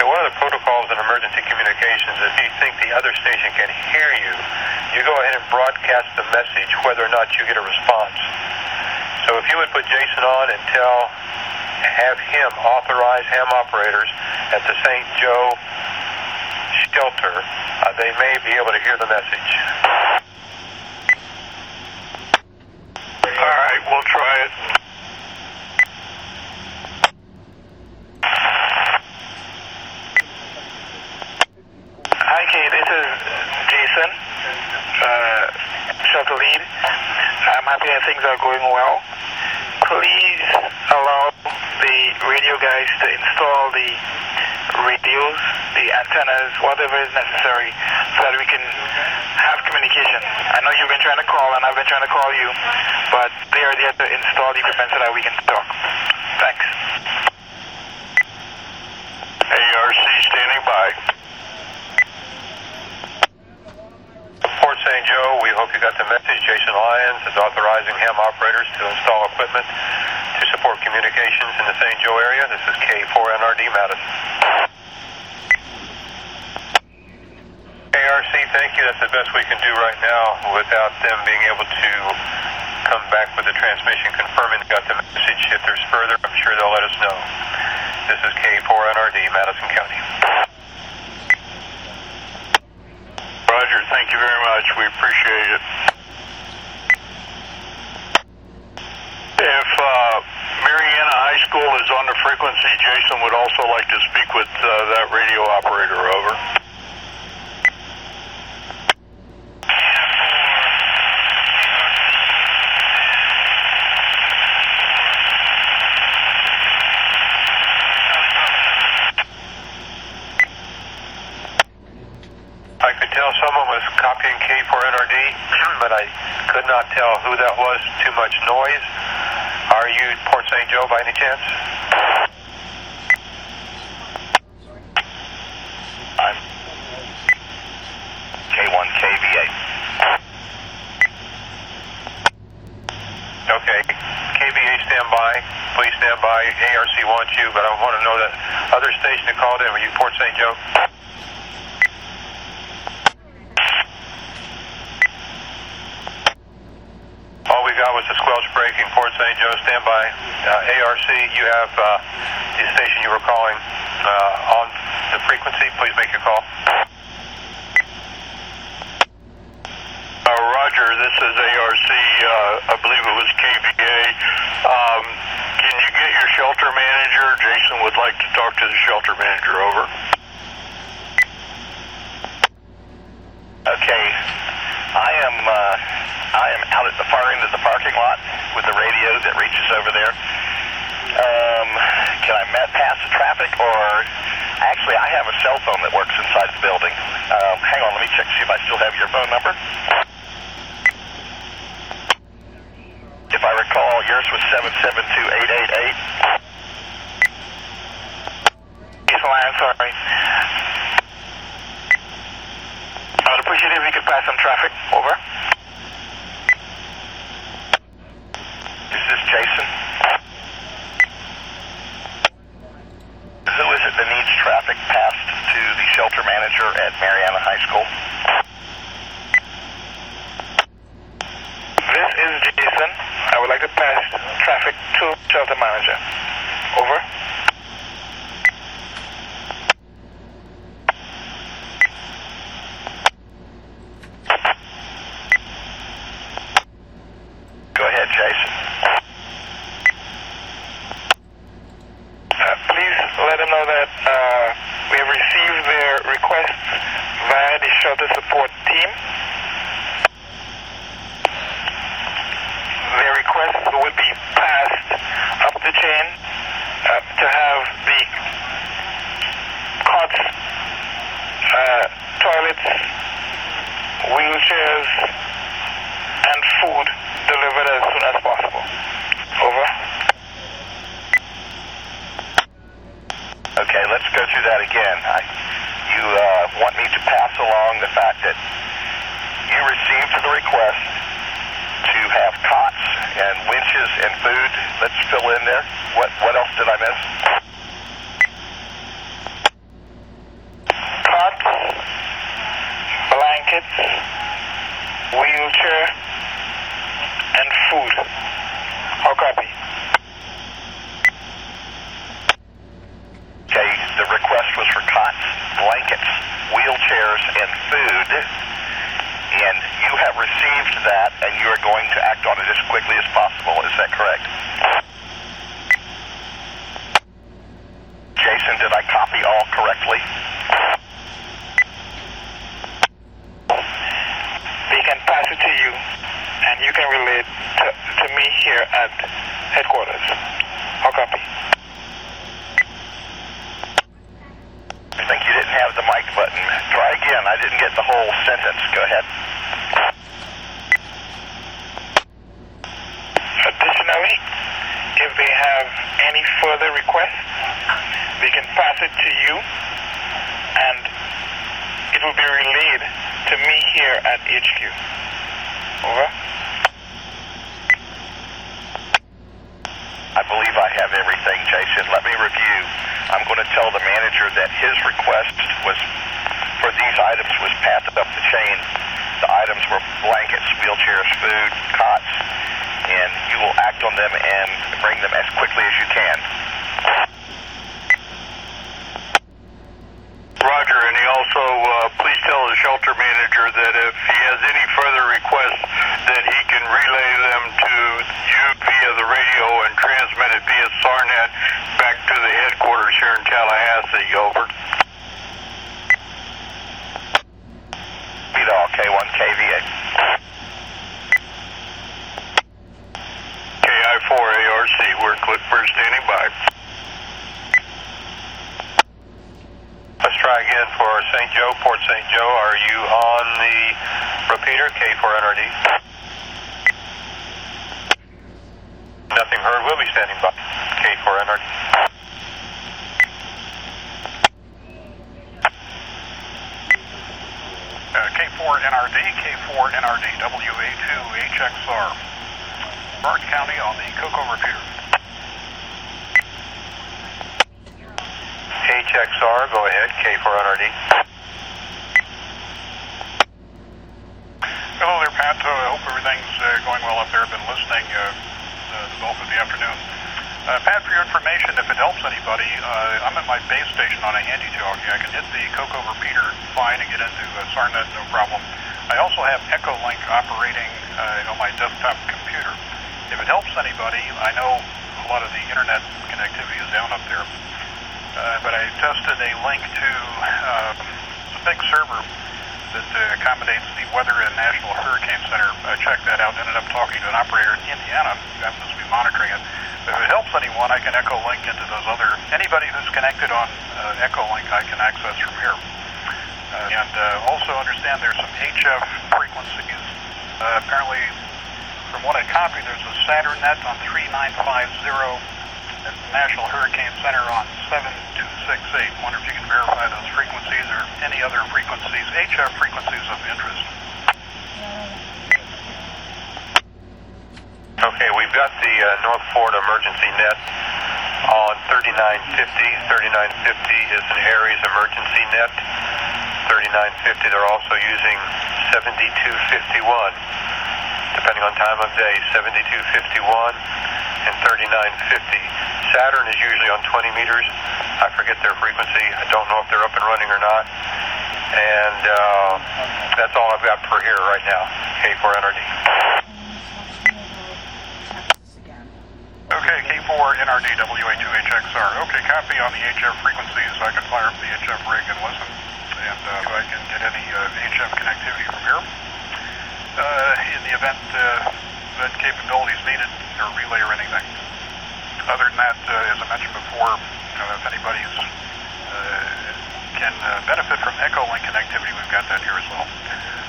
One of the protocols in emergency communications is if you think the other station can hear you, you go ahead and broadcast the message whether or not you get a response. So if you would put Jason on and have him authorize ham operators at the St. Joe shelter, they may be able to hear the message. All right, we'll try it. Hi, Kay, this is Jason, shelter lead. I'm happy that things are going well. Please allow the radio guys to install the radios, the antennas, whatever is necessary so that we can have communication. I know you've been trying to call and I've been trying to call you, but they are there to install the equipment so that we can talk. Thanks. ARC standing by. Port St. Joe, we hope you got the message. Jason Lyons is authorizing ham operators to install equipment to support communications in the St. Joe area. This is K4NRD Madison. ARC, thank you. That's the best we can do right now without them being able to come back with the transmission confirming they got the message. If there's further, I'm sure they'll let us know. This is K4NRD, Madison County. Roger, thank you very much. We appreciate it. If Mariana High School is on the frequency, Jason would also like to speak with that radio operator, over. I could tell someone was copying K4NRD, but I could not tell who that was. Too much noise. Are you Port St. Joe by any chance? I'm K1KVA. Okay. KVA, stand by. Please stand by. ARC wants you, but I want to know that other station that called in. Were you Port St. Joe? All we got was the squelch breaking. Port St. Joe, stand by. ARC, you have the station you were calling on the frequency. Please make your call. Roger, this is ARC. I believe it was KVA. Can you get your shelter manager? Jason would like to talk to the shelter manager. Over. Okay. I am out at the far end of the parking lot with the radio that reaches over there. Can I pass the traffic, or actually I have a cell phone that works inside the building. Hang on, let me check, see if I still have your phone number. If I recall, yours was 772-888. Yes, I'm sorry. I would appreciate it if you could pass some traffic. Over. Is this Jason? Who is it that needs traffic passed to the shelter manager at Mariana High School? This is Jason. I would like to pass traffic to shelter manager. Over. Go ahead, Jason. Please let them know that we have received their requests via the shelter support team. Their requests would be passed up the chain to have the cots, toilets, wheelchairs, and food delivered as soon as possible. Over. Okay, let's go through that again. You want me to pass along the fact that you received the request to have cots and winches and food. Let's fill in there. What else did I miss? Cots, blankets, wheelchair, and food. How copy? Okay, the request was for cots, blankets, wheelchairs, and food. And you have received that, and you are going to act on it as quickly as possible. Is that correct? Jason, did I copy all correctly? They can pass it to you, and you can relay it to me here at headquarters. How copy? I think you didn't have the mic button. Try again. I didn't get the whole sentence. Go ahead. Additionally, if they have any further requests, they can pass it to you, and it will be relayed to me here at HQ. Over. I believe I have everything, Jason. Let me review. I'm going to tell the manager that his request was for these items was passed up the chain. The items were blankets, wheelchairs, food, cots, and you will act on them and bring them as quickly as you can. Roger, and he also, please tell the shelter manager that if he has any further requests, that he can relay them to you via the radio and transmit it via SARNET back to the headquarters here in Tallahassee. Over. Beat all, K1KVA. KI4 ARC, we're standing by. Let's try again for St. Joe, Port St. Joe, are you on the repeater, K4NRD? Nothing heard. We'll be standing by. K4NRD. K4NRD, K4NRD, WA2HXR. Burns County on the Cocoa repeater. HXR, go ahead, K4NRD. Hello there, Pat. I hope everything's going well up there. I've been listening the bulk of the afternoon. Pat, for your information, if it helps anybody, I'm at my base station on a handy talkie. I can hit the Cocoa repeater fine and get into SARNet, no problem. I also have Echolink operating on my desktop computer. If it helps anybody, I know a lot of the internet connectivity is down up there. But I tested a link to a big server that accommodates the Weather and National Hurricane Center. I checked that out, ended up talking to an operator in Indiana who happens to be monitoring it. If it helps anyone, I can Echolink into those other... Anybody who's connected on Echolink, I can access from here. And also understand there's some HF frequencies. Apparently, from what I copied, there's a SaturnNet on 3950 at the National Hurricane Center on 7268. Wonder if you can verify those frequencies or any other frequencies, HF frequencies of interest. Okay, we've got the North Florida emergency net on 3950. 3950 is an Aries emergency net. 3950, they're also using 7251, depending on time of day, 7251 and 3950. Saturn is usually on 20 meters. I forget their frequency. I don't know if they're up and running or not. And that's all I've got for here right now, K4NRD. Okay, K4NRD, WA2HXR. Okay, copy on the HF frequencies. I can fire up the HF rig and listen. And if I can get any HF connectivity from here. In the event that capability is needed, or relay or anything. Other than that, as I mentioned before, if anybody's can benefit from Echolink connectivity, we've got that here as well.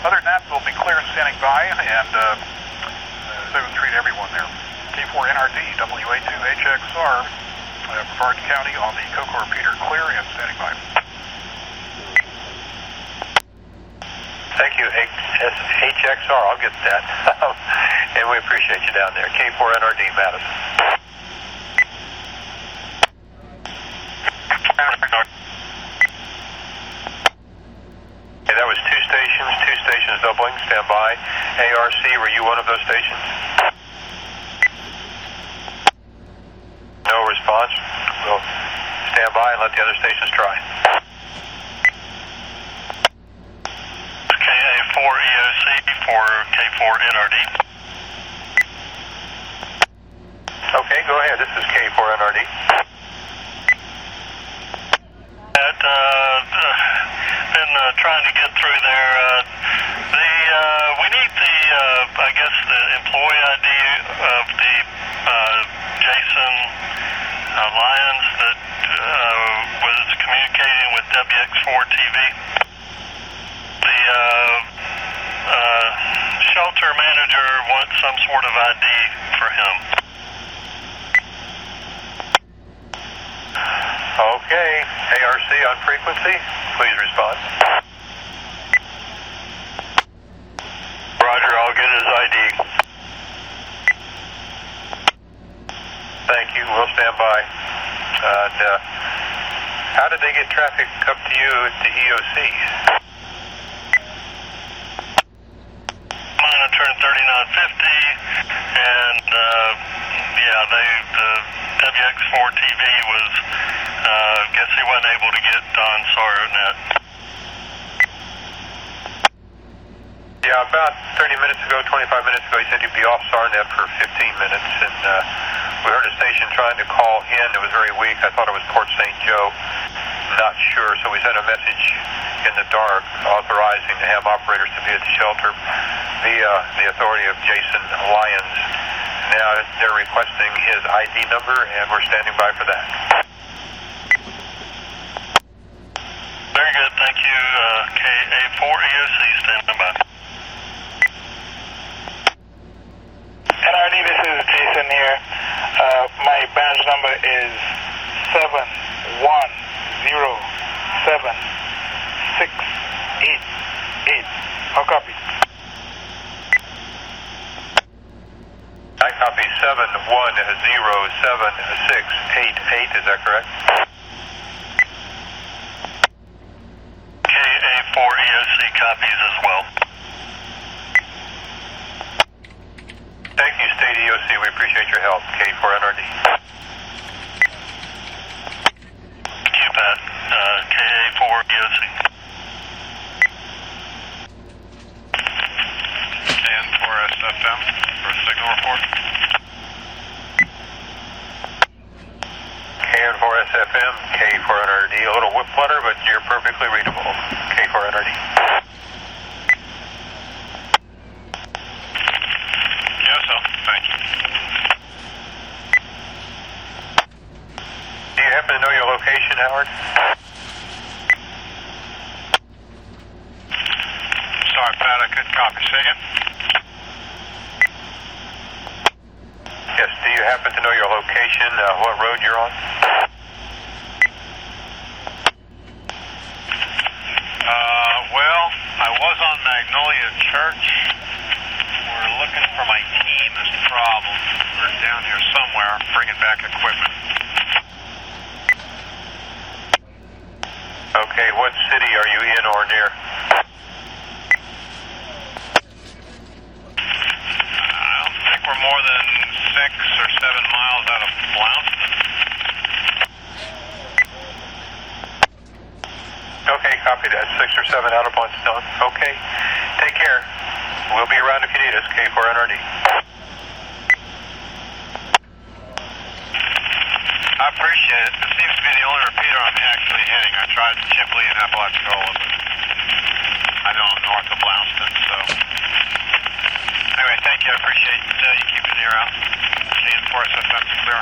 Other than that, we'll be clear and standing by, and 7-3 to everyone there. K4NRD, WA2HXR, Brevard County on the Cocoa repeater, clear and standing by. Thank you, HXR, I'll get that. And we appreciate you down there. K4NRD, Madison. Okay, that was two stations doubling, stand by. ARC, were you one of those stations? No response. We'll stand by and let the other stations try. KA4 EOC for K4NRD. Okay, go ahead. This is K4NRD. Been trying to get through there. We need the, I guess, the employee ID of the Jason Lyons that was communicating with WX4 TV. The shelter manager wants some sort of ID for him. Okay, ARC on frequency, please respond. Roger, I'll get his ID. Thank you, we'll stand by. And how did they get traffic up to you at the EOC? Monitoring 3950, and the WX4 TV was, guess he wasn't able to get on SARNet. Yeah, about 30 minutes ago, 25 minutes ago, he said he'd be off SARNet for 15 minutes, and we heard a station trying to call in. It was very weak. I thought it was Port St. Joe. Not sure, so we sent a message in the dark authorizing the ham operators to be at the shelter via the authority of Jason Lyons. Now they're requesting his ID number, and we're standing by for that. Very good, thank you. KA4EOC, standing by. NRD, this is Jason here. My badge number is 7107688. How copy? I copy 7107688. Is that correct? KA4EOC copies as well. Thank you, State EOC. We appreciate your help. K4NRD. Thank you, Pat. KA4EOC. KN4SFM for a signal report. KN4SFM, K4NRD. A little whip flutter, but you're perfectly readable. K4NRD. Yes, sir. Thank you. Do you happen to know your location, Howard? Sorry, Pat, I couldn't copy. Say again? Yes, do you happen to know your location, what road you're on? Well, I was on Magnolia Church. We're looking for my team is the problem. We're down here somewhere bringing back equipment. Okay, what city are you in or near? I don't think we're more than 6 or 7 miles out of Blounston. Okay, copy that. 6 or 7 out of Blounston. Okay, take care. We'll be around if you need us. K4NRD. I appreciate it. This seems to be the only repeater I'm actually hitting. I tried Chipley and Apalachicola, but I know I'm north of Blounston, so. Anyway, thank you. I appreciate you keeping the ear out. KN4SFM's clear.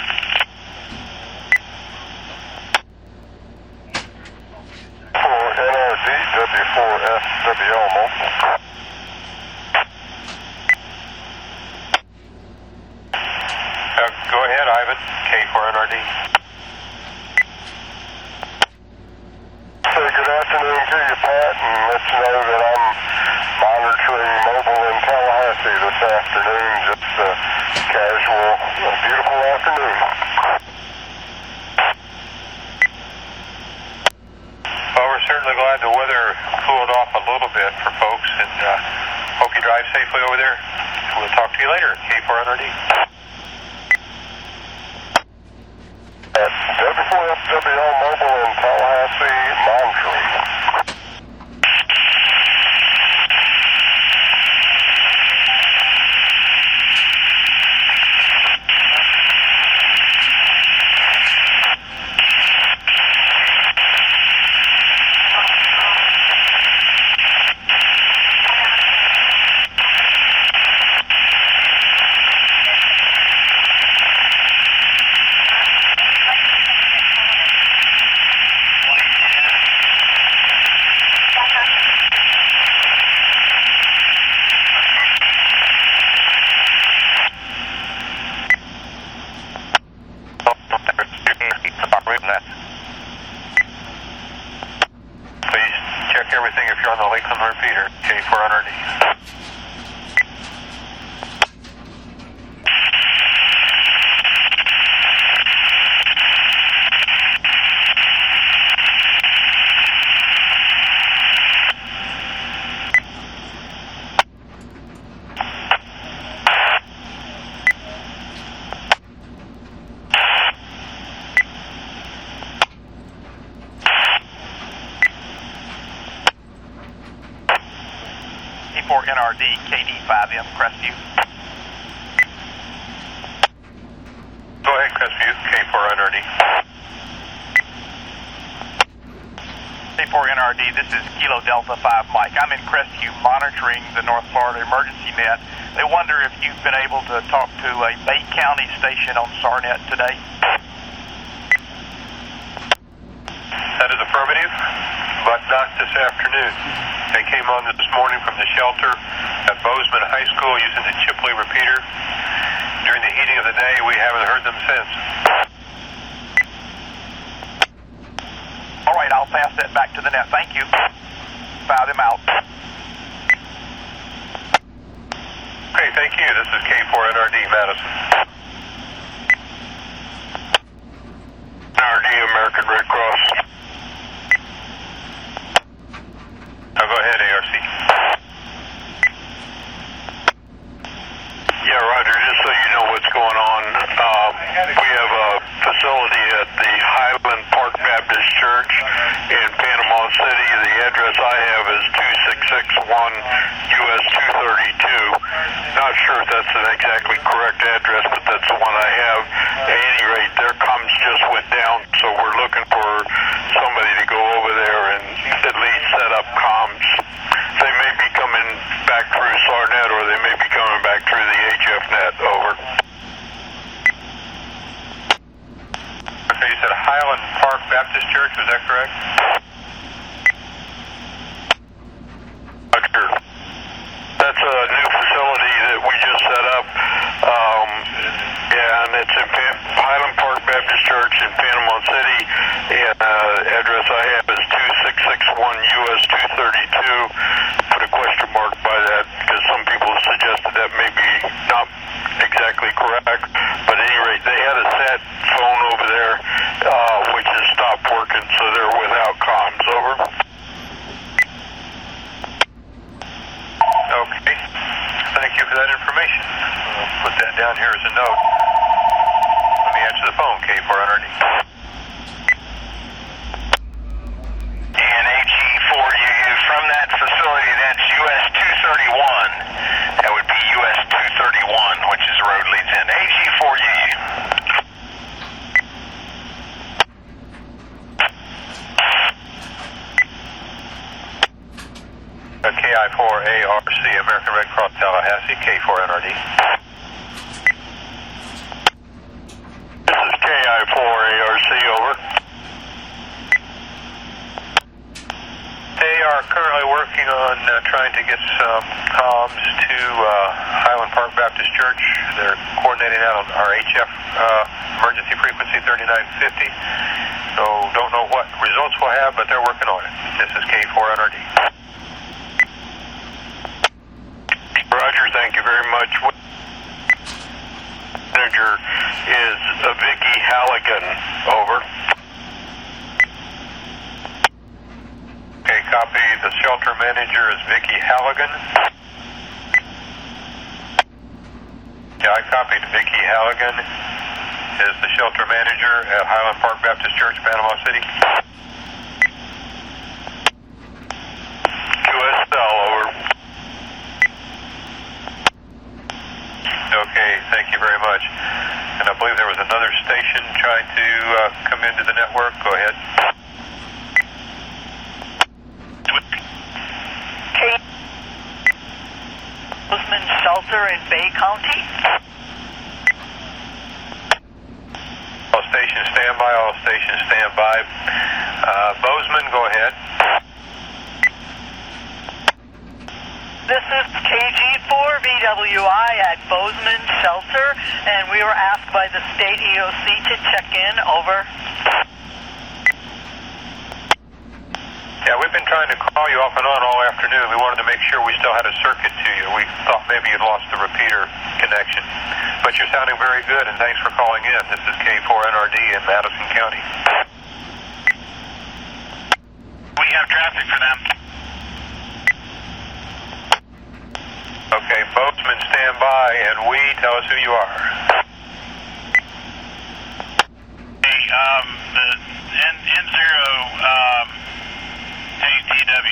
NRD, W4SW almost. Go ahead, Ivan. K4NRD. Say good afternoon to you, Pat, and let you know that I'm monitoring mobile in Tallahassee this afternoon. Just a casual, beautiful afternoon. Well, we're certainly glad the weather cooled off a little bit for folks, and hope you drive safely over there. We'll talk to you later. K4NRD. W4SWO mobile in Tallahassee, monitoring. Please check everything if you're on the Lakeland repeater. K4NRD. K4NRD, KD5M, Crestview. Go ahead, Crestview. K4NRD. K4NRD, this is Kilo Delta 5 Mike. I'm in Crestview monitoring the North Florida Emergency Net. They wonder if you've been able to talk to a Bay County station on SARNET today. That is affirmative. but not this afternoon. They came on this morning from the shelter at Bozeman High School using the Chipley repeater. During the heating of the day, we haven't heard them since. All right, I'll pass that back to the net. Thank you. Found him out. Okay, thank you. This is K4NRD, Madison. NRD, American Red Cross. Now go ahead, ARC. Yeah, Roger, just so you know what's going on, we have a facility at the Highland Park Baptist Church in Panama City. The address I have is 2661 US 232. Not sure if that's an exactly correct address, but that's the one I have. At any rate, their comms just went down, so we're looking for somebody to go over there and at least set up comms. They may be coming back through SARNET, or they may be coming back through the HFNet. Over. Okay, you said Highland Park Baptist Church, was that correct? Sure. That's a new facility that we just set up. Yeah, and it's in Highland Park Baptist Church in Panama City. And address I have is 2661 US 232. Put a question mark by that because some people suggested that may be not exactly correct. But at any rate, they had a sat phone over there, which has stopped working, so they're without comms. Over. Okay. Thank you for that information. I'll put that down here as a note. Let me answer the phone, K4NRD. And AG4UU, from that facility, that's US 231. That would be US 231, which is the road leads in. AG4UU. KI4ARC, American Red Cross Tallahassee, K4NRD. This is KI4ARC, over. They are currently working on trying to get some comms to Highland Park Baptist Church. They're coordinating out on our HF emergency frequency 3950. So don't know what results we'll have, but they're working on it. This is K4NRD. Roger, thank you very much. Manager is Vicky Halligan, over. Okay, copy. The shelter manager is Vicky Halligan. Yeah, I copied Vicky Halligan as the shelter manager at Highland Park Baptist Church, Panama City. QSL, over. Okay, thank you very much. And I believe there was another station trying to come into the network. Go ahead. Bozeman Shelter in Bay County. All stations stand by. All stations stand by. Bozeman, go ahead. This is KG4VWI at Bozeman Shelter, and we were asked by the state EOC to check in. Over. Yeah, we've been trying to call you off and on all afternoon. We wanted to make sure we still had a circuit to you. We thought maybe you'd lost the repeater connection. But you're sounding very good, and thanks for calling in. This is K4NRD in Madison County. We have traffic for them. Okay, boatmen stand by, and we, tell us who you are. Hey, the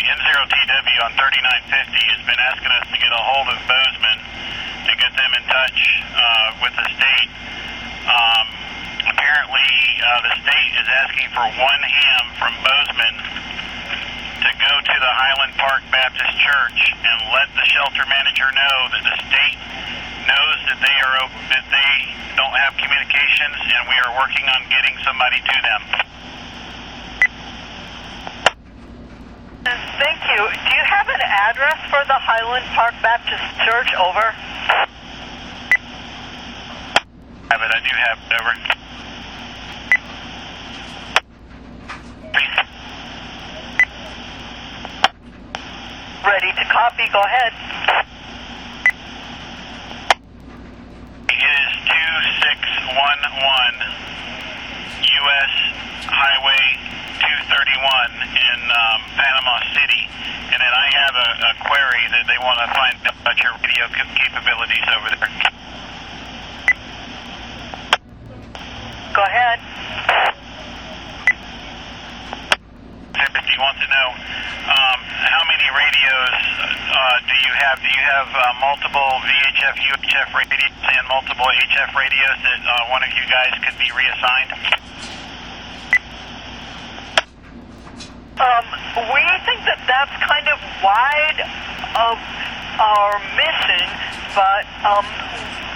N0TW on 3950 has been asking us to get a hold of Bozeman to get them in touch with the state. Apparently, the state is asking for one ham from Bozeman to go to the Highland Park Baptist Church and let the shelter manager know that the state knows that they don't have communications, and we are working on getting somebody to them. address for the Highland Park Baptist Church, over. I do have it, over. Ready to copy, go ahead. It is 2611 U.S. Highway 231 in Panama City. And then I have a query that they want to find out about your radio capabilities over there. Go ahead. He wants to know how many radios do you have? Do you have multiple VHF, UHF radios and multiple HF radios that one of you guys could be reassigned? We think that that's kind of wide of our mission, but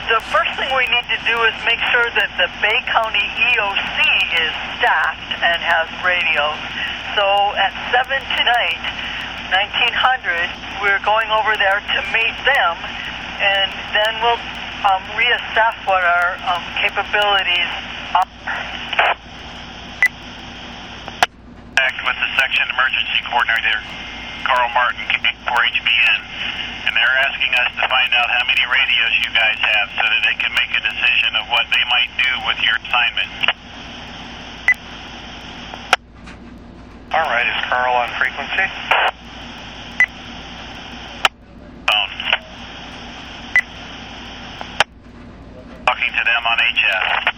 the first thing we need to do is make sure that the Bay County EOC is staffed and has radios. So at 7 tonight, 1900, we're going over there to meet them, and then we'll reassess what our capabilities are. With the section emergency coordinator, Carl Martin, K4HBN, and they're asking us to find out how many radios you guys have so that they can make a decision of what they might do with your assignment. All right, is Carl on frequency? Phone. Talking to them on HF.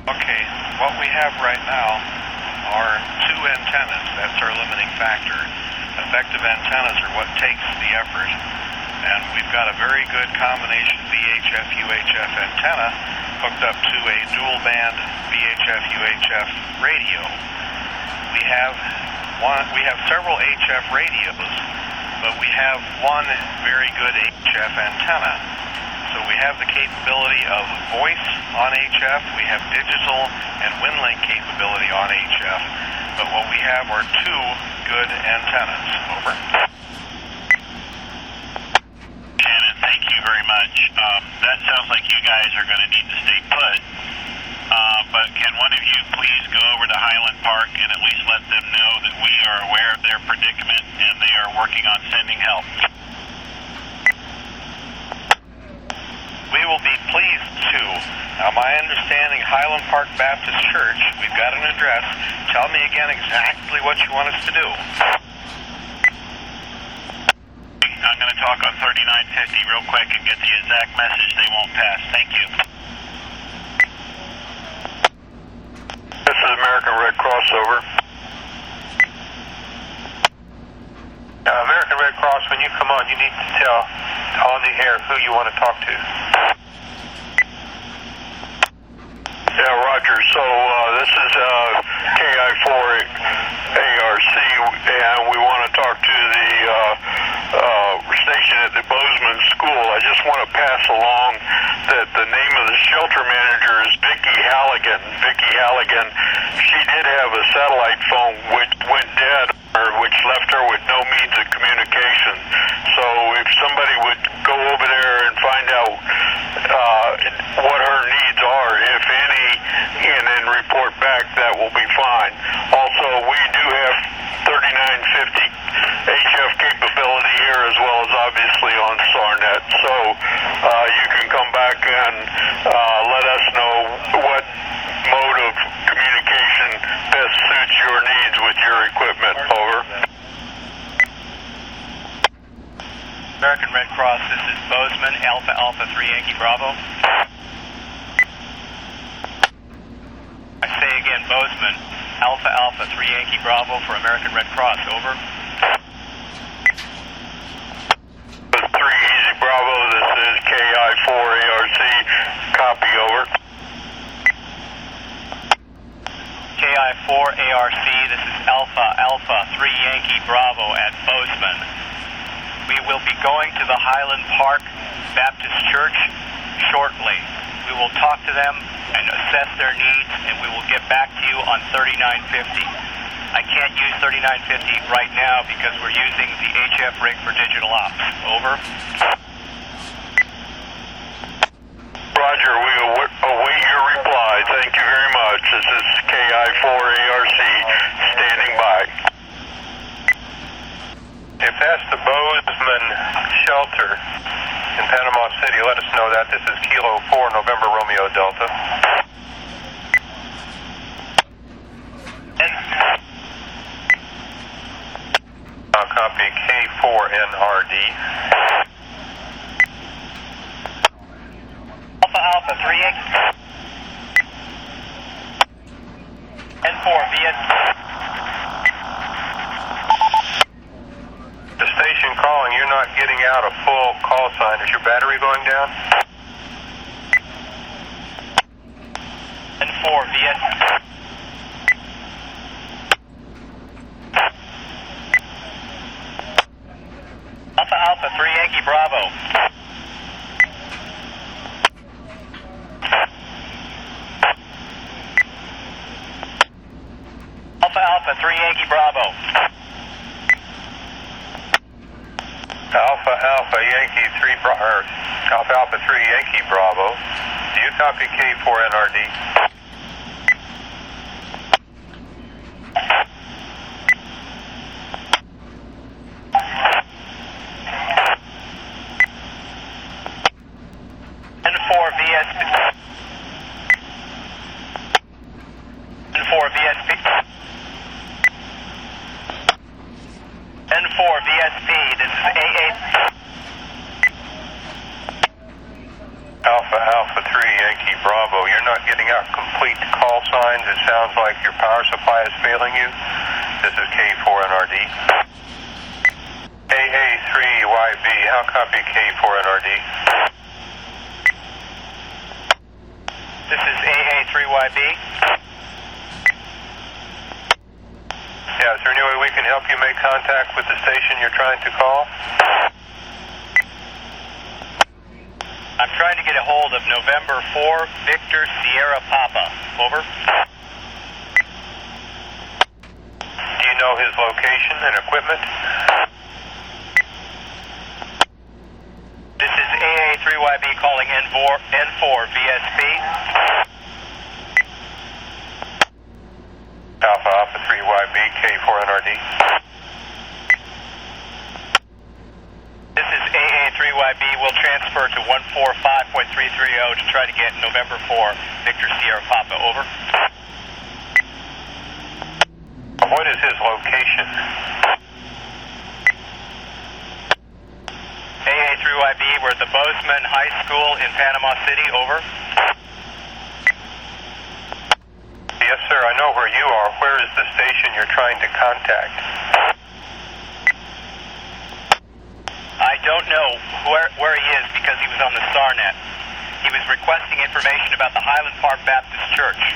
Okay, what we have right now are 2 antennas. That's our limiting factor. Effective antennas are what takes the effort. And we've got a very good combination VHF, UHF antenna hooked up to a dual band VHF, UHF radio. We have several HF radios, but we have one very good HF antenna. So we have the capability of voice on HF, we have digital and WinLink capability on HF, but what we have are 2 good antennas. Over. Shannon, thank you very much. That sounds like you guys are going to need to stay put, but can one of you please go over to Highland Park and at least let them know that we are aware of their predicament and they are working on sending help? We will be pleased to. Now, my understanding, Highland Park Baptist Church, we've got an address. Tell me again exactly what you want us to do. I'm going to talk on 3950 real quick and get the exact message they won't pass. Thank you. This is American Red Cross, over. American Red Cross, when you come on, you need to tell on the air who you want to talk to. Yeah, Roger. So this is KI4ARC, and we want to talk to the station at the Bozeman School. I just want to pass along that the name of the shelter manager is Vicki Halligan. Vicki Halligan, she did have a satellite phone which went dead, which left her with no means of communication. So if somebody would go over there and find out what her needs are, if any, and then report back, that will be fine. Also, we do have 3950 HF capability here, as well as obviously on SARNET. So you can come back and let us know what mode of communication best suits your needs with your equipment. Over. American Red Cross, this is Bozeman, Alpha Alpha 3 Yankee Bravo. I say again, Bozeman, Alpha Alpha 3 Yankee Bravo for American Red Cross, over. 3 Easy Bravo, this is KI4ARC, copy, over. KI4ARC, this is Alpha Alpha 3 Yankee Bravo at Bozeman. We will be going to the Highland Park Baptist Church shortly. We will talk to them and assess their needs, and we will get back to you on 3950. I can't use 3950 right now because we're using the HF rig for digital ops. Over. Roger, we await your reply. Thank you very much. This is KI4ARC standing by. If that's the Bozeman shelter in Panama City, let us know that. This is Kilo 4 November Romeo Delta. Copy K4NRD. Alpha 3X. N4 VS. The station calling, you're not getting out a full call sign. Is your battery going down? N4 VS. Alpha 3 Yankee Bravo. Alpha 3 Yankee Bravo. Alpha Yankee 3 Alpha 3 Yankee Bravo. Do you copy K4NRD? N4 VSP. N4 VSP. N4 VSP. This is AA. Alpha 3 Yankee Bravo. You're not getting out complete call signs. It sounds like your power supply is failing you. This is K4NRD. AA3YB. How copy K4NRD? This is AA3YB. Yeah, is there any way we can help you make contact with the station you're trying to call? I'm trying to get a hold of November 4 Victor Sierra Papa. Over. Do you know his location and equipment? This is AA3YB calling N4 VSP. Alpha 3YB K4NRD. This is AA3YB. We'll transfer to 145.330 to try to get November 4 Victor Sierra Papa. Over. What is his location? AA3YB, we're at the Bozeman High School in Panama City. Over. Yes, sir, I know where you are. Where is the station you're trying to contact? I don't know where he is because he was on the SARNET. He was requesting information about the Highland Park Baptist Church.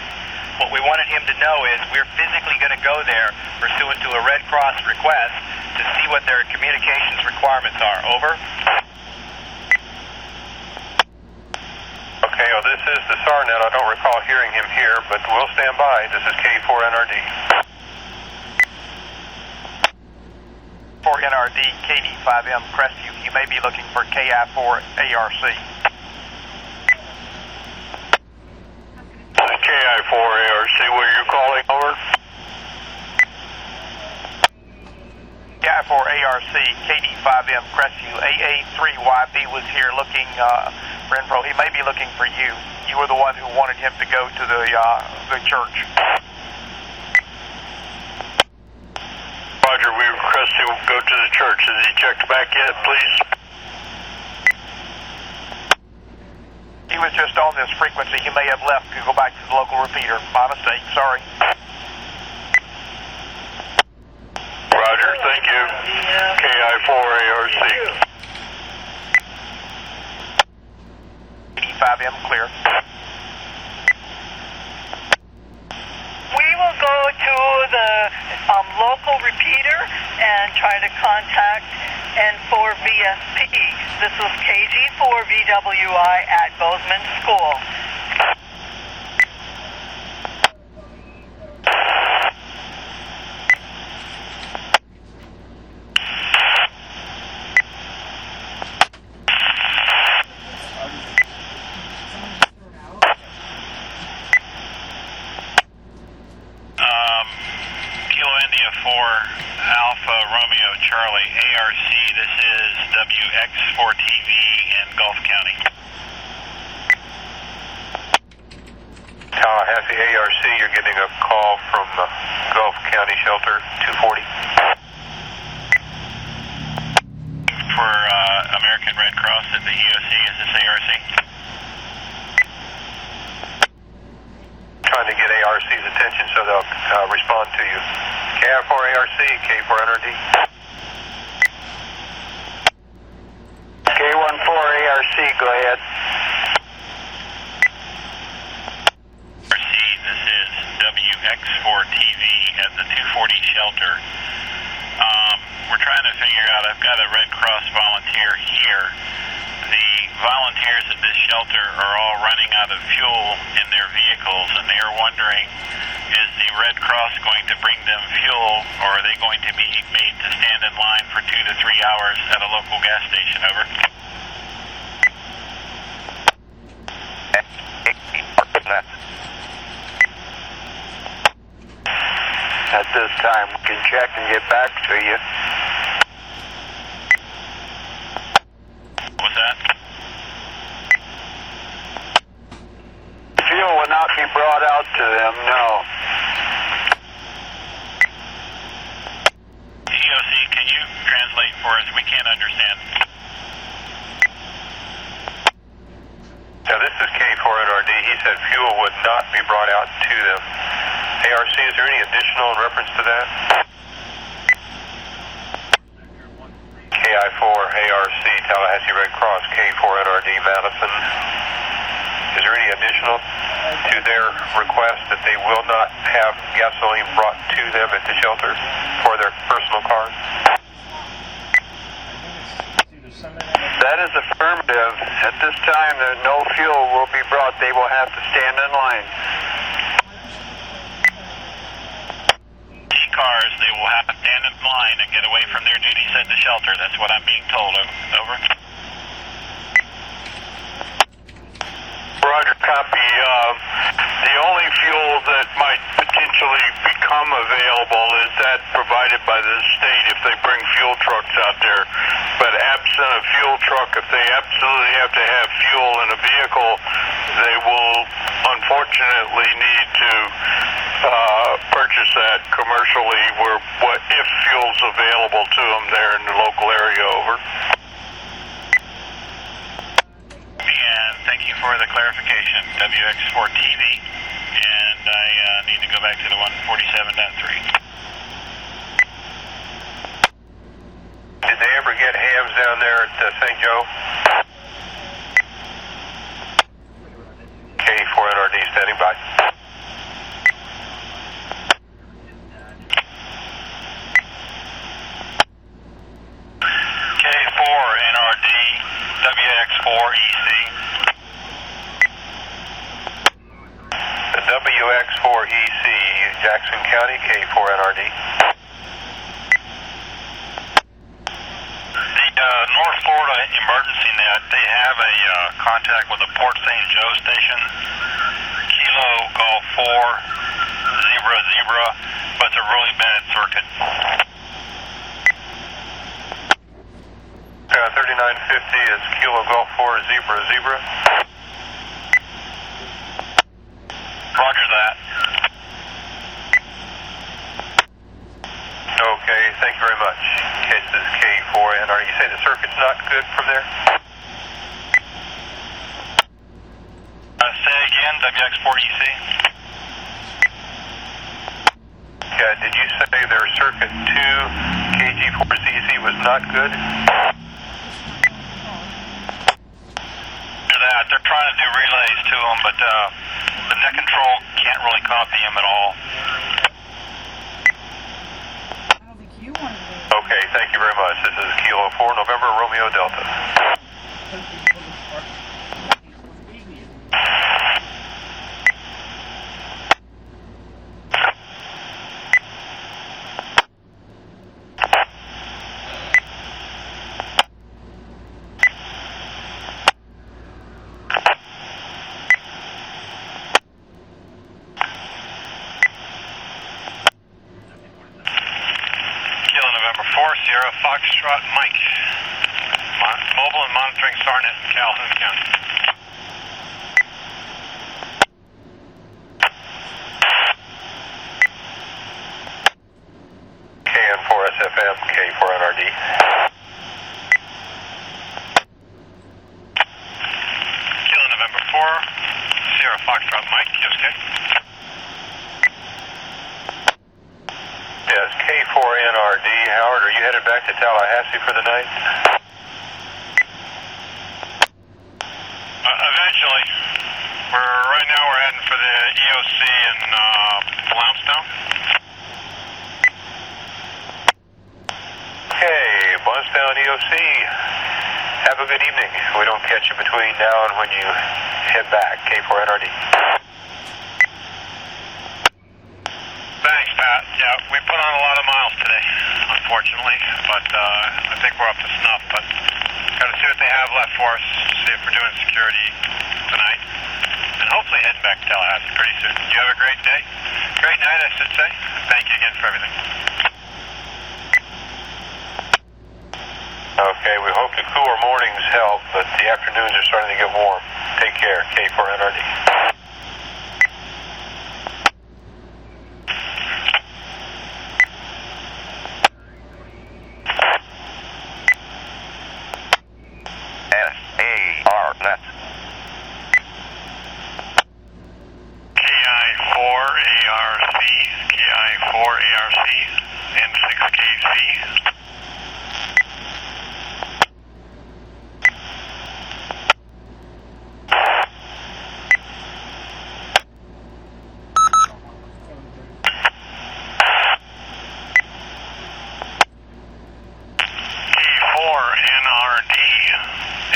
What we wanted him to know is we're physically going to go there pursuant to a Red Cross request to see what their communications requirements are. Over. Okay, well, this is the SARNET. I don't recall hearing him here, but we'll stand by. This is K4NRD. 4NRD, KD5M, Crestview. You may be looking for KI4ARC. KI4ARC, where are you calling over? KI4ARC, KD5M, Crestview. AA3YB was here looking for info. He may be looking for you. You were the one who wanted him to go to the church. Roger, we request him go to the church. Has he checked back yet, please? He was just on this frequency. He may have left to go back to the local repeater. My mistake. Sorry. Roger, thank you. KI4ARC. 85M, clear. We will go to the local repeater and try to contact N4VSP. This is KG4VWI at Bozeman School. Alpha Romeo Charlie ARC. This is WX4TV in Gulf County. Tallahassee ARC, you're getting a call from Gulf County Shelter 240. For American Red Cross at the EOC, is this ARC? Trying to get ARC's attention so they'll respond to you. KI4 ARC, K4 NRD. K14 ARC, go ahead. ARC, this is WX4TV at the 240 shelter. We're trying to figure out, I've got a Red Cross volunteer here. The volunteers at this shelter are all running out of fuel in their vehicles, and they are wondering, is the Red Cross going to bring them fuel, or are they going to be made to stand in line for 2 to 3 hours at a local gas station? Over. At this time, we can check and get back to you. What's that? Fuel will not be brought out to them, no. EOC, can you translate for us? We can't understand. Now this is K4 NRD. He said fuel would not be brought out to them. ARC, is there any additional in reference to that? KI4 ARC, Tallahassee Red Cross, K4 NRD, Madison. Is there any additional to their request that they will not have gasoline brought to them at the shelter for their personal cars? That is affirmative. At this time, no fuel will be brought. They will have to stand in line. Cars, they will have to stand in line and get away from their duties at the shelter. That's what I'm being told. Over. Roger, copy. The only fuel that might potentially become available is that provided by the state if they bring fuel trucks out there. But absent a fuel truck, if they absolutely have to have fuel in a vehicle, they will unfortunately need to purchase that commercially if fuel's available to them there in the local area. Over. And thank you for the clarification, WX4TV, and I need to go back to the 147.3. Did they ever get hams down there at St. Joe? K4 NRD standing by. K4 NRD, WX4EC. The WX4EC, Jackson County, K4 NRD. North Florida Emergency Net, they have a contact with the Port St. Joe station, Kilo Golf 4, Zebra, but it's a really bad circuit. 3950 is Kilo Golf 4, Zebra. Roger that. Okay, thank you very much. Okay, this is K4 NRD. You say the circuit's not good from there? Say again, WX4EC. Yeah, did you say their circuit 2 KG4CC was not good? That they're trying to do relays to them, but the net control can't really copy them at all. Okay, thank you very much. This is Kilo 4, November, Romeo Delta. Sierra Foxtrot Mike. Mobile and monitoring SARNET in Calhoun County. KN4SFM, K4NRD. Kilo November 4, Sierra Foxtrot Mike, Yosuke. Yes, K4NRD. Howard, are you headed back to Tallahassee for the night? Eventually. Right now we're heading for the EOC in Blountstown. Okay, Blountstown EOC. Have a good evening. We don't catch you between now and when you head back. K4NRD. Thanks, Pat. Yeah, we put on a lot of miles today, unfortunately, but I think we're up to snuff. But got to see what they have left for us, see if we're doing security tonight, and hopefully heading back to Tallahassee pretty soon. You have a great day. Great night, I should say. Thank you again for everything. Okay, we hope the cooler mornings help, but the afternoons are starting to get warm. Take care, K4NRD. SARNET. KI4ARC, KI4ARC, N6KC. K4NRD,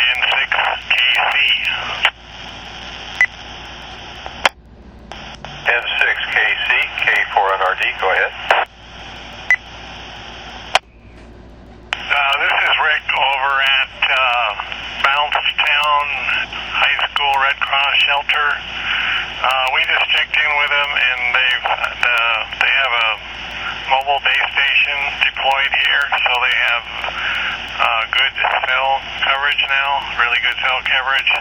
N6KC. N6KC, K4NRD, go ahead. This is Rick over at Blountstown High School Red Cross Shelter. We just checked in with them, and they have a mobile base station deployed here, so they have good cell coverage now, really good cell coverage.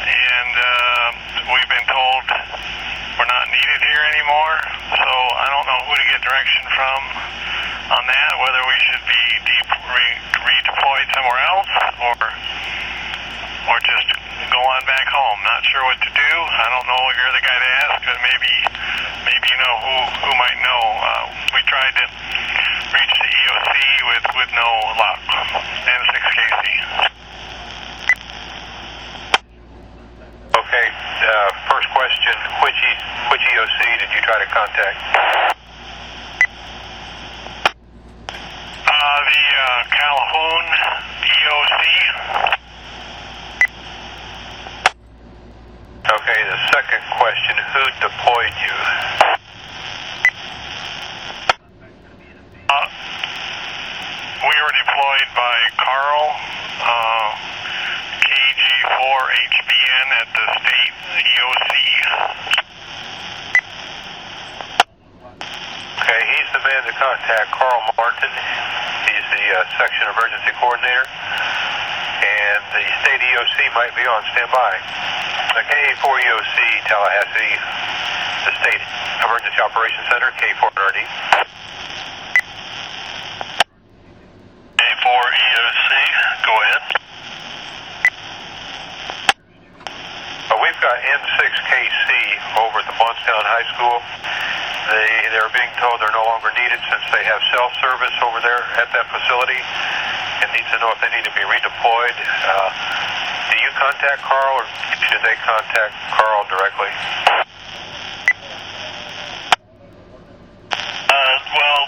And we've been told we're not needed here anymore, so I don't know who to get direction from on that, whether we should be redeployed somewhere else or just go on back home. Not sure what to do. I don't know if you're the guy to ask, but maybe you know who might know. We tried to reach the EOC with no luck. N6KC. Okay, first question, which EOC did you try to contact? The Calhoun EOC. Okay, the second question, who deployed you? We were deployed by Carl, KG4HBN at the state EOC. Okay, he's the man to contact, Carl Martin. He's the section emergency coordinator, and the state EOC might be on standby. The K4 EOC, Tallahassee, the state emergency operations center, K4NRD. K4 EOC, go ahead. We've got N6KC over at the Blountstown High School. They're being told they're no longer needed since they have cell service over there at that facility and need to know if they need to be redeployed. Do you contact Carl, or should they contact Carl directly? Well,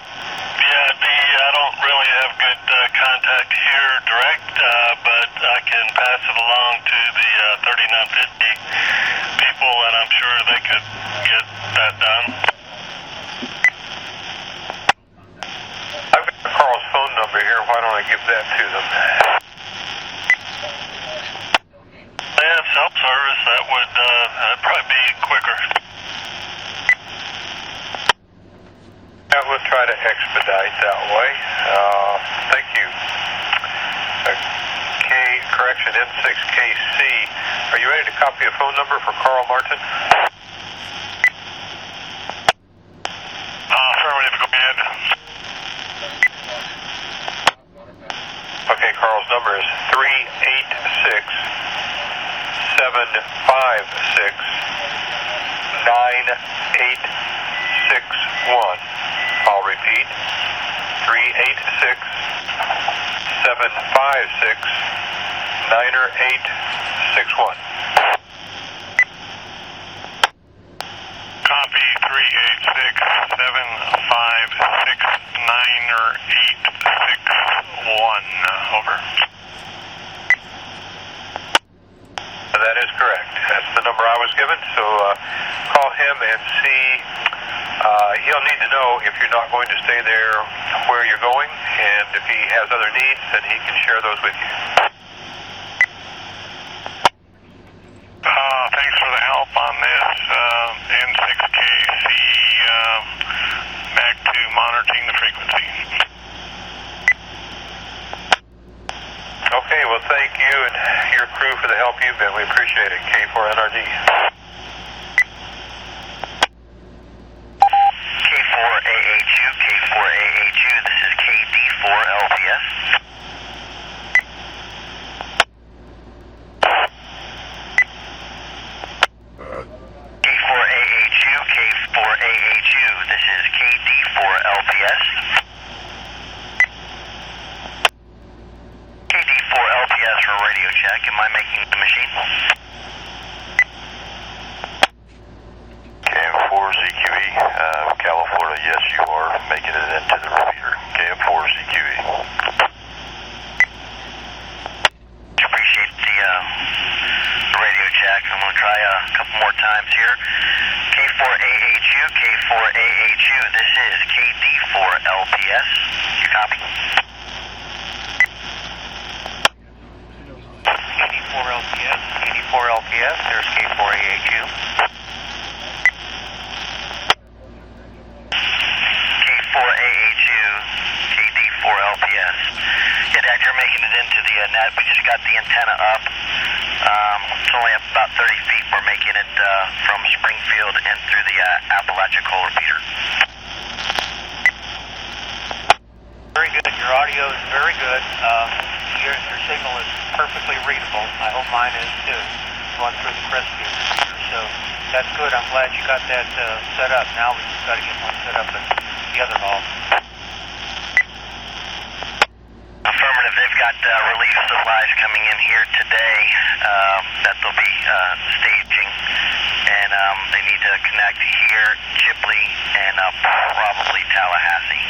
yeah, I don't really have good contact here direct, but I can pass it along to the 3950 people, and I'm sure they could get that done. I've got Carl's phone number here. Why don't I give that to them? They have cell service. That'd probably be quicker. Yeah, we'll try to expedite that way. N6KC. Are you ready to copy a phone number for Carl Martin? Affirmative, go ahead. Okay, Carl's number is 386-756-9861. I'll repeat, 386-756-9861. Copy 386-756-9861. Over. That is correct. That's the number I was given, so call him and see. He'll need to know if you're not going to stay there where you're going, and if he has other needs, then he can share those with you. Thanks for the help on this. N6KC, back to monitoring the frequency. Okay, well, thank you and your crew for the help you've been. We appreciate it. K4NRD. K4AHU, K4AHU, this is KD4LPS. K4AHU, K4AHU, this is KD4LPS. KD4LPS for radio check. Am I making the machine? KM4ZQE, California, yes you are making it into the repeater. KM4ZQE. Appreciate the radio check. I'm going to try a couple more times here. K4AHU, K4AHU, this is KD4LPS. You copy? KD4LPS, KD4LPS, there's K4AHU. K4AHU, KD4LPS. Yeah, Dad, you're making it into the net. We just got the antenna up. It's only up about 30 feet. We're making it from Springfield and through the Apalachicola repeater. Very good. Your audio is very good. Your signal is perfectly readable. I hope mine is too. Going through the Crestview repeater. So that's good. I'm glad you got that set up. Now we just got to get one set up at the other hall. Affirmative. They've got relief supplies coming in here today that they'll be staging, and they need to connect here, Chipley, and probably Tallahassee.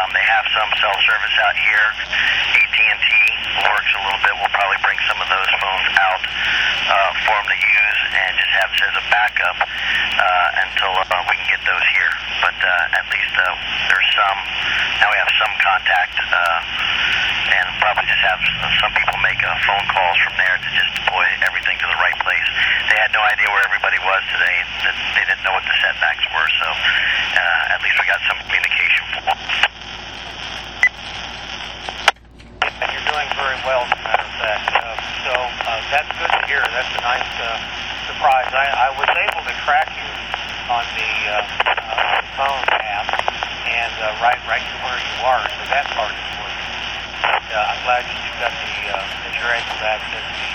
They have some cell service out here. AT&T works a little bit. We'll probably bring some of those phones out for them to use and just have it as a backup until we can get those here. But at least there's some. Now we have some contact, and probably just have some people make phone calls from there to just deploy everything to the right place. They had no idea where everybody was today. They didn't know what the setbacks were, so at least we got some communication for them. And you're doing very well, as a matter of fact. So that's good to hear. That's a nice surprise. I was able to track you on the phone app and right to where you are, so that part is working. I'm glad that you got that you're able to access the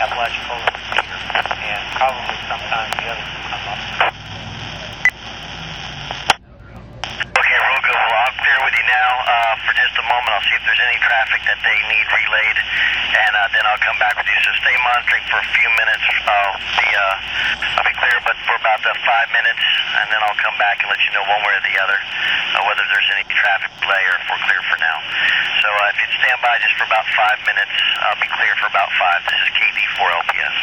Apalachicola repeater, and probably sometime the others will come up. Okay, real good. Well, I'll clear with you now for just a moment. I'll see if there's any traffic that they need relayed, and then I'll come back with you. So stay monitoring for a few minutes. I'll be clear, but for about 5 minutes, and then I'll come back and let you know one way or the other whether there's any traffic delay or if we're clear for now. So if you'd stand by just for about 5 minutes, I'll be clear for about 5. This is KD4LPS.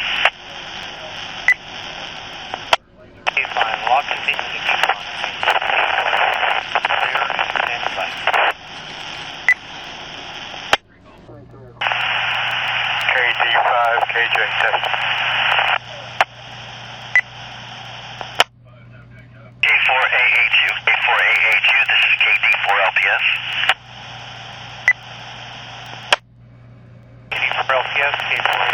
Okay, fine. Well, I'll continue to keep on. Clear and stand by. KD5KJ test. K4AHU, K4AHU, this is KD4LPS. KD4LPS, K4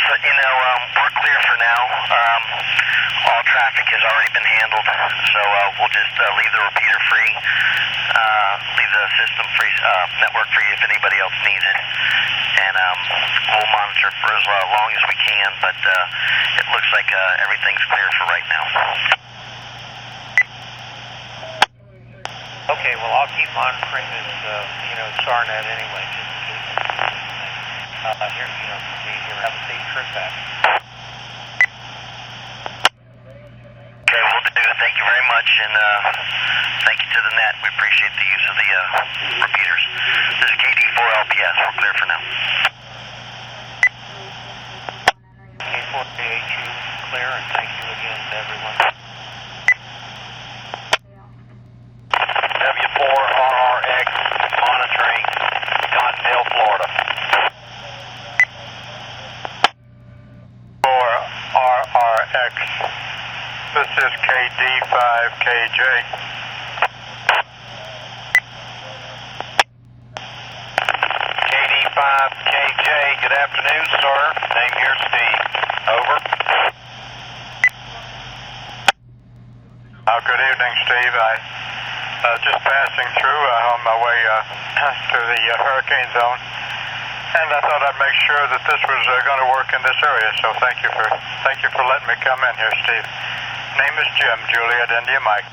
let you know we're clear for now. All traffic has already been handled, so we'll just leave the repeater free, leave the system free, network free if anybody else needs it, and we'll monitor for as long as we can, but it looks like everything's clear for right now. Okay, well, I'll keep monitoring this, SARNET anyway, just in case. Here, have a safe trip back. Okay, we'll do. Thank you very much, and thank you to the net. We appreciate the use of the repeaters. This is KD4LPS. We're clear for now. K4AHU, clear, and thank you again to everyone. W4RRX monitoring Cottondale, Florida. 4RRX, this is KD5KJ. KD5KJ, good afternoon, sir. Name here, Steve. Over. Good evening, Steve. Just passing through on my way to the hurricane zone, and I thought I'd make sure that this was going to work in this area. So thank you for letting me come in here, Steve. Name is Jim, Juliet, India, Mike.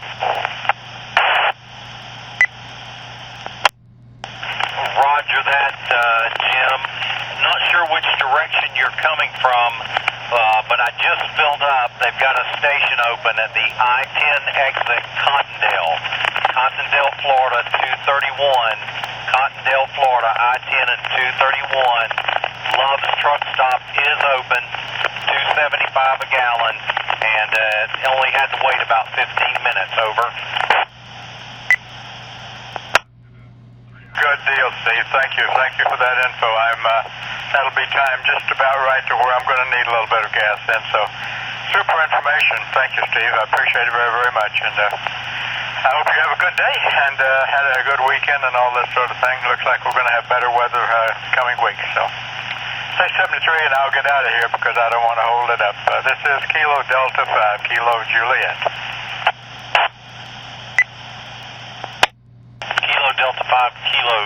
Roger that, Jim. Not sure which direction you're coming from, but I just filled up. They've got a station open at the I-10 exit, Cottondale, Florida, 231. Cottondale, Florida, I-10 and 231. Love's Truck Stop is open, $2.75 a gallon, and only had to wait about 15 minutes. Over. Good deal, Steve. Thank you for that info. That'll be time just about right to where I'm going to need a little bit of gas in. So, super information. Thank you, Steve. I appreciate it very, very much. And I hope you have a good day and had a good weekend and all this sort of thing. Looks like we're going to have better weather coming week. So, say 73 and I'll get out of here because I don't want to hold it up. This is Kilo Delta 5, Kilo Juliet. Kilo Delta 5, Kilo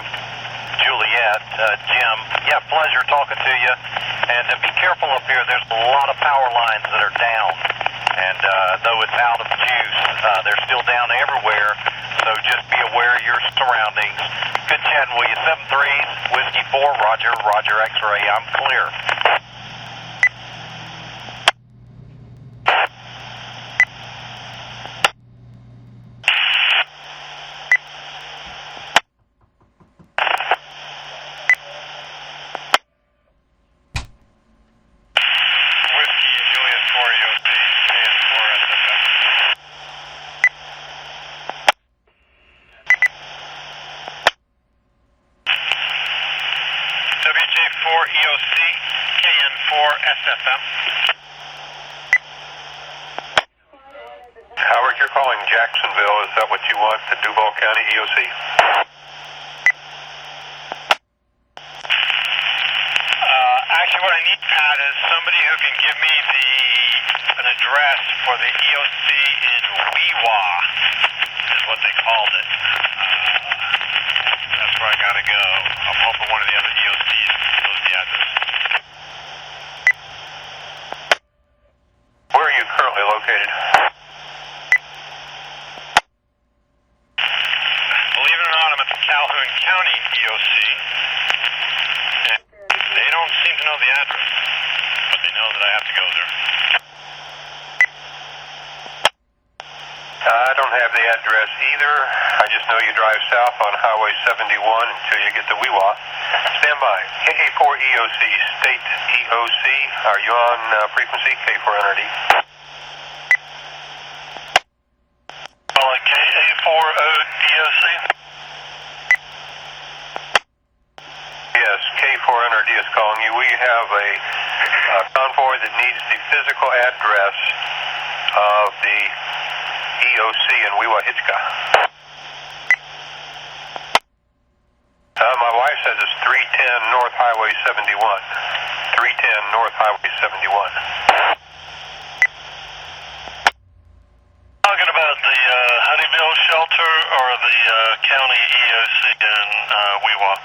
Juliet. Jim, yeah, pleasure talking to you. And be careful up here. There's a lot of power lines that are down. And though it's out of juice, they're still down everywhere. So just be aware of your surroundings. Good chatting with you. 7-3, Whiskey 4, Roger, Roger X-ray. I'm clear. WJ4EOC, KN4SFM. Howard, you're calling Jacksonville. Is that what you want, the Duval County EOC? Actually, what I need, Pat, is somebody who can give me an address for the EOC in Weewa, is what they called it. That's where I gotta go. I'm hoping one of the other EOCs knows the address. Where are you currently located? Believe it or not, I'm at the Calhoun County EOC. And they don't seem to know the address, but they know that I have to go there. I don't have the address either. I just know you drive south on Highway 71 until you get to Weewa. Stand by. KA4EOC, State EOC. Are you on frequency K400D? Calling KA4EOC. Yes, K400D is calling you. We have a convoy that needs the physical address of the EOC in Weewa-Hitchka. My wife says it's 310 North Highway 71. 310 North Highway 71. 71. Talking about the Honeyville shelter or the county EOC in Weewa?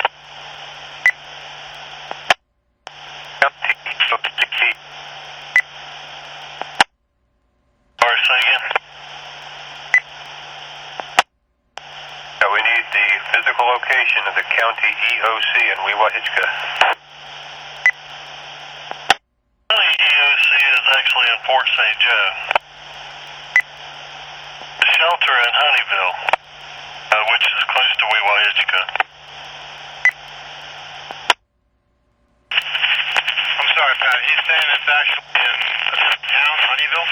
Sorry, say again. Yeah, we need the physical location of the county EOC in Weewa-Hitchka. County EOC is actually in Fort St. Joe. The shelter in Honeyville, which is close to Weewa-Hitchka. I'm sorry, Pat. He's saying it's actually in town, Honeyville?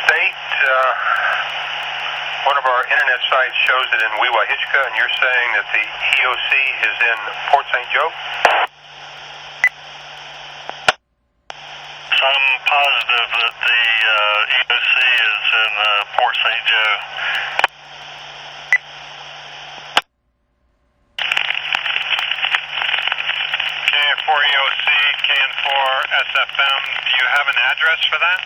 State, one of our internet sites shows it in Weewa-Hitchka, and you're saying that the EOC is in Fort St. Joe? I'm positive that the EOC is in Fort St. Joe. KN4 EOC, KN4 SFM, do you have an address for that?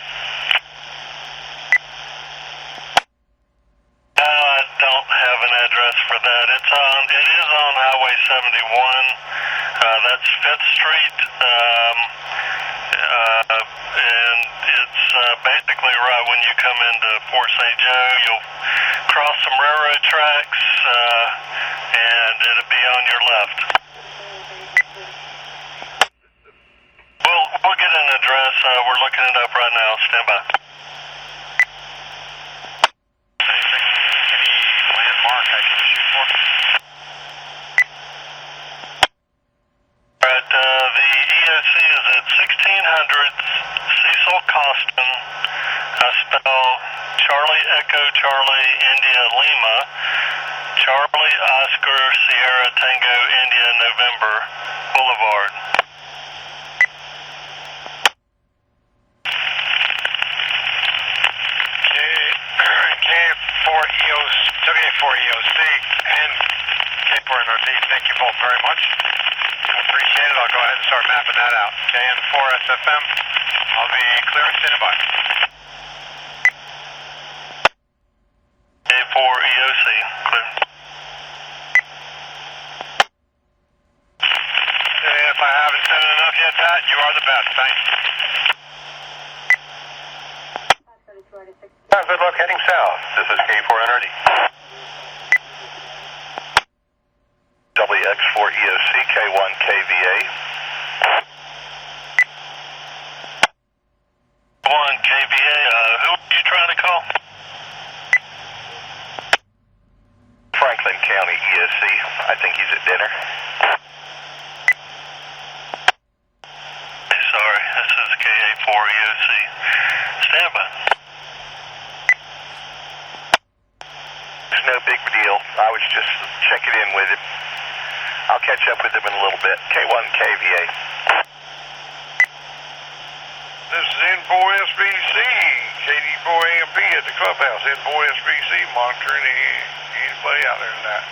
No, I don't have an address for that. It is on Highway 71. That's 5th Street. And it's basically right when you come into Fort St. Joe. You'll cross some railroad tracks, and it'll be on your left. We'll get an address. We're looking it up right now. Stand by. Any landmark I can shoot for? All right, the EOC is at 1600 Cecil Costin. I spell Charlie Echo Charlie India Lima, Charlie Oscar Sierra Tango India November Boulevard. WA4 EOC and K4 NRD, thank you both very much. I appreciate it. I'll go ahead and start mapping that out. KN4 SFM, I'll be clear and standing by. K4 EOC, clear. If I haven't said enough yet, Pat, you are the best. Thanks. Good luck heading south. This is K4NRD. WX4 EOC, K1 KVA. 1 KVA, who are you trying to call? Franklin County EOC. I think he's at dinner. Sorry, this is KA4 EOC. Stand by. It's no big deal. I was just checking in with him. I'll catch up with him in a little bit. K1 KVA. This is N4SBC, KD4AMP at the clubhouse. N4SBC monitoring anybody out there tonight.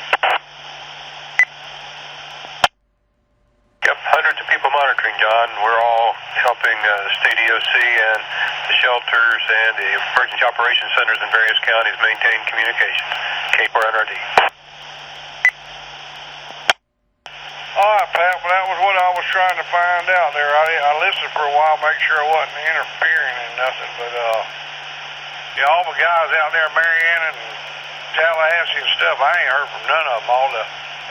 Yep, hundreds of people monitoring, John. We're all helping the state EOC and the shelters and the emergency operations centers in various counties maintain communication. K4NRD. All right, Pat, well, that was what I was trying to find out there. I listened for a while, make sure I wasn't interfering in nothing, but yeah, all the guys out there, Marianna and Tallahassee and stuff, I ain't heard from none of them. All the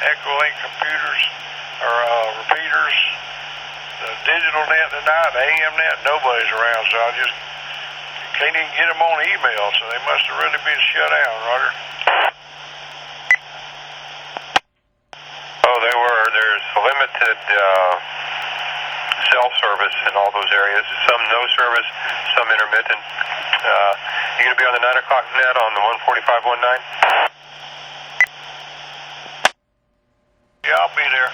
Echolink computers or repeaters, the digital net tonight, the AM net, nobody's around, so I just can't even get them on email, so they must have really been shut down, Roger. Oh, they were. There's limited cell service in all those areas. Some no service, some intermittent. You going to be on the 9 o'clock net on the 14519? Yeah, I'll be there.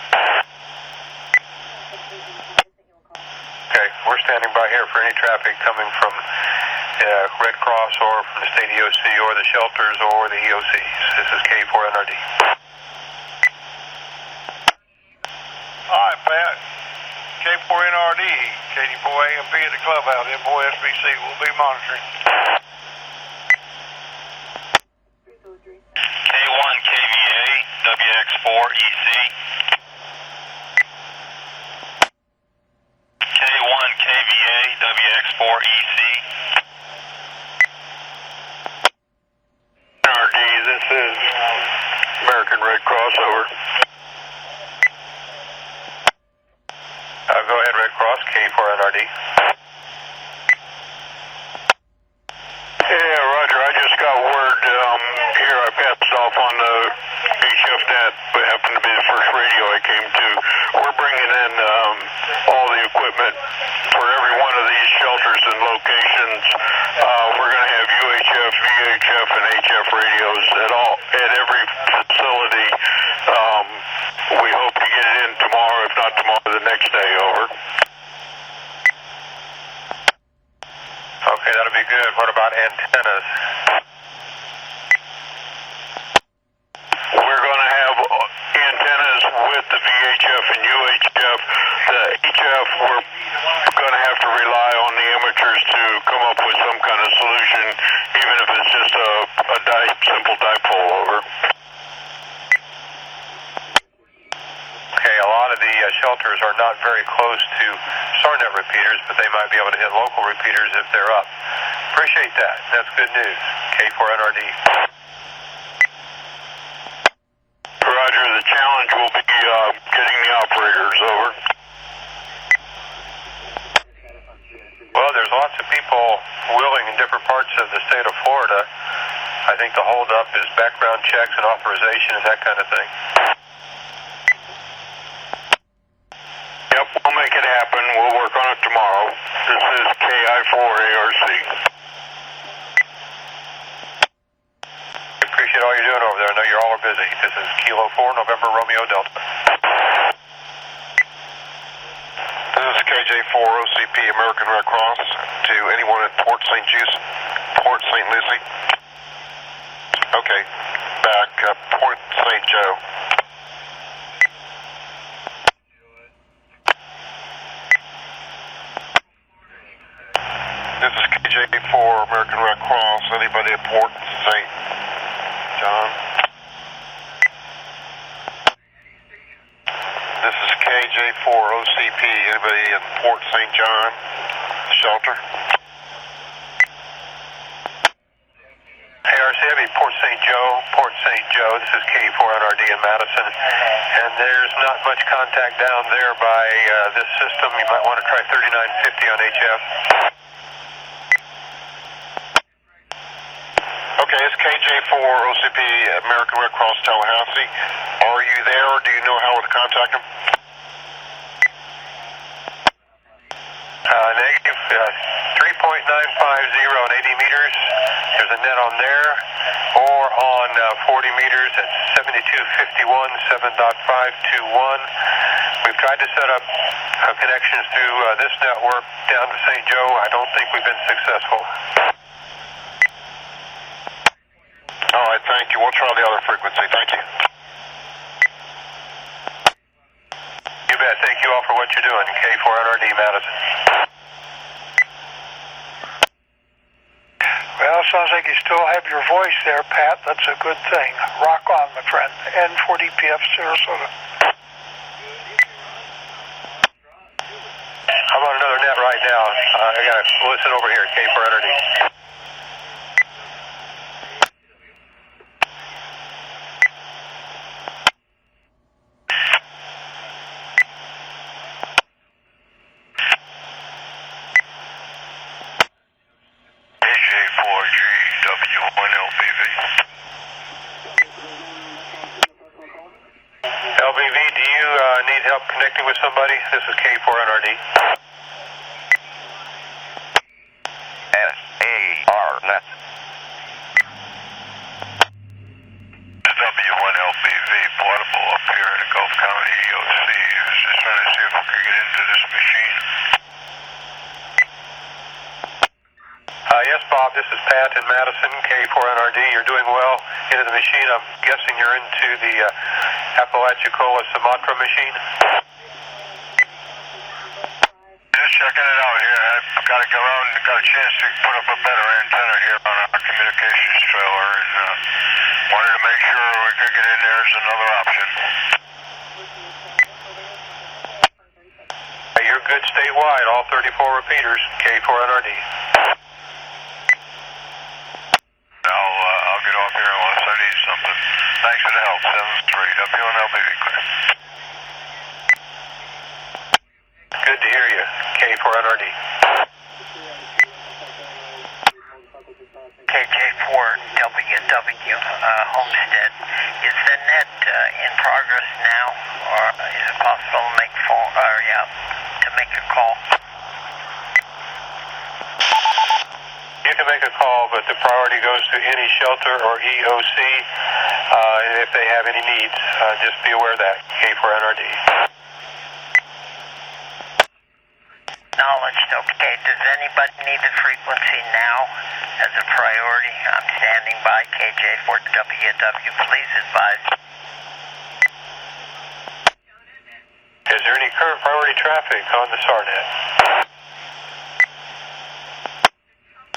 Okay, we're standing by here for any traffic coming from Red Cross or from the state EOC or the shelters or the EOCs. This is K4NRD. right, Pat. K4NRD, KD4AMP at the clubhouse, M4 SBC. We'll be monitoring. K1 KVA, WX4EC. K1 KVA, WX4EC. NRD, this is American Red Cross, over. Go ahead, Red Cross, K4NRD. Yeah, Roger, I just got word here. I passed off on the HF net, but happened to be the first radio I came to. We're bringing in all the equipment for every one of these shelters and locations. We're going to have UHF, VHF, and HF radios at every facility. We hope to get it in tomorrow, if not tomorrow, the next day, over. Okay, that'll be good. What about antennas? We're going to have antennas with the VHF and UHF. The HF, we're going to have to rely on the amateurs to come up with some kind of solution, even if it's just a simple dipole, over. Okay, a lot of the shelters are not very close to SARNET repeaters, but they might be able to hit local repeaters if they're up. Appreciate that. That's good news. K4NRD. Roger, the challenge will be getting the operators, over. Well, there's lots of people willing in different parts of the state of Florida. I think the holdup is background checks and authorization and that kind of thing. Yep, we'll make it happen. We'll work on it tomorrow. This is KI4ARC. Appreciate all you're doing over there. I know you all are busy. This is Kilo 4, November Romeo Delta. This is KJ4 OCP, American Red Cross, to anyone at Port St. Lucie. Okay, back, Port St. Joe. This is KJ4 American Red Cross. Anybody at Port St. John? This is KJ4 OCP. Anybody at Port St. John shelter? ARC, Port St. Joe. This is K4NRD in Madison. And there's not much contact down there by this system. You might want to try 3950 on HF. Okay, it's KJ4 OCP, American Red Cross, Tallahassee. Are you there, or do you know how to contact them? Negative 3.950 on 80 meters. There's a net on there. Or on 40 meters at 7251, 7.521. We've tried to set up connections through this network down to St. Joe. I don't think we've been successful. All right, thank you. We'll try the other frequency. Thank you. You bet. Thank you all for what you're doing. K4NRD, Madison. Well, sounds like you still have your voice there, Pat. That's a good thing. Rock on, my friend. N40PF, Sarasota. I'm on another net right now. I got to listen over here, K4NRD. LBV, do you need help connecting with somebody? This is K4NRD. SARNET. W1LBV, portable up here in the Gulf County EOC. I was just trying to see if I could get into this machine. Yes, Bob, this is Pat in Madison, K4NRD. You're doing well into the machine. I'm guessing you're into the Apalachicola Sumatra machine. checking it out here. I've got to go around and got a chance to put up a better antenna here on our communications trailer, and wanted to make sure we could get in there as another option. Hey, you're good statewide, all 34 repeaters, K4NRD. I'll get off here unless I need something. Thanks for the help, 7-3, WNLB clear. Good to hear you, K4NRD. KJ4WW, Homestead. Is the net in progress now, or is it possible to make a call? You can make a call, but the priority goes to any shelter or EOC if they have any needs. Just be aware of that, K4NRD. Acknowledged. Okay, does anybody need the frequency now as a priority? I'm standing by, KJ4WW. Please advise. Is there any current priority traffic on the SARNET?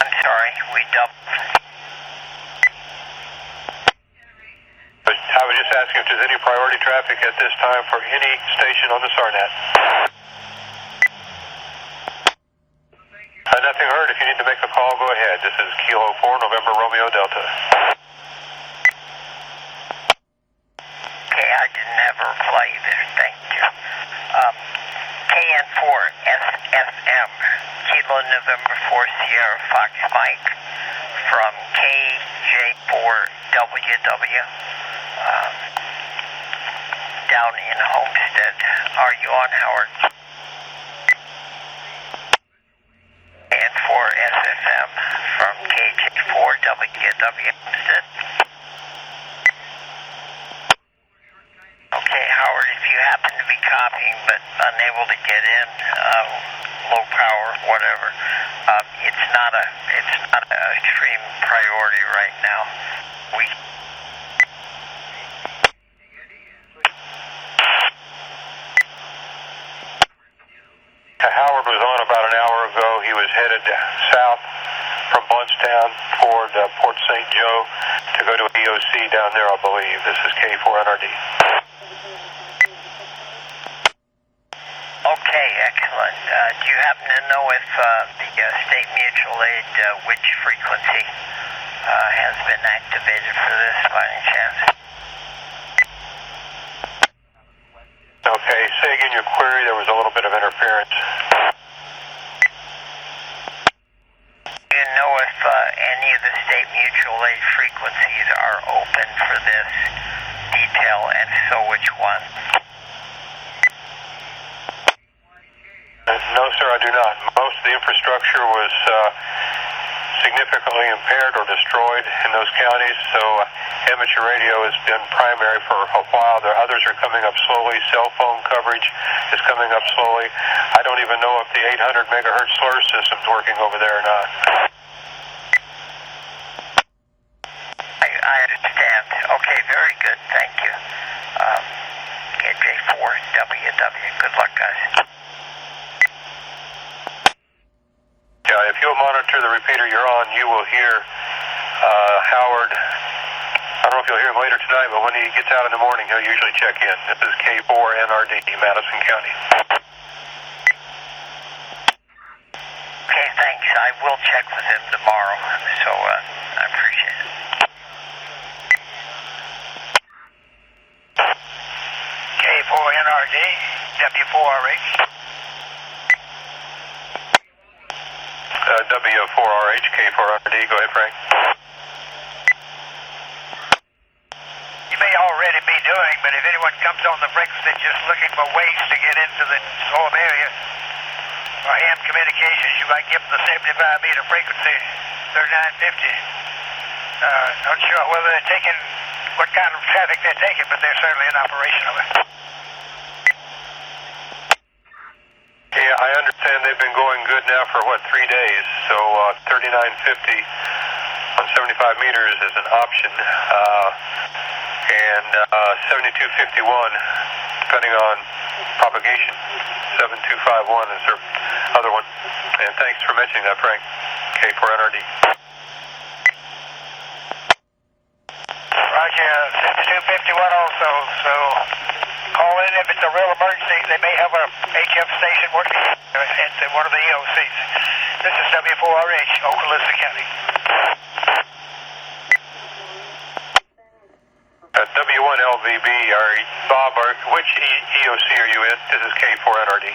I'm sorry, we doubled. I was just asking if there's any priority traffic at this time for any station on the SARNET. Nothing heard. If you need to make a call, go ahead. This is Kilo 4, November Romeo Delta. Okay, I didn't have a reply either. Thank you. KN4 SFM, Kilo November 4 Sierra Fox Mike from KJ4WW down in Homestead. Are you on, Howard? And for SFM from KJ4WW Homestead. Okay, Howard, if you happen to be copying but unable to get in, low power, whatever, it's not a extreme priority right now. Howard was on about an hour ago. He was headed south from Bluntstown toward Port St. Joe to go to EOC down there, I believe. This is K4NRD. Okay, excellent. Do you happen to know if the State Mutual Aid, which frequency has been activated for this by any chance? Okay, say again your query. There was a little bit of interference. Do you know if any of the State Mutual Aid frequencies are open for this detail, and so which one? No, sir, I do not. Most of the infrastructure was significantly impaired or destroyed in those counties, so amateur radio has been primary for a while. There others are coming up slowly. Cell phone coverage is coming up slowly. I don't even know if the 800 megahertz slur system's working over there or not. I understand. Okay, very good. Thank you. KJ4WW. Good luck, guys. Yeah, if you'll monitor the repeater you're on, you will hear Howard. I don't know if you'll hear him later tonight, but when he gets out in the morning, he'll usually check in. This is K4NRD, Madison County. Okay, thanks. I will check with him tomorrow, so I appreciate it. K4NRD, W4RH. W4RH, K4NRD. Go ahead, Frank. You may already be doing, but if anyone comes on the frequency just looking for ways to get into the home area or ham communications, you might give them the 75-meter frequency, 3950. Not sure whether they're taking, what kind of traffic they're taking, but they're certainly in operation of it. Yeah, I understand they've been going good now for, 3 days, so 3950 on 75 meters is an option, and 7251, depending on propagation, 7251 is their Other one. And thanks for mentioning that, Frank. K4NRD. Roger, 6251 also, so call in if it's a real emergency. They may have a HF station working at one of the EOCs. This is W4RH, Okaloosa County. W1LVB, Bob, which EOC are you in? This is K4NRD.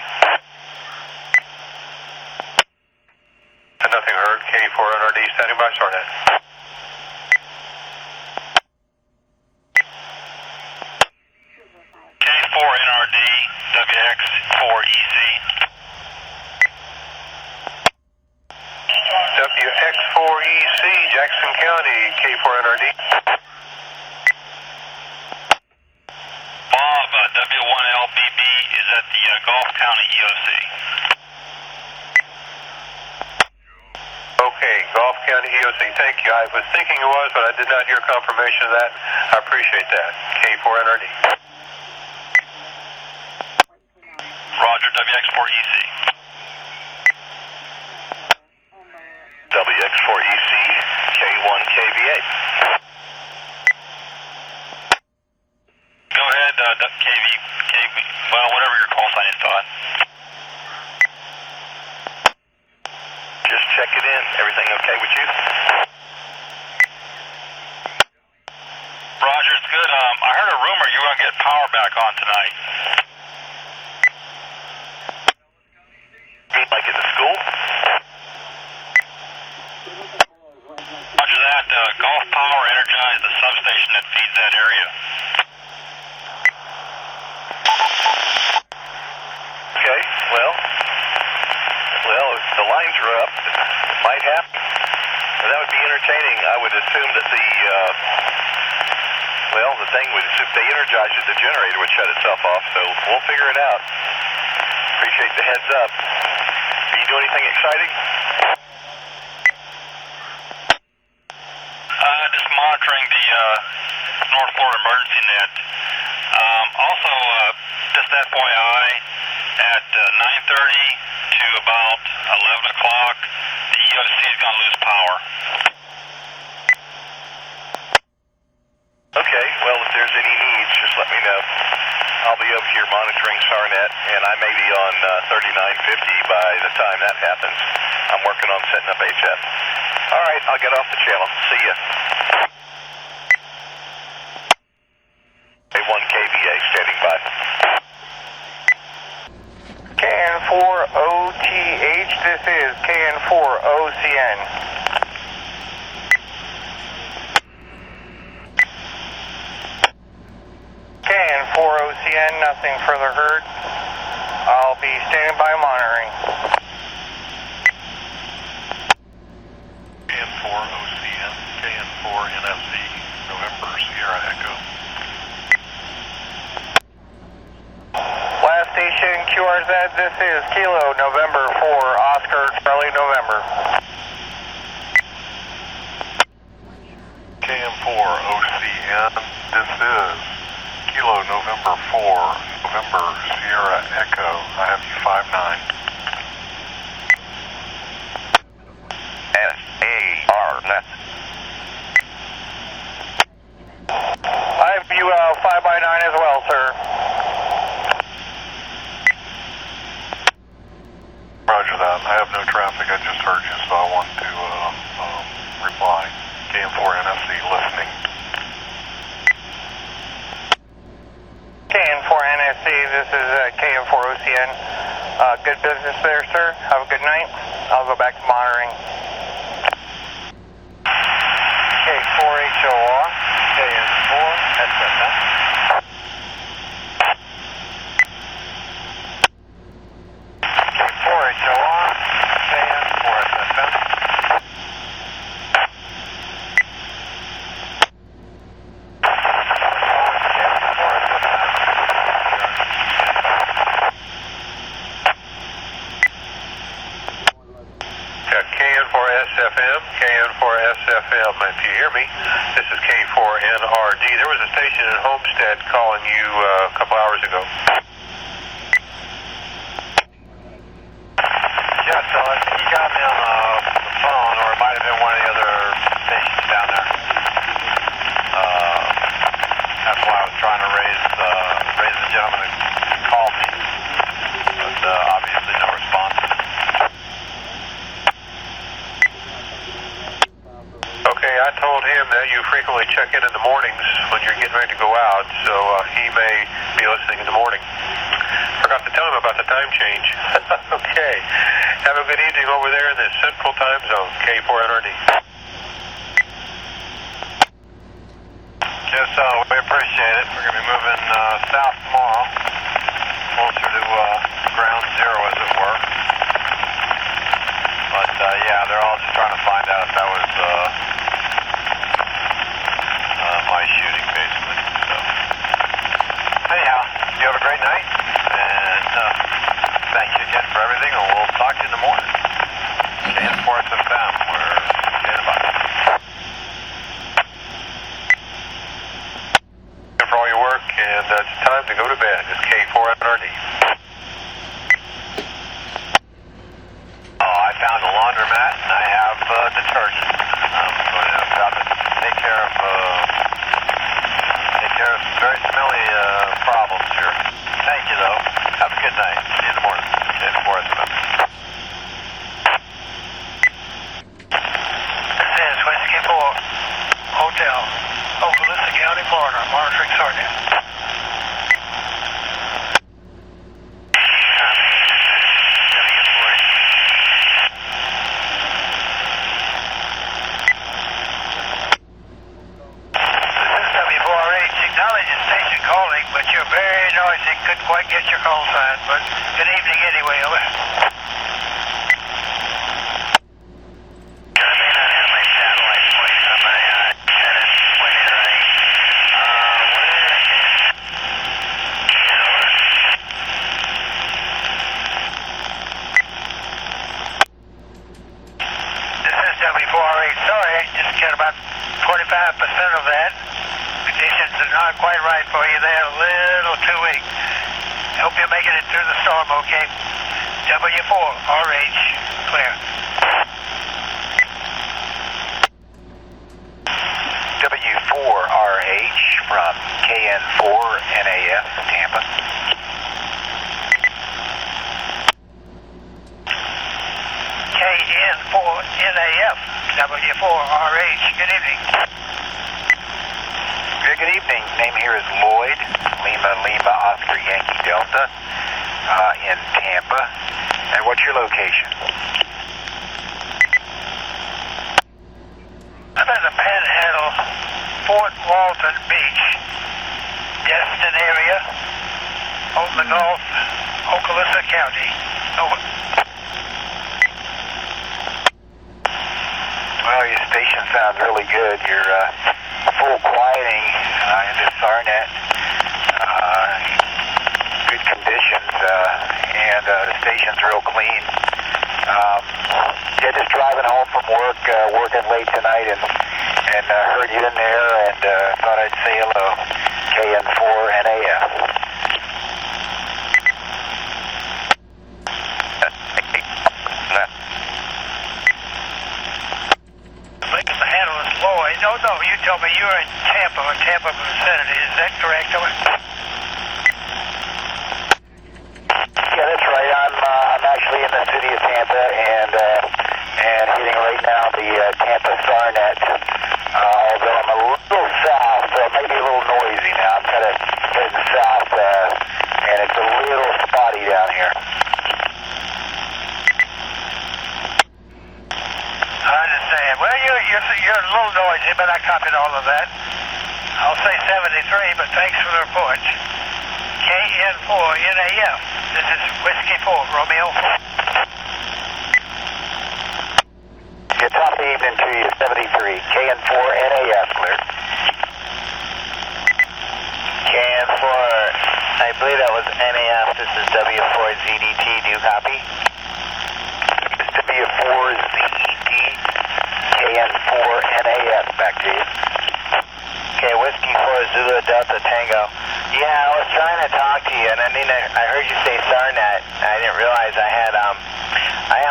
Nothing heard. K4NRD standing by, SARNET. K4NRD, WX4EC. WX4EC, Jackson County, K4NRD. Bob, W1LBB is at the Gulf County EOC. Okay, Gulf County EOC, thank you. I was thinking it was, but I did not hear confirmation of that. I appreciate that. K4NRD. Roger, WX4EC. WX4EC, K1KVA. Go ahead, KV, well, whatever your call sign is, Todd. Just checking in. Everything okay with you? Roger, it's good. I heard a rumor you were going to get power back on tonight. Like at the school? Roger that. Gulf Power energized the substation that feeds that area. Okay, well, if the lines are up, it might happen. That would be entertaining. I would assume that the thing would, if they energize it, the generator would shut itself off, so we'll figure it out. Appreciate the heads up. Do you do anything exciting? Just monitoring the North Florida emergency net. Also, just FYI, at 9:30 to about 11 o'clock, the EOC is going to lose power. Okay, well, if there's any needs, just let me know. I'll be up here monitoring SARNET, and I may be on 3950 by the time that happens. I'm working on setting up HF. All right, I'll get off the channel. See ya. A1KVA, standing by. KN4OTH, this is KN4OCN. KN4OCN, nothing further heard. I'll be standing by monitoring. KN4OCN, KN4NFC, November Sierra Echo. Last station QRZ, this is Kilo November 4, Oscar Charlie November. KN4OCN, this is Kilo November 4, November Sierra Echo. I have you 59. SARNET. I have you 5x9 as well, sir. Roger that. I have no traffic. I just heard you, so I want to reply. KN4NFC listening. KN4NSC, this is KN4OCN. Good business there, sir. Have a good night. I'll go back to monitoring. K4HOR, KN4SFM. K4HOR, KN4SFM. KN4SFM, KN4SFM, if you hear me, this is K4NRD. There was a station in Homestead calling you a couple hours ago. him that you frequently check in the mornings when you're getting ready to go out, so he may be listening in the morning. Forgot to tell him about the time change. Okay. Have a good evening over there in the Central Time Zone, K4NRD. Yes, we appreciate it. We're going to be moving south tomorrow, closer to ground zero, as it were. But, yeah, they're all just trying to find out if that was my shooting, basically. So, anyhow, you have a great night, and thank you again for everything, and we'll talk to you in the morning. KN4 FM, we're standing by. For all your work, and it's time to go to bed. It's K4NRD. I found a laundromat, and I have detergent. I'm about to take care of some very smelly problems here. Thank you, though. Have a good night. See you in the morning. K4 FM. This is Whiskey 4 Hotel, Okaloosa County, Florida, monitoring SARNET. But you're very noisy. Couldn't quite get your call sign, but good evening anyway, over. This is W4RH. Sorry, just got about 25% of that. Conditions are not quite right for you there, a little too weak. Hope you're making it through the storm, okay? W4RH, clear. W4RH from KN4NAF, Tampa. KN4NAF, W4RH, good evening. Good evening. Name here is Lloyd, Lima, Oscar Yankee Delta, in Tampa. And what's your location? I'm at the Panhandle, Fort Walton Beach, Destin area, on the Gulf, Okaloosa County. Over. Well, your station sounds really good. You're full quieting in this SARNET. Good conditions, and the station's real clean. Yeah, just driving home from work, working late tonight, and heard you in there, and thought I'd say hello. KN4NAF. The handle is Lloyd. No, you told me you were in Tampa, or Tampa vicinity. Is that correct? Yeah, that's right. I'm actually in the city of Tampa, and hitting right now the Tampa SARNET. Although I'm a little south, so it may be a little noisy now. I'm kind of heading south, and it's a little spotty down here. I understand. Well, you're a little noisy, but I copied all of that. I'll say 73, but thanks for the report. KN4NAF. This is Whiskey 4, Romeo. Good top of the evening to you, 73. KN4NAF, clear. KN4, I believe that was NAF. This is W4ZDT. Do you copy? This is W4ZDT. KN4NAF, back to you. Okay, Whiskey 4 Zulu Delta Tango. Yeah, I was trying to talk to you, and I heard you say SARNET. I didn't realize I have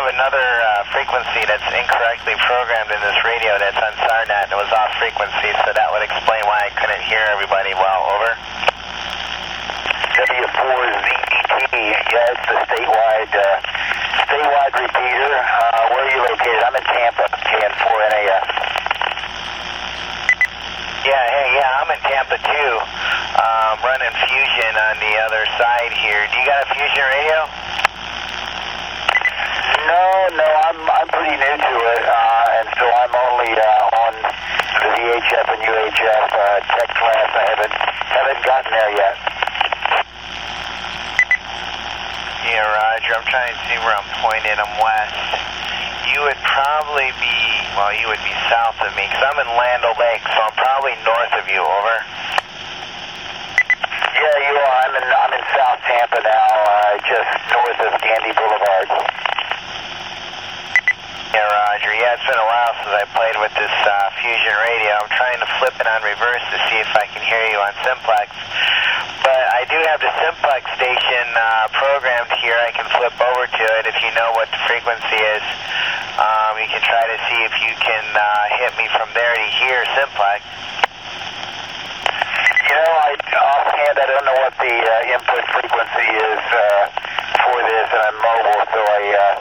another frequency that's incorrectly programmed in this radio that's on SARNET. It was off frequency, so that would explain why I couldn't hear everybody well. Over. W4ZDT. Yeah, it's the statewide repeater. Where are you located? I'm in Tampa. KN4NAF. Zulu 2, running Fusion on the other side here. Do you got a Fusion radio? No, I'm pretty new to it, and so I'm only on the VHF and UHF tech class. I haven't gotten there yet. Yeah, Roger. I'm trying to see where I'm pointed. I'm west. You would probably be, well, you would be south of me, because I'm in Land O'Lakes, so I'm probably north of you. Over. Yeah, you are. I'm in South Tampa now, just north of Gandy Boulevard. Yeah, Roger. Yeah, it's been a while since I played with this Fusion radio. I'm trying to flip it on reverse to see if I can hear you on simplex. But I do have the simplex station programmed here. I can flip over to it if you know what the frequency is. You can try to see if you can hit me from there to hear simplex. You know, offhand, I don't know what the input frequency is for this, and I'm mobile, so I'm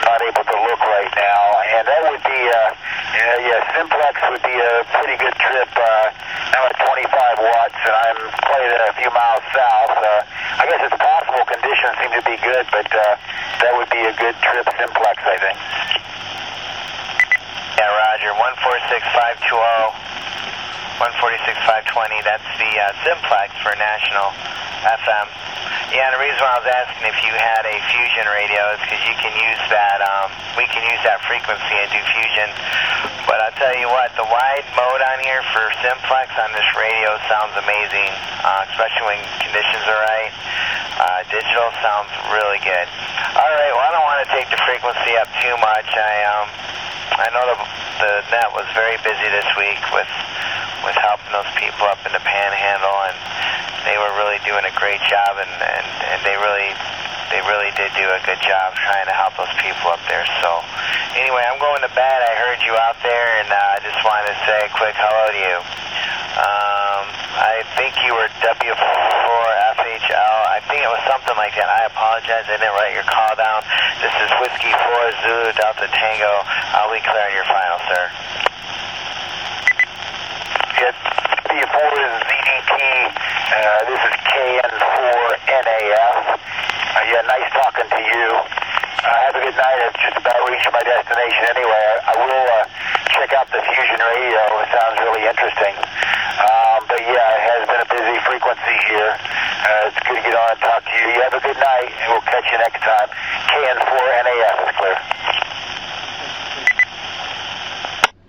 not able to look right now. And that would be, simplex would be a pretty good trip. I'm at 25 watts, and I'm quite a few miles south. I guess it's possible. Conditions seem to be good, but that would be a good trip simplex, I think. Yeah, Roger. 146520. 146520, that's the simplex for national FM. Yeah, and the reason why I was asking if you had a Fusion radio is because you can use that, we can use that frequency and do Fusion. But I'll tell you what, the wide mode on here for simplex on this radio sounds amazing, especially when conditions are right. Digital sounds really good. All right, well, I don't want to take the frequency up too much. I know the net was very busy this week with helping those people up in the Panhandle, and they were really doing a great job, and they really did do a good job trying to help those people up there. So anyway, I'm going to bed. I heard you out there, and I just wanted to say a quick hello to you. I think you were W4FHL. I think it was something like that. I apologize. I didn't write your call down. This is Whiskey 4 Zulu Delta Tango. I'll be clearing your final, sir. W4 ZDT. This is KN4NAF. Yeah, nice talking to you. Have a good night. I've just about reached my destination anyway. I will check out the Fusion radio. It sounds really interesting. But yeah, it has been a busy frequency here. It's good to get on and talk to you. You have a good night, and we'll catch you next time. KN4NAF is clear.